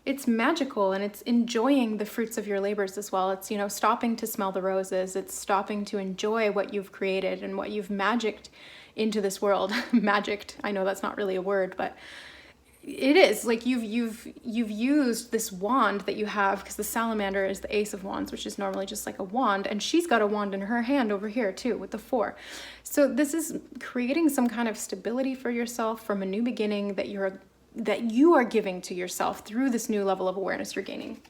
it's magical, and it's enjoying the fruits of your labors as well. It's, you know, stopping to smell the roses. It's stopping to enjoy what you've created and what you've magicked into this world. Magicked, I know that's not really a word, but it is. Like you've used this wand that you have, because the salamander is the Ace of Wands, which is normally just like a wand, and she's got a wand in her hand over here too with the four. So this is creating some kind of stability for yourself from a new beginning that you are giving to yourself through this new level of awareness you're gaining.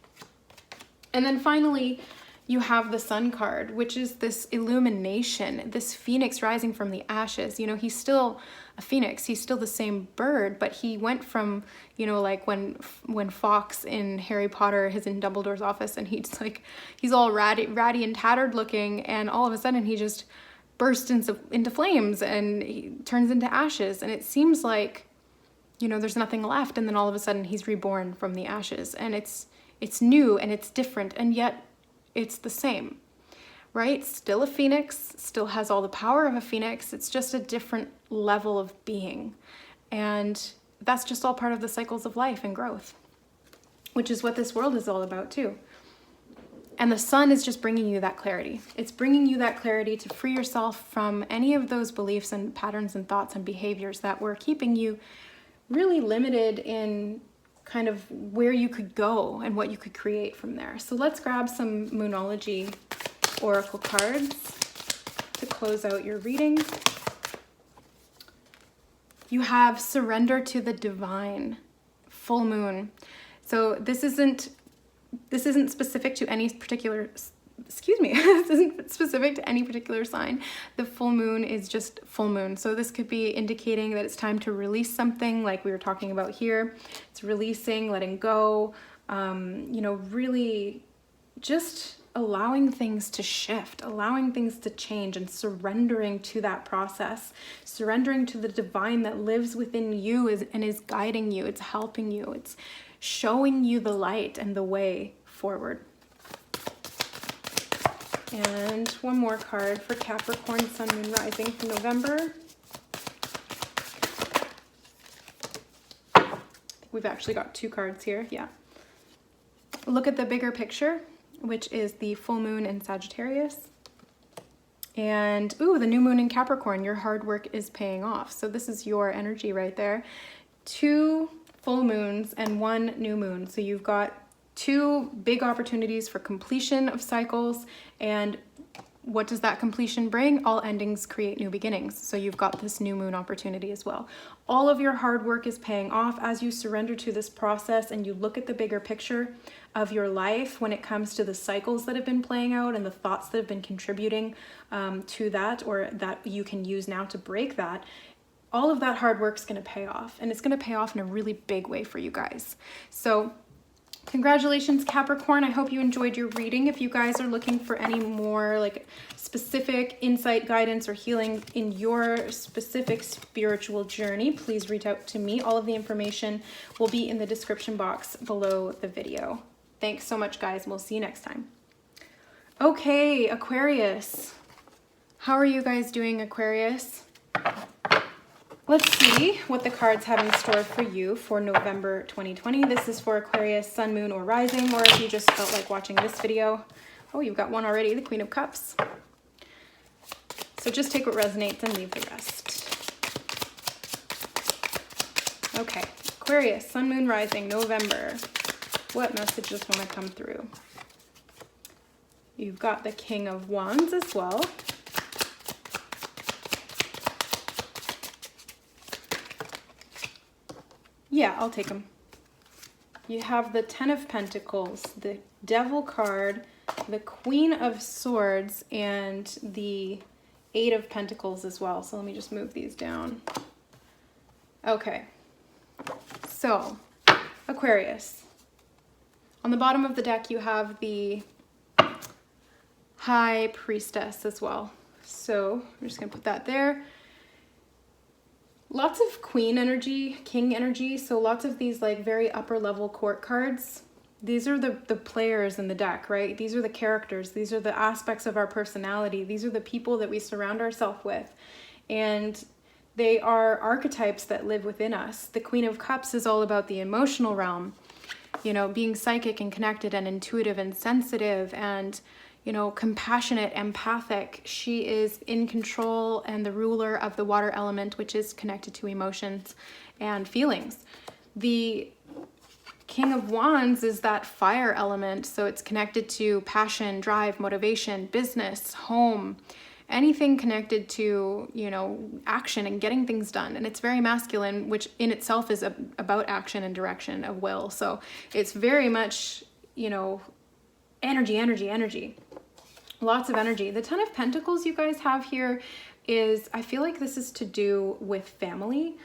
And then finally, you have the Sun card, which is this illumination, this phoenix rising from the ashes. You know, he's still a phoenix, he's still the same bird, but he went from, you know, like when Fawkes in Harry Potter is in Dumbledore's office and he's all ratty and tattered looking, and all of a sudden he just bursts into flames and he turns into ashes. And it seems like, you know, there's nothing left, and then all of a sudden he's reborn from the ashes, and it's new and it's different, and yet it's the same, right? Still a phoenix, still has all the power of a phoenix. It's just a different level of being. And that's just all part of the cycles of life and growth, which is what this world is all about too. And the Sun is just bringing you that clarity. It's bringing you that clarity to free yourself from any of those beliefs and patterns and thoughts and behaviors that were keeping you really limited in kind of where you could go and what you could create from there. So let's grab some Moonology oracle cards to close out your reading. You have Surrender to the Divine, full moon. So this isn't specific to any particular, this isn't specific to any particular sign. The full moon is just full moon. So this could be indicating that it's time to release something, like we were talking about here. It's releasing, letting go, you know, really just allowing things to shift, allowing things to change, and surrendering to that process, surrendering to the divine that lives within you and is guiding you. It's helping you. It's showing you the light and the way forward. And one more card for Capricorn, Sun, Moon, Rising for November. I think we've actually got two cards here, yeah. Look at the bigger picture, which is the full moon in Sagittarius. And, ooh, the new moon in Capricorn, your hard work is paying off. So this is your energy right there. 2 full moons and 1 new moon. So you've got 2 big opportunities for completion of cycles. And what does that completion bring? All endings create new beginnings. So you've got this new moon opportunity as well. All of your hard work is paying off as you surrender to this process and you look at the bigger picture of your life when it comes to the cycles that have been playing out and the thoughts that have been contributing to that, or that you can use now to break that. All of that hard work is going to pay off, and it's going to pay off in a really big way for you guys. So congratulations, Capricorn. I hope you enjoyed your reading. If you guys are looking for any more like specific insight, guidance, or healing in your specific spiritual journey, please reach out to me. All of the information will be in the description box below the video. Thanks so much, guys, and we'll see you next time. Okay, Aquarius. How are you guys doing, Aquarius? Let's see what the cards have in store for you for November 2020. This is for Aquarius, Sun, Moon, or Rising, or if you just felt like watching this video. Oh, you've got one already, the Queen of Cups. So just take what resonates and leave the rest. Okay, Aquarius, Sun, Moon, Rising, November. What messages want to come through? You've got the King of Wands as well. Yeah, I'll take them. You have the Ten of Pentacles, the Devil card, the Queen of Swords, and the Eight of Pentacles as well. So let me just move these down. Okay. So, Aquarius. On the bottom of the deck, you have the High Priestess as well. So I'm just going to put that there. Lots of Queen energy, King energy. So lots of these like very upper level court cards. These are the players in the deck, right? These are the characters. These are the aspects of our personality. These are the people that we surround ourselves with. And they are archetypes that live within us. The Queen of Cups is all about the emotional realm, you know, being psychic and connected and intuitive and sensitive and, you know, compassionate, empathic. She is in control and the ruler of the water element, which is connected to emotions and feelings. The King of Wands is that fire element, so it's connected to passion, drive, motivation, business, home, anything connected to, you know, action and getting things done. And it's very masculine, which in itself is about action and direction of will. So it's very much, you know, energy. Lots of energy. The Ten of Pentacles you guys have here is, I feel like this is to do with family.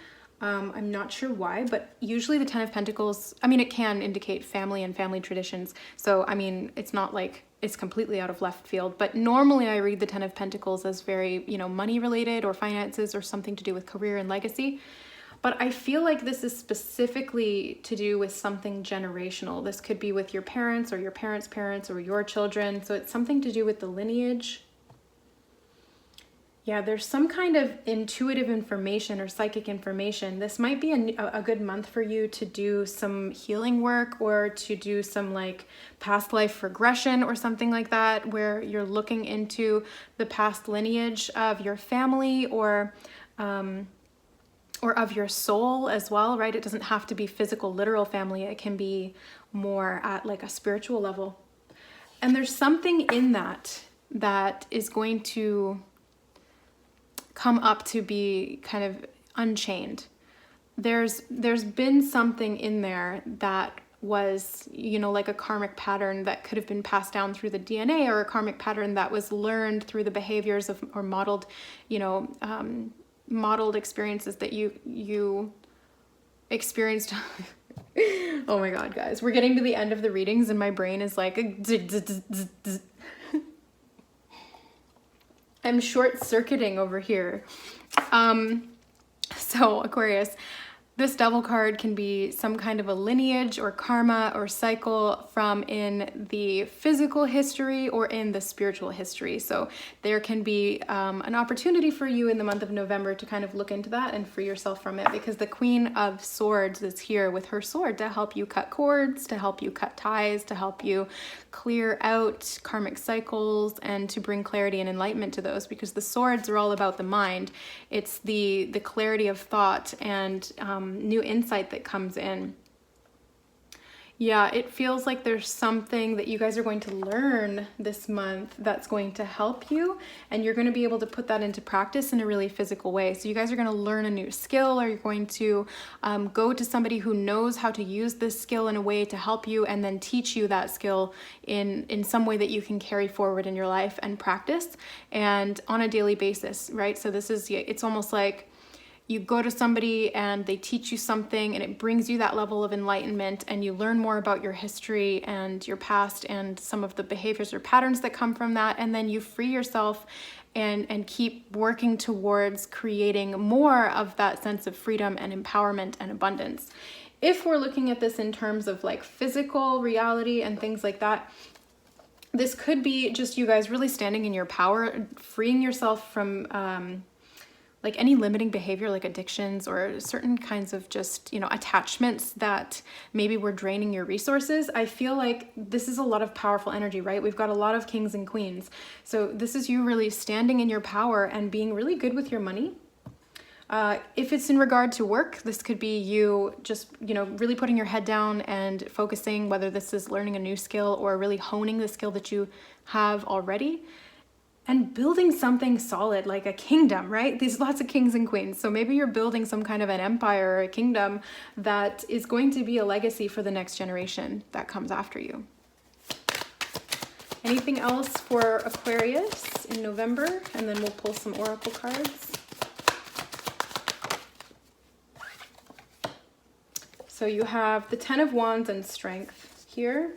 I'm not sure why, but usually the Ten of Pentacles, I mean, it can indicate family and family traditions. So, I mean, it's not like it's completely out of left field, but normally I read the Ten of Pentacles as very, you know, money related or finances or something to do with career and legacy. But I feel like this is specifically to do with something generational. This could be with your parents or your parents' parents or your children. So it's something to do with the lineage. Yeah, there's some kind of intuitive information or psychic information. This might be a good month for you to do some healing work or to do some like past life regression or something like that, where you're looking into the past lineage of your family or of your soul as well, right? It doesn't have to be physical, literal family. It can be more at like a spiritual level. And there's something in that is going to come up to be kind of unchained. There's been something in there that was, you know, like a karmic pattern that could have been passed down through the DNA, or a karmic pattern that was learned through the behaviors of, or modeled, you know, modeled experiences that you experienced. Oh my God, guys, we're getting to the end of the readings and my brain is like, I'm short-circuiting over here. So Aquarius, this Devil card can be some kind of a lineage or karma or cycle from in the physical history or in the spiritual history. So there can be an opportunity for you in the month of November to kind of look into that and free yourself from it, because the Queen of Swords is here with her sword to help you cut cords, to help you cut ties, to help you clear out karmic cycles and to bring clarity and enlightenment to those, because the swords are all about the mind. It's the clarity of thought and new insight that comes in. Yeah, it feels like there's something that you guys are going to learn this month that's going to help you, and you're going to be able to put that into practice in a really physical way. So you guys are going to learn a new skill, or you're going to go to somebody who knows how to use this skill in a way to help you, and then teach you that skill in some way that you can carry forward in your life and practice and on a daily basis, right? So this is, it's almost like you go to somebody and they teach you something and it brings you that level of enlightenment, and you learn more about your history and your past and some of the behaviors or patterns that come from that, and then you free yourself and keep working towards creating more of that sense of freedom and empowerment and abundance. If we're looking at this in terms of like physical reality and things like that, this could be just you guys really standing in your power, freeing yourself from like any limiting behavior like addictions or certain kinds of just, you know, attachments that maybe were draining your resources. I feel like this is a lot of powerful energy, right? We've got a lot of kings and queens. So this is you really standing in your power and being really good with your money. If it's in regard to work, this could be you just, you know, really putting your head down and focusing, whether this is learning a new skill or really honing the skill that you have already, and building something solid like a kingdom, right? There's lots of kings and queens. So maybe you're building some kind of an empire or a kingdom that is going to be a legacy for the next generation that comes after you. Anything else for Aquarius in November? And then we'll pull some oracle cards. So you have the Ten of Wands and Strength here,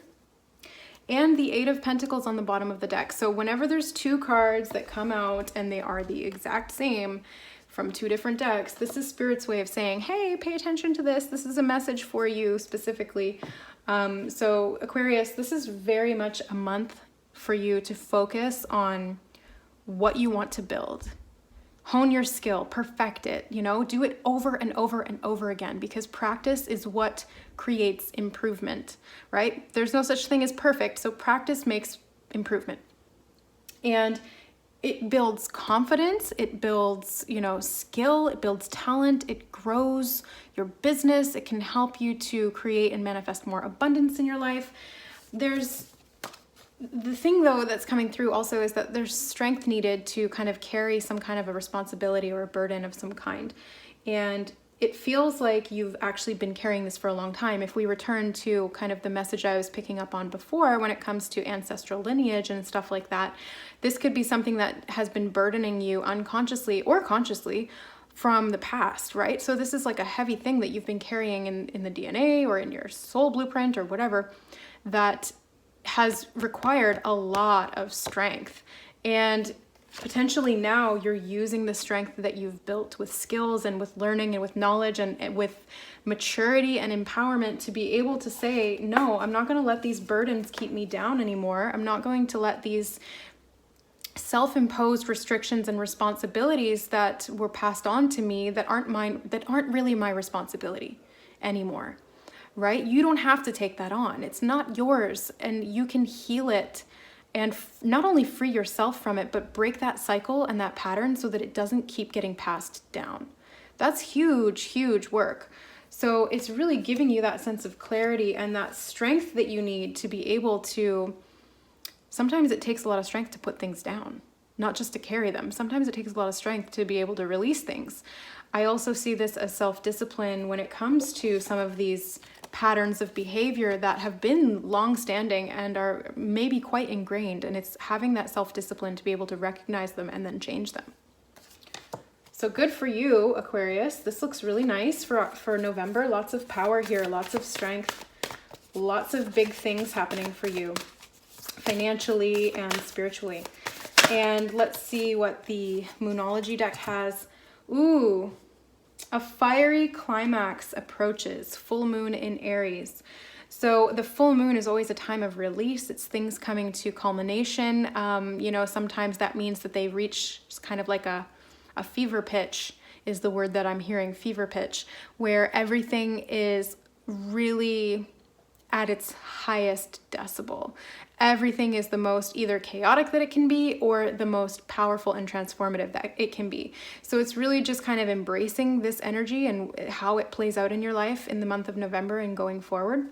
and the Eight of Pentacles on the bottom of the deck. So whenever there's two cards that come out and they are the exact same from two different decks, this is Spirit's way of saying, hey, pay attention to this. This is a message for you specifically. So Aquarius, this is very much a month for you to focus on what you want to build. Hone your skill, perfect it, you know, do it over and over and over again, because practice is what creates improvement, right? There's no such thing as perfect, so practice makes improvement. And it builds confidence, it builds, you know, skill, it builds talent, it grows your business, it can help you to create and manifest more abundance in your life. The thing though that's coming through also is that there's strength needed to kind of carry some kind of a responsibility or a burden of some kind. And it feels like you've actually been carrying this for a long time. If we return to kind of the message I was picking up on before when it comes to ancestral lineage and stuff like that, this could be something that has been burdening you unconsciously or consciously from the past, right? So this is like a heavy thing that you've been carrying in the DNA or in your soul blueprint or whatever, that has required a lot of strength. And potentially now you're using the strength that you've built with skills and with learning and with knowledge and with maturity and empowerment to be able to say, no, I'm not going to let these burdens keep me down anymore. I'm not going to let these self-imposed restrictions and responsibilities that were passed on to me that aren't mine, that aren't really my responsibility anymore. Right? You don't have to take that on. It's not yours, and you can heal it and not only free yourself from it, but break that cycle and that pattern so that it doesn't keep getting passed down. That's huge, huge work. So it's really giving you that sense of clarity and that strength that you need to be able to, sometimes it takes a lot of strength to put things down, not just to carry them. Sometimes it takes a lot of strength to be able to release things. I also see this as self-discipline when it comes to some of these patterns of behavior that have been long-standing and are maybe quite ingrained, and it's having that self-discipline to be able to recognize them and then change them. So good for you, Aquarius. This looks really nice for November. Lots of power here, lots of strength, lots of big things happening for you financially and spiritually. And let's see what the Moonology deck has. Ooh, a fiery climax approaches, full moon in Aries. So the full moon is always a time of release. It's things coming to culmination. You know, sometimes that means that they reach kind of like a fever pitch is the word that I'm hearing, fever pitch, where everything is really at its highest decibel. Everything is the most either chaotic that it can be or the most powerful and transformative that it can be. So it's really just kind of embracing this energy and how it plays out in your life in the month of November and going forward.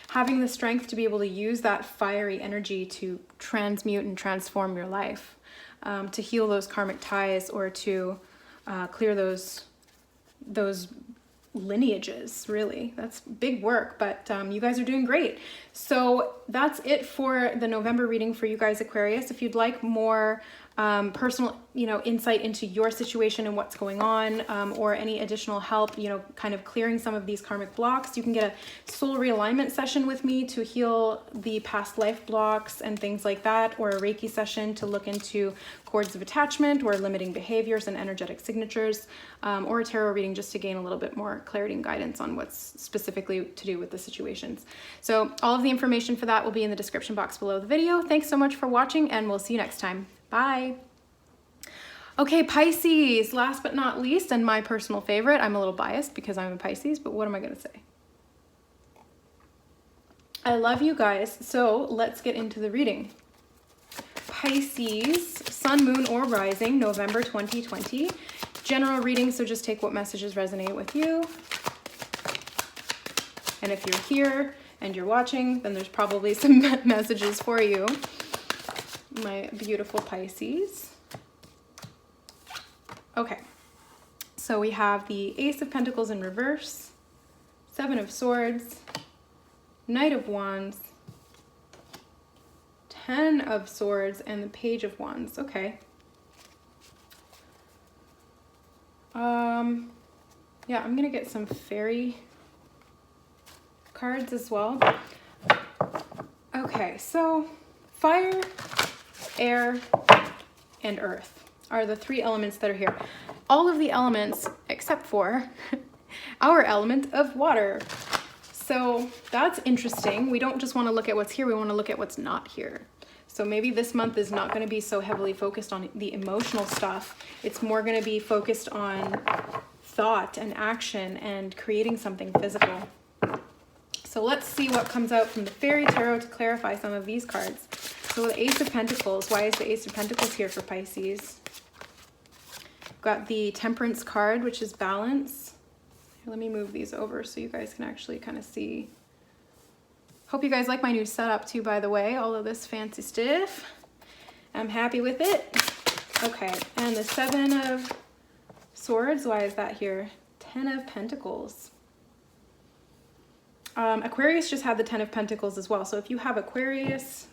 Having the strength to be able to use that fiery energy to transmute and transform your life, to heal those karmic ties or to clear those lineages, really. That's big work, but you guys are doing great. So that's it for the November reading for you guys, Aquarius. If you'd like more personal, insight into your situation and what's going on, or any additional help, kind of clearing some of these karmic blocks, you can get a soul realignment session with me to heal the past life blocks and things like that, or a Reiki session to look into cords of attachment or limiting behaviors and energetic signatures, or a tarot reading just to gain a little bit more clarity and guidance on what's specifically to do with the situations. So all of the information for that will be in the description box below the video. Thanks so much for watching, and we'll see you next time. Bye. Okay, Pisces, last but not least, and my personal favorite. I'm a little biased because I'm a Pisces, but what am I going to say? I love you guys, so let's get into the reading. Pisces, sun, moon, or rising, November 2020. General reading, so just take what messages resonate with you. And if you're here and you're watching, then there's probably some messages for you. My beautiful Pisces. Okay, so we have the Ace of Pentacles in reverse, Seven of Swords, Knight of Wands, Ten of Swords and the Page of Wands. Okay. Yeah, I'm gonna get some fairy cards as well. Okay, so fire, air, and earth are the three elements that are here. All of the elements except for our element of water. So that's interesting. We don't just want to look at what's here, we want to look at what's not here. So maybe this month is not going to be so heavily focused on the emotional stuff. It's more going to be focused on thought and action and creating something physical. So let's see what comes out from the Fairy Tarot to clarify some of these cards. So the Ace of Pentacles. Why is the Ace of Pentacles here for Pisces? Got the Temperance card, which is balance. Here, let me move these over so you guys can actually kind of see. Hope you guys like my new setup too, by the way, all of this fancy stuff. I'm happy with it. Okay, and the Seven of Swords, why is that here? Ten of Pentacles. Aquarius just had the Ten of Pentacles as well. So if you have Aquarius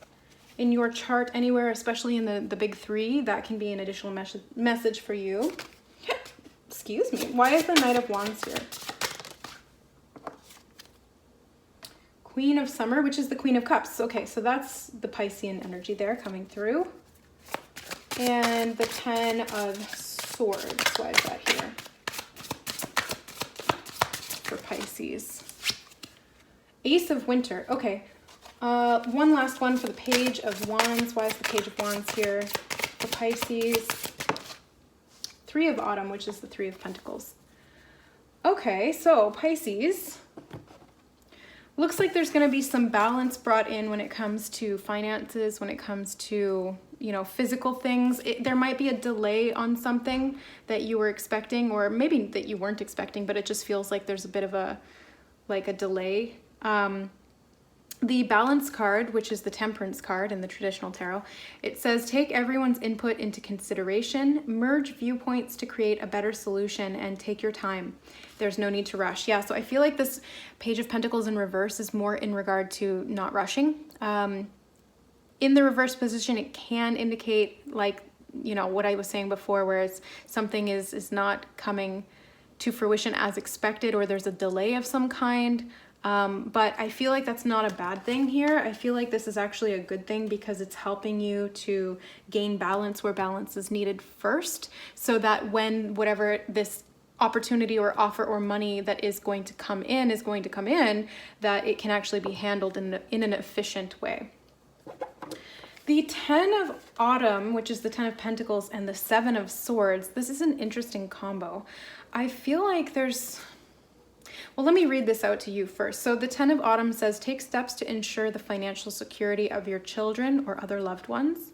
in your chart anywhere, especially in the big three, that can be an additional message for you. Excuse me. Why is the Knight of Wands here? Queen of Summer, which is the Queen of Cups. Okay, so that's the Piscean energy there coming through. And the Ten of Swords. Why is that here? For Pisces. Ace of Winter. Okay. One last one for the Page of Wands. Why is the Page of Wands here for Pisces? Three of Autumn, which is the Three of Pentacles. Okay, so Pisces. Looks like there's going to be some balance brought in when it comes to finances, when it comes to, you know, physical things. There might be a delay on something that you were expecting, or maybe that you weren't expecting, but it just feels like there's a bit of a delay. The Balance card, which is the Temperance card in the traditional tarot, it says, take everyone's input into consideration, merge viewpoints to create a better solution, and take your time. There's no need to rush. Yeah, so I feel like this Page of Pentacles in reverse is more in regard to not rushing. In the reverse position, it can indicate, like, you know, what I was saying before, where it's something is not coming to fruition as expected, or there's a delay of some kind. But I feel like that's not a bad thing here. I feel like this is actually a good thing because it's helping you to gain balance where balance is needed first, so that when whatever this opportunity or offer or money that is going to come in, that it can actually be handled in an efficient way. The Ten of Autumn, which is the Ten of Pentacles, and the Seven of Swords, this is an interesting combo. I feel like there's... Well, let me read this out to you first. So the Ten of Autumn says, take steps to ensure the financial security of your children or other loved ones,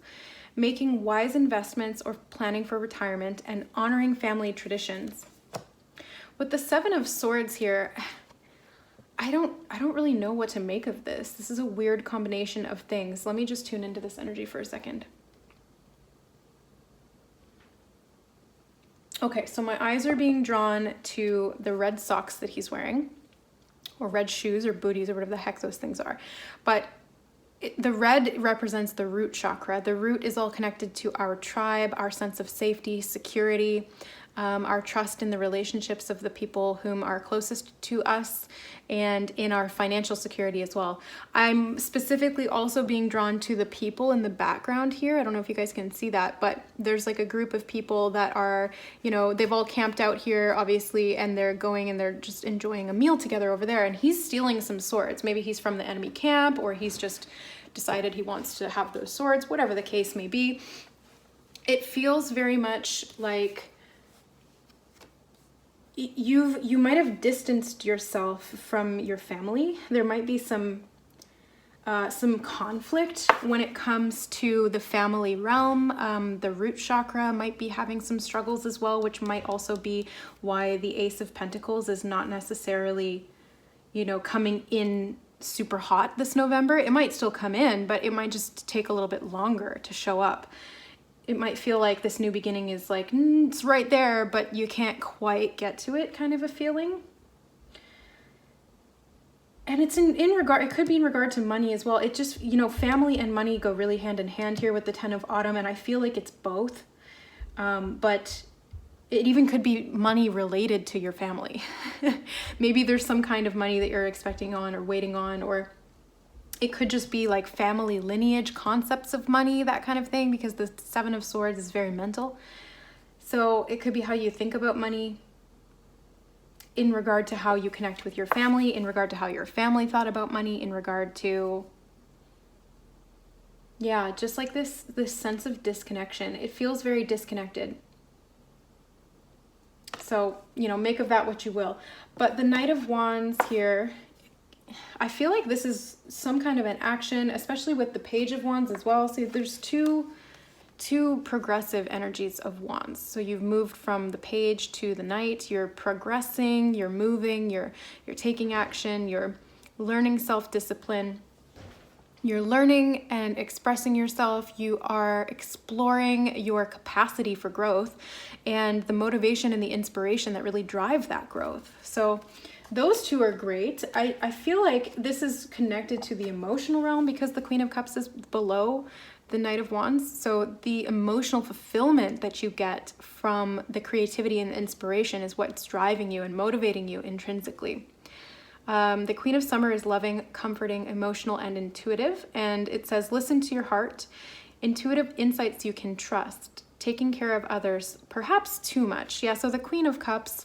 making wise investments or planning for retirement, and honoring family traditions. With the Seven of Swords here, I don't really know what to make of this. This is a weird combination of things. Let me just tune into this energy for a second. Okay, so my eyes are being drawn to the red socks that he's wearing, or red shoes or booties or whatever the heck those things are. But the red represents the root chakra. The root is all connected to our tribe, our sense of safety, security, our trust in the relationships of the people whom are closest to us, and in our financial security as well. I'm specifically also being drawn to the people in the background here. I don't know if you guys can see that, but there's like a group of people that are, you know, they've all camped out here, obviously, and they're going and they're just enjoying a meal together over there, and he's stealing some swords. Maybe he's from the enemy camp, or he's just decided he wants to have those swords, whatever the case may be. It feels very much like you might have distanced yourself from your family. There might be some conflict when it comes to the family realm. The root chakra might be having some struggles as well, which might also be why the Ace of Pentacles is not necessarily, you know, coming in super hot this November. It might still come in, but it might just take a little bit longer to show up. It might feel like this new beginning is like, it's right there, but you can't quite get to it, kind of a feeling. and it's in regard, it could be in regard to money as well. It just, you know, family and money go really hand in hand here with the 10 of Autumn, and I feel like it's both. But it even could be money related to your family. Maybe there's some kind of money that you're expecting on or waiting on, or it could just be like family lineage, concepts of money, that kind of thing, because the 7 of Swords is very mental. So it could be how you think about money in regard to how you connect with your family, in regard to how your family thought about money, in regard to, yeah, just like this sense of disconnection. It feels very disconnected. So, you know, make of that what you will. But the Knight of Wands here, I feel like this is some kind of an action, especially with the Page of Wands as well. See, there's two progressive energies of Wands. So you've moved from the Page to the Knight. You're progressing, you're moving, you're taking action, you're learning self-discipline. You're learning and expressing yourself. You are exploring your capacity for growth and the motivation and the inspiration that really drive that growth. So those two are great. I feel like this is connected to the emotional realm because the Queen of Cups is below the Knight of Wands. So the emotional fulfillment that you get from the creativity and the inspiration is what's driving you and motivating you intrinsically. The Queen of Summer is loving, comforting, emotional, and intuitive. And it says, listen to your heart, intuitive insights you can trust, taking care of others, perhaps too much. Yeah, so the Queen of Cups,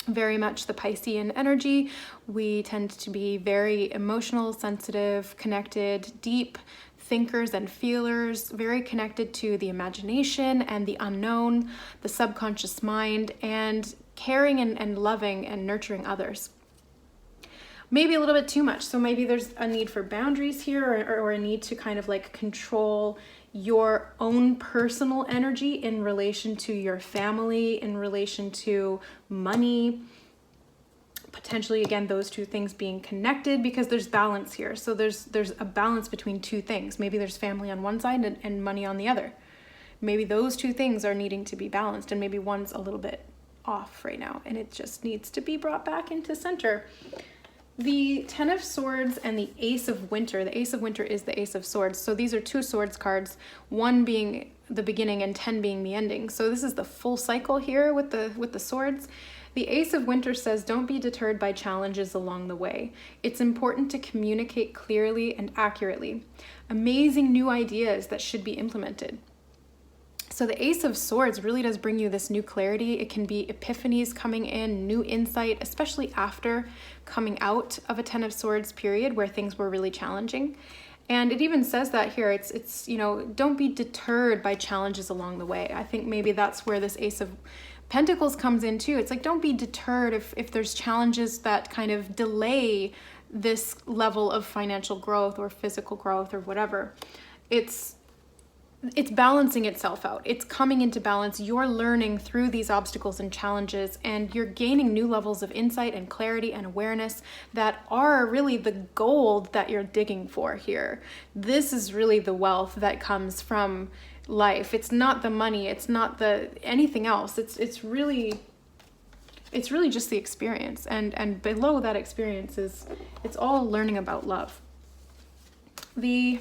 very much the Piscean energy. We tend to be very emotional, sensitive, connected, deep thinkers and feelers, very connected to the imagination and the unknown, the subconscious mind, and caring and loving and nurturing others. Maybe a little bit too much. So maybe there's a need for boundaries here, or a need to kind of like control your own personal energy in relation to your family, in relation to money. Potentially, again, those two things being connected because there's balance here. So there's a balance between two things. Maybe there's family on one side and money on the other. Maybe those two things are needing to be balanced, and maybe one's a little bit off right now and it just needs to be brought back into center. The 10 of Swords and the Ace of Winter. The Ace of Winter is the Ace of Swords. So these are two swords cards, one being the beginning and 10 being the ending. So this is the full cycle here with the swords. The Ace of Winter says, don't be deterred by challenges along the way. It's important to communicate clearly and accurately. Amazing new ideas that should be implemented. So the Ace of Swords really does bring you this new clarity. It can be epiphanies coming in, new insight, especially after coming out of a 10 of Swords period where things were really challenging. And it even says that here, it's you know, don't be deterred by challenges along the way. I think maybe that's where this Ace of Pentacles comes in too. It's like, don't be deterred if there's challenges that kind of delay this level of financial growth or physical growth or whatever. It's balancing itself out. It's coming into balance. You're learning through these obstacles and challenges, and you're gaining new levels of insight and clarity and awareness that are really the gold that you're digging for here. This is really the wealth that comes from life. It's not the money. It's not the anything else. It's really just the experience. And below that experience it's all learning about love. The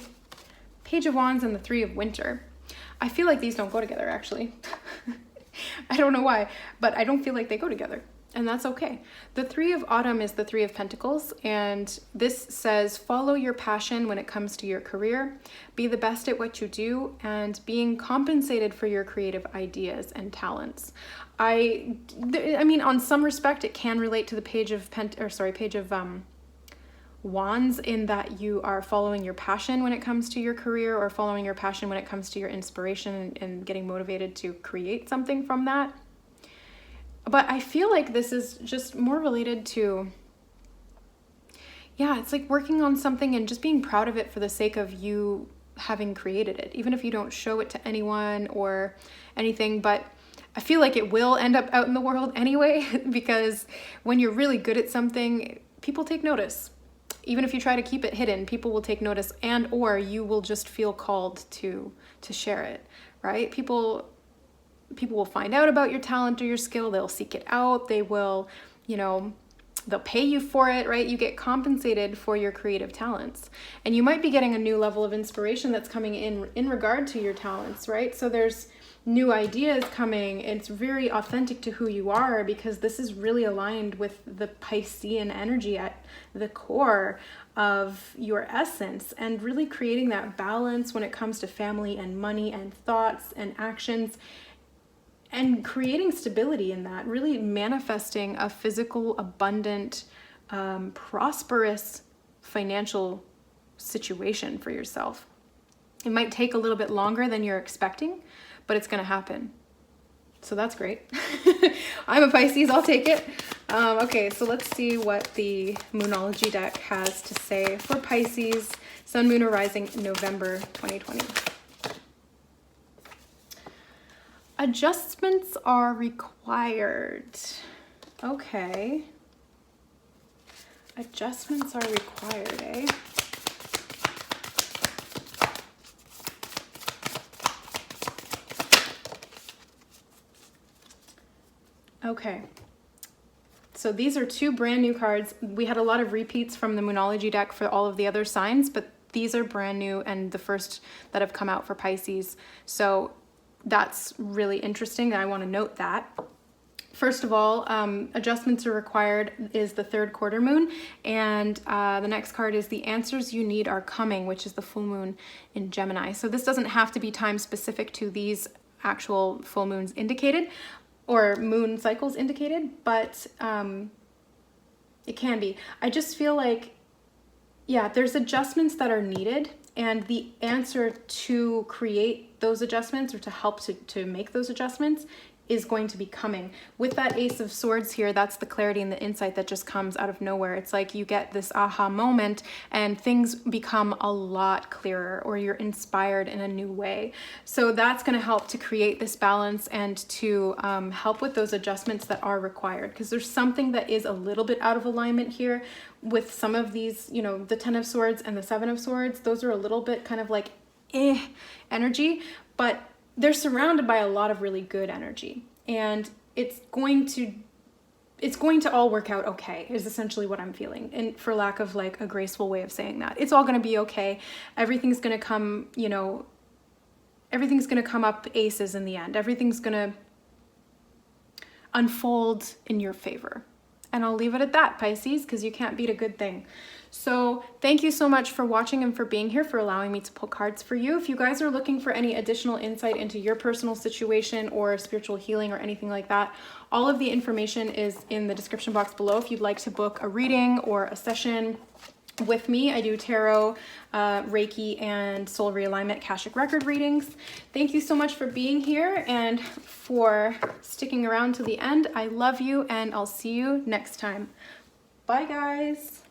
Page of Wands and the 3 of Winter. I feel like these don't go together, actually. I don't know why, but I don't feel like they go together, and that's okay. The 3 of Autumn is the 3 of Pentacles, and this says, follow your passion when it comes to your career, be the best at what you do, and being compensated for your creative ideas and talents. I mean, on some respect, it can relate to the Page of Wands in that you are following your passion when it comes to your career, or following your passion when it comes to your inspiration and getting motivated to create something from that. But I feel like this is just more related to, yeah, it's like working on something and just being proud of it for the sake of you having created it, even if you don't show it to anyone or anything. But I feel like it will end up out in the world anyway, because when you're really good at something, people take notice. Even if you try to keep it hidden, people will take notice, and or you will just feel called to share it, right? People will find out about your talent or your skill. They'll seek it out. They will, you know, they'll pay you for it, right? You get compensated for your creative talents. And you might be getting a new level of inspiration that's coming in regard to your talents, right? So there's new ideas coming. It's very authentic to who you are, because this is really aligned with the Piscean energy at the core of your essence, and really creating that balance when it comes to family and money and thoughts and actions, and creating stability in that, really manifesting a physical, abundant, prosperous financial situation for yourself. It might take a little bit longer than you're expecting, but it's going to happen. So that's great. I'm a Pisces, I'll take it. Okay, so let's see what the Moonology deck has to say for Pisces, Sun, Moon, or Rising, November 2020. Adjustments are required. Okay. Adjustments are required, eh? Okay. So these are two brand new cards. We had a lot of repeats from the Moonology deck for all of the other signs, but these are brand new and the first that have come out for Pisces. So that's really interesting, and I want to note that. First of all, adjustments are required is the third quarter moon, and the next card is the answers you need are coming, which is the full moon in Gemini. So this doesn't have to be time specific to these actual full moons indicated, or moon cycles indicated, but it can be. I just feel like, yeah, there's adjustments that are needed, and the answer to create those adjustments, or to help to make those adjustments, is going to be coming. With that Ace of Swords here, that's the clarity and the insight that just comes out of nowhere. It's like you get this aha moment and things become a lot clearer, or you're inspired in a new way. So that's going to help to create this balance and to help with those adjustments that are required, because there's something that is a little bit out of alignment here with some of these, you know, the 10 of Swords and the 7 of Swords. Those are a little bit kind of like energy, but they're surrounded by a lot of really good energy, and it's going to all work out okay, is essentially what I'm feeling. And for lack of like a graceful way of saying that, it's all going to be okay. Everything's going to come, you know, everything's going to come up aces in the end. Everything's going to unfold in your favor. And I'll leave it at that, Pisces, because you can't beat a good thing. So thank you so much for watching and for being here, for allowing me to pull cards for you. If you guys are looking for any additional insight into your personal situation or spiritual healing or anything like that, all of the information is in the description box below. If you'd like to book a reading or a session with me, I do tarot, Reiki, and soul realignment Akashic record readings. Thank you so much for being here and for sticking around to the end. I love you, and I'll see you next time. Bye, guys.